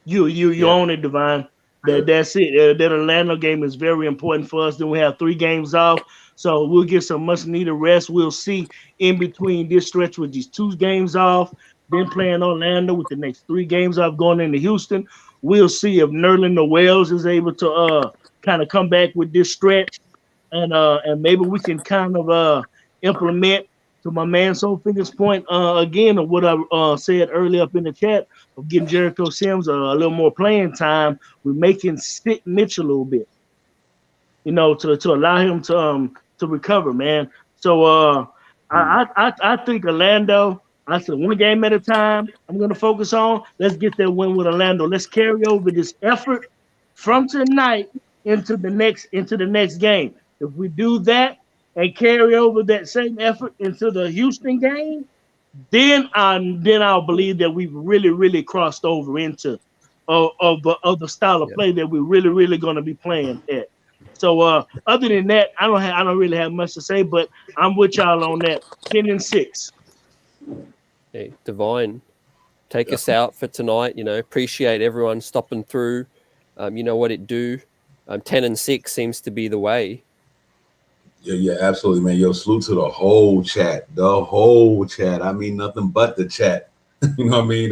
You own it, Divine. That's it. That Orlando game is very important for us. Then we have 3 games off, so we'll get some much-needed rest. We'll see in between this stretch with these 2 games off, then playing Orlando with the next 3 games off going into Houston. We'll see if Nerlens Wells is able to kind of come back with this stretch, and maybe we can kind of implement, to my man Soulfinger's point again of what I said earlier up in the chat, of getting Jericho Sims a little more playing time. We're making sit Mitch a little bit, to allow him to recover, man. So I think Orlando. I said one game at a time. I'm gonna focus on. Let's get that win with Orlando. Let's carry over this effort from tonight into the next game. If we do that and carry over that same effort into the Houston game, then I'll believe that we've really crossed over into of the style of play that we're really going to be playing at. So other than that, I don't really have much to say, but I'm with y'all on that. 10-6. Hey, Divine, take us out for tonight. Appreciate everyone stopping through. You know what it do. 10-6 seems to be the way. Yeah, absolutely, man. Yo, salute to the whole chat. I mean, nothing but the chat. You know what I mean?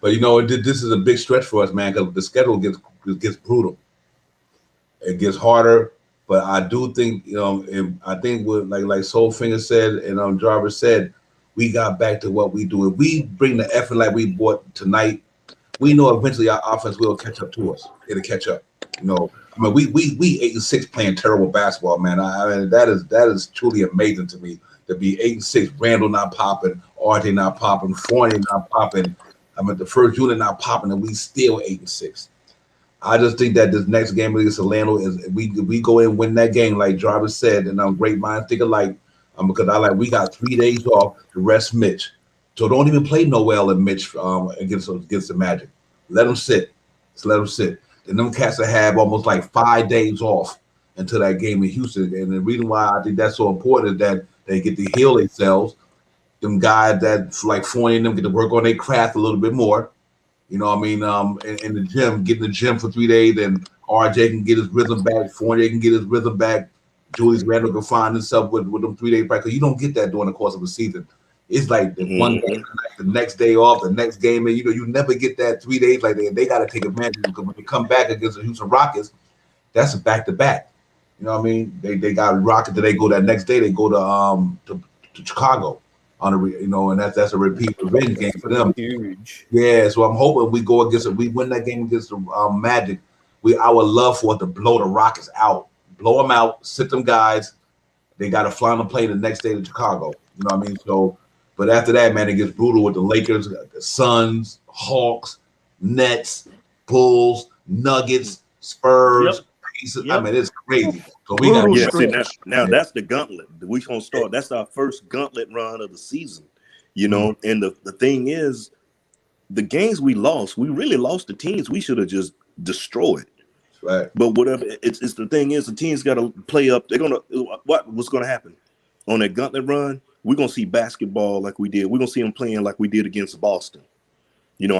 But this is a big stretch for us, man, because the schedule gets brutal. It gets harder, but I do think, I think what like Soulfinger said and Jarvis said, we got back to what we do. If we bring the effort like we brought tonight, we know eventually our offense will catch up to us. It'll catch up. I mean, we 8-6 playing terrible basketball, man. I mean, that is truly amazing to me to be 8-6. Randall not popping, RJ not popping, Fournier not popping. I mean, the first unit not popping, and we still 8-6. I just think that this next game against Orlando is we go in and win that game, like Jarvis said, and great minds think alike. Because we got 3 days off to rest Mitch, so don't even play Noel and Mitch against the Magic. Let them sit. Just let them sit. And them cats will have almost like 5 days off until that game in Houston. And the reason why I think that's so important is that they get to heal themselves. Them guys that like Fournier and them get to work on their craft a little bit more. You know what I mean? In the gym, get in the gym for 3 days, and RJ can get his rhythm back. Fournier can get his rhythm back. Julius Randle can find himself with them 3 days back. Because you don't get that during the course of a season. It's like the one day, the next day off, the next game, and you never get that 3 days like that. They got to take advantage because when they come back against the Houston Rockets, that's a back-to-back. You know what I mean? They got Rockets. They go that next day. They go to Chicago on and that's a repeat revenge game for them. Huge. Yeah, so I'm hoping we win that game against the Magic. I would love for it to blow the Rockets out, blow them out, sit them guys. They got to fly on the plane the next day to Chicago. You know what I mean? So. But after that, man, it gets brutal with the Lakers, the Suns, Hawks, Nets, Bulls, Nuggets, Spurs. Pacers. I mean, it's crazy. So we got now that's the gauntlet. We gonna start. That's our first gauntlet run of the season. And the thing is, the games we lost, we really lost the teams we should have just destroyed. Right. But whatever, it's the thing is, the teams got to play up. They're gonna what's gonna happen on that gauntlet run? We're going to see basketball like we did. We're going to see them playing like we did against Boston.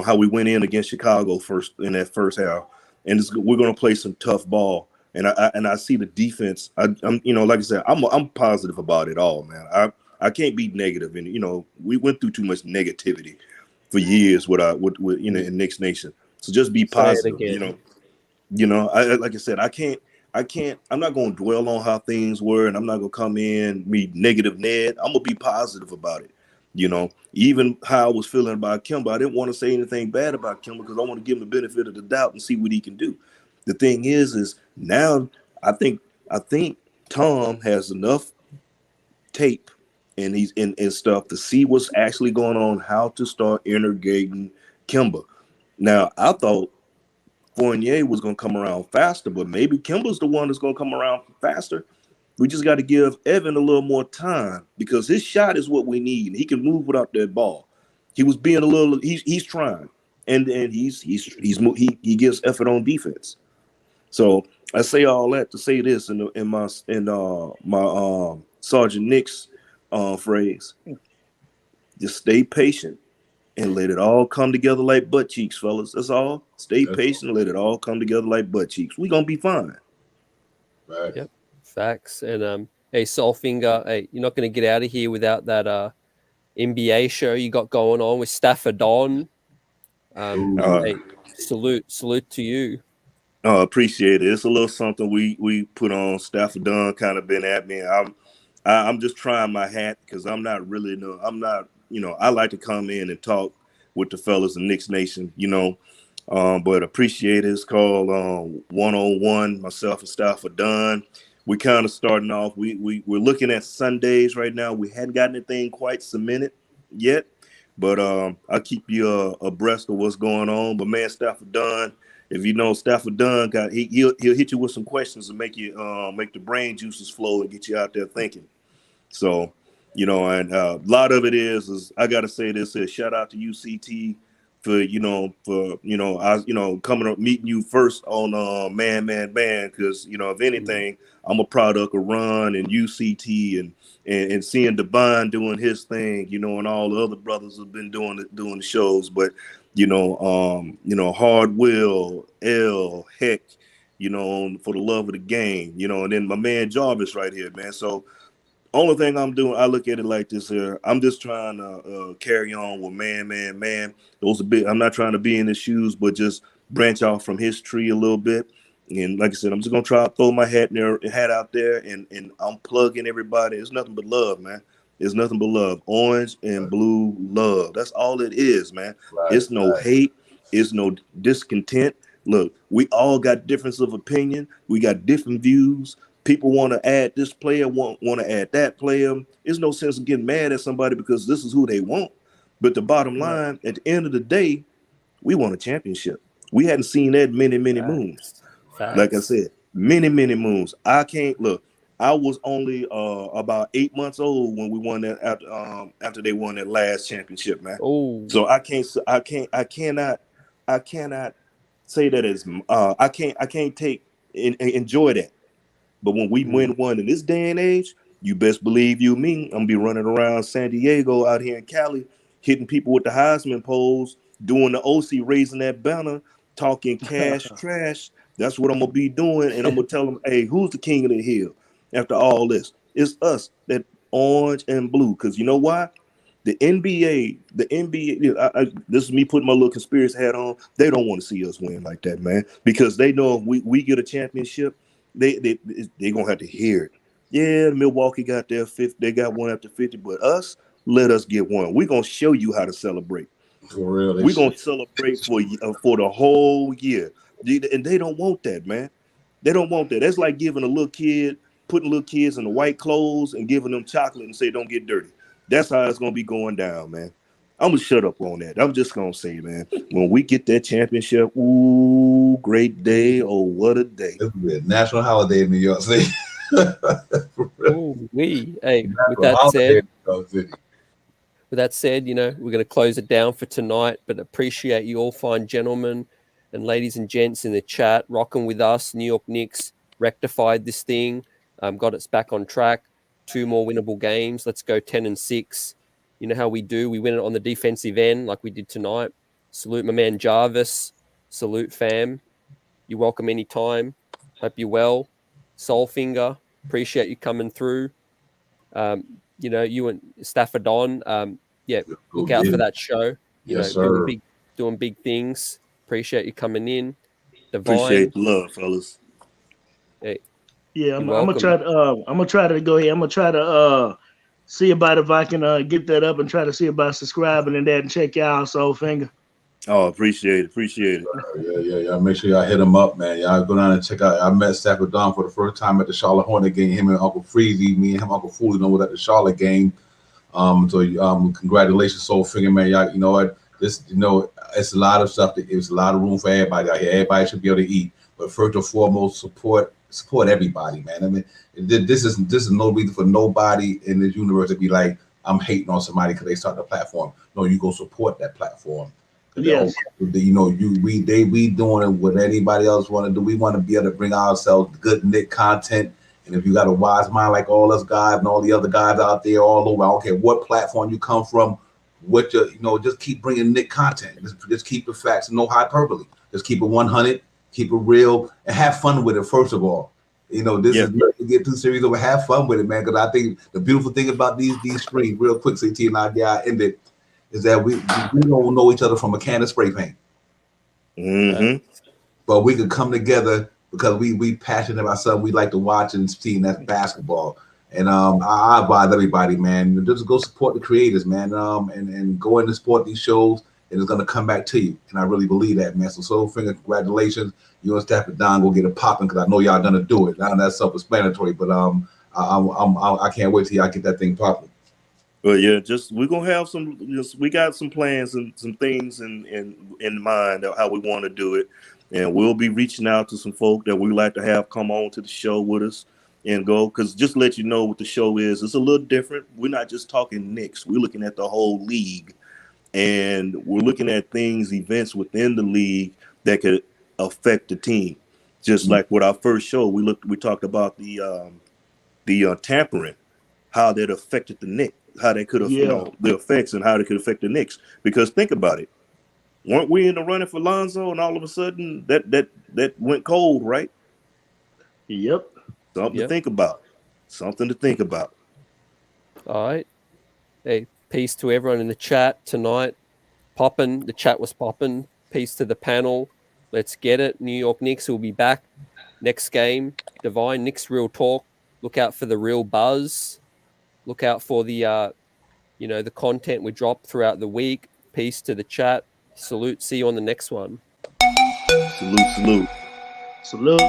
How we went in against Chicago first in that first half. And we're going to play some tough ball. And I see the defense. I'm like I said, I'm positive about it all, man. I can't be negative. And, we went through too much negativity for years with in Knicks Nation. So just be positive, like I said, I'm not going to dwell on how things were, and I'm not going to come in, be negative Ned. I'm going to be positive about it. Even how I was feeling about Kemba, I didn't want to say anything bad about Kemba because I want to give him the benefit of the doubt and see what he can do. The thing is now I think Tom has enough tape and he's in stuff to see what's actually going on, how to start integrating Kemba. Now, I thought Fournier was going to come around faster, but maybe Kemba's the one that's going to come around faster. We just got to give Evan a little more time because his shot is what we need. And he can move without that ball. He was being he's trying, and he gives effort on defense. So I say all that to say this in my Sergeant Knicks phrase: just stay patient. And let it all come together like butt cheeks, fellas. That's all. Stay patient and let it all come together like butt cheeks. We're going to be fine. Right. Yep. Facts. And hey, Soulfinger, hey, you're not going to get out of here without that NBA show you got going on with Stafford Don. Hey, salute to you. Appreciate it. It's a little something we put on. Stafford Don kind of been at me. I'm just trying my hat because I'm not. I like to come in and talk with the fellas in Knicks Nation, but appreciate it. It's called 101. Myself and Stafford Dunn. we kind of starting off. We're looking at Sundays right now. We hadn't gotten anything quite cemented yet, but I'll keep you abreast of what's going on. But man, Stafford Dunn, if you know Stafford Dunn, he'll hit you with some questions and make you make the brain juices flow and get you out there thinking. So, you know, and a lot of it is I got to say this: shout out to UCT for coming up meeting you first on man, because if anything, I'm a product of Ron and UCT and seeing Devon doing his thing, and all the other brothers have been doing the shows, but Hard Will, L, Heck, for the love of the game, and then my man Jarvis right here, man. So only thing I'm doing, I look at it like this here. I'm just trying to carry on with man. Those are big. I'm not trying to be in his shoes, but just branch off from his tree a little bit. And like I said, I'm just gonna try to throw my hat out there, and I'm plugging everybody. It's nothing but love, man. It's nothing but love. Orange and blue love. That's all it is, man. It's no hate. It's no discontent. Look, we all got difference of opinion. We got different views. People want to add this player, want to add that player. There's no sense of getting mad at somebody because this is who they want. But the bottom line, at the end of the day, we want a championship. We hadn't seen that many moons. Facts. Like I said, many moons. I can't look. I was only about 8 months old when we won that after they won that last championship, man. Oh, so I cannot say that as I can't enjoy that. But when we win one in this day and age, you best believe I'm gonna be running around San Diego out here in Cali, hitting people with the Heisman poles, doing the OC, raising that banner, talking cash trash. That's what I'm gonna be doing, and I'm gonna tell them, hey, who's the king of the hill? After all this, it's us, that orange and blue. Because you know why? The NBA, this is me putting my little conspiracy hat on. They don't want to see us win like that, man, because they know if we get a championship, they gonna have to hear it. Yeah, Milwaukee got their 50, they got one after 50, but let us get one. We're gonna show you how to celebrate. For real, we're gonna celebrate for the whole year, and they don't want that, man. They don't want that. That's like putting little kids in the white clothes and giving them chocolate and say don't get dirty. That's how it's gonna be going down, man. I'm gonna shut up on that. I'm just gonna say, man, when we get that championship, ooh, great day! Oh, what a day! It'll be a national holiday in New York City. Ooh, hey, with that said, we're going to close it down for tonight, but appreciate you all fine gentlemen and ladies and gents in the chat rocking with us. New York Knicks rectified this thing, got us back on track. 2 more winnable games. Let's go 10-6. You know how we do. We win it on the defensive end like we did tonight. Salute my man Jarvis. Salute, fam. You're welcome anytime. Hope you're well. Soulfinger, appreciate you coming through. You and Stafford Don. Look out for that show. Yes, sir. Doing big things. Appreciate you coming in. Divine. Appreciate the love, fellas. Hey. Yeah, I'm gonna try to go ahead. I'm gonna try to see about if I can get that up and try to see about subscribing and that and check y'all Soulfinger. Oh, appreciate it. Yeah. Make sure y'all hit him up, man. Y'all go down and check out. I met Stafford Don for the first time at the Charlotte Hornet game. Him and Uncle Freezy, me and him, Uncle Fooley, was at the Charlotte game. Congratulations, Soulfinger, man. Y'all, you know what? It's a lot of stuff. It's a lot of room for everybody out here. Everybody should be able to eat. But first and foremost, support everybody, man. I mean, this is no reason for nobody in this universe to be like, I'm hating on somebody because they start the platform. No, you go support that platform. Yes. We doing what anybody else want to do. We want to be able to bring ourselves good Knick content. And if you got a wise mind like all us guys and all the other guys out there all over, I don't care what platform you come from, just keep bringing Knick content. Just keep the facts, no hyperbole. Just keep it 100, keep it real, and have fun with it. First of all, this is get too serious over. Have fun with it, man. Because I think the beautiful thing about these streams, real quick, CT and I end it, is that we don't know each other from a can of spray paint. Mm-hmm. But we could come together because we passionate about something we like to watch and see, and that's basketball. And I advise everybody, man, just go support the creators, man, and go in and support these shows. and it's gonna come back to you. And I really believe that, man. So Soul Finger, congratulations. You and Staff and Don go get it popping because I know y'all gonna do it. Now that's self-explanatory, but I can't wait till y'all get that thing popping. Well, yeah, we're gonna have some. We got some plans and some things in mind of how we want to do it, and we'll be reaching out to some folk that we like to have come on to the show with us and go. Because just to let you know what the show is, it's a little different. We're not just talking Knicks. We're looking at the whole league, and we're looking at events within the league that could affect the team. Just like with our first show, we talked about the tampering, how that affected the Knicks. How they could have, the effects and how they could affect the Knicks. Because think about it, weren't we in the running for Lonzo, and all of a sudden that went cold, right? Yep. Something to think about. Something to think about. All right. Hey, peace to everyone in the chat tonight. Popping, the chat was popping. Peace to the panel. Let's get it. New York Knicks will be back next game. Divine Knicks Real Talk. Look out for the real buzz. Look out for the, the content we drop throughout the week. Peace to the chat. Salute. See you on the next one. Salute. Salute.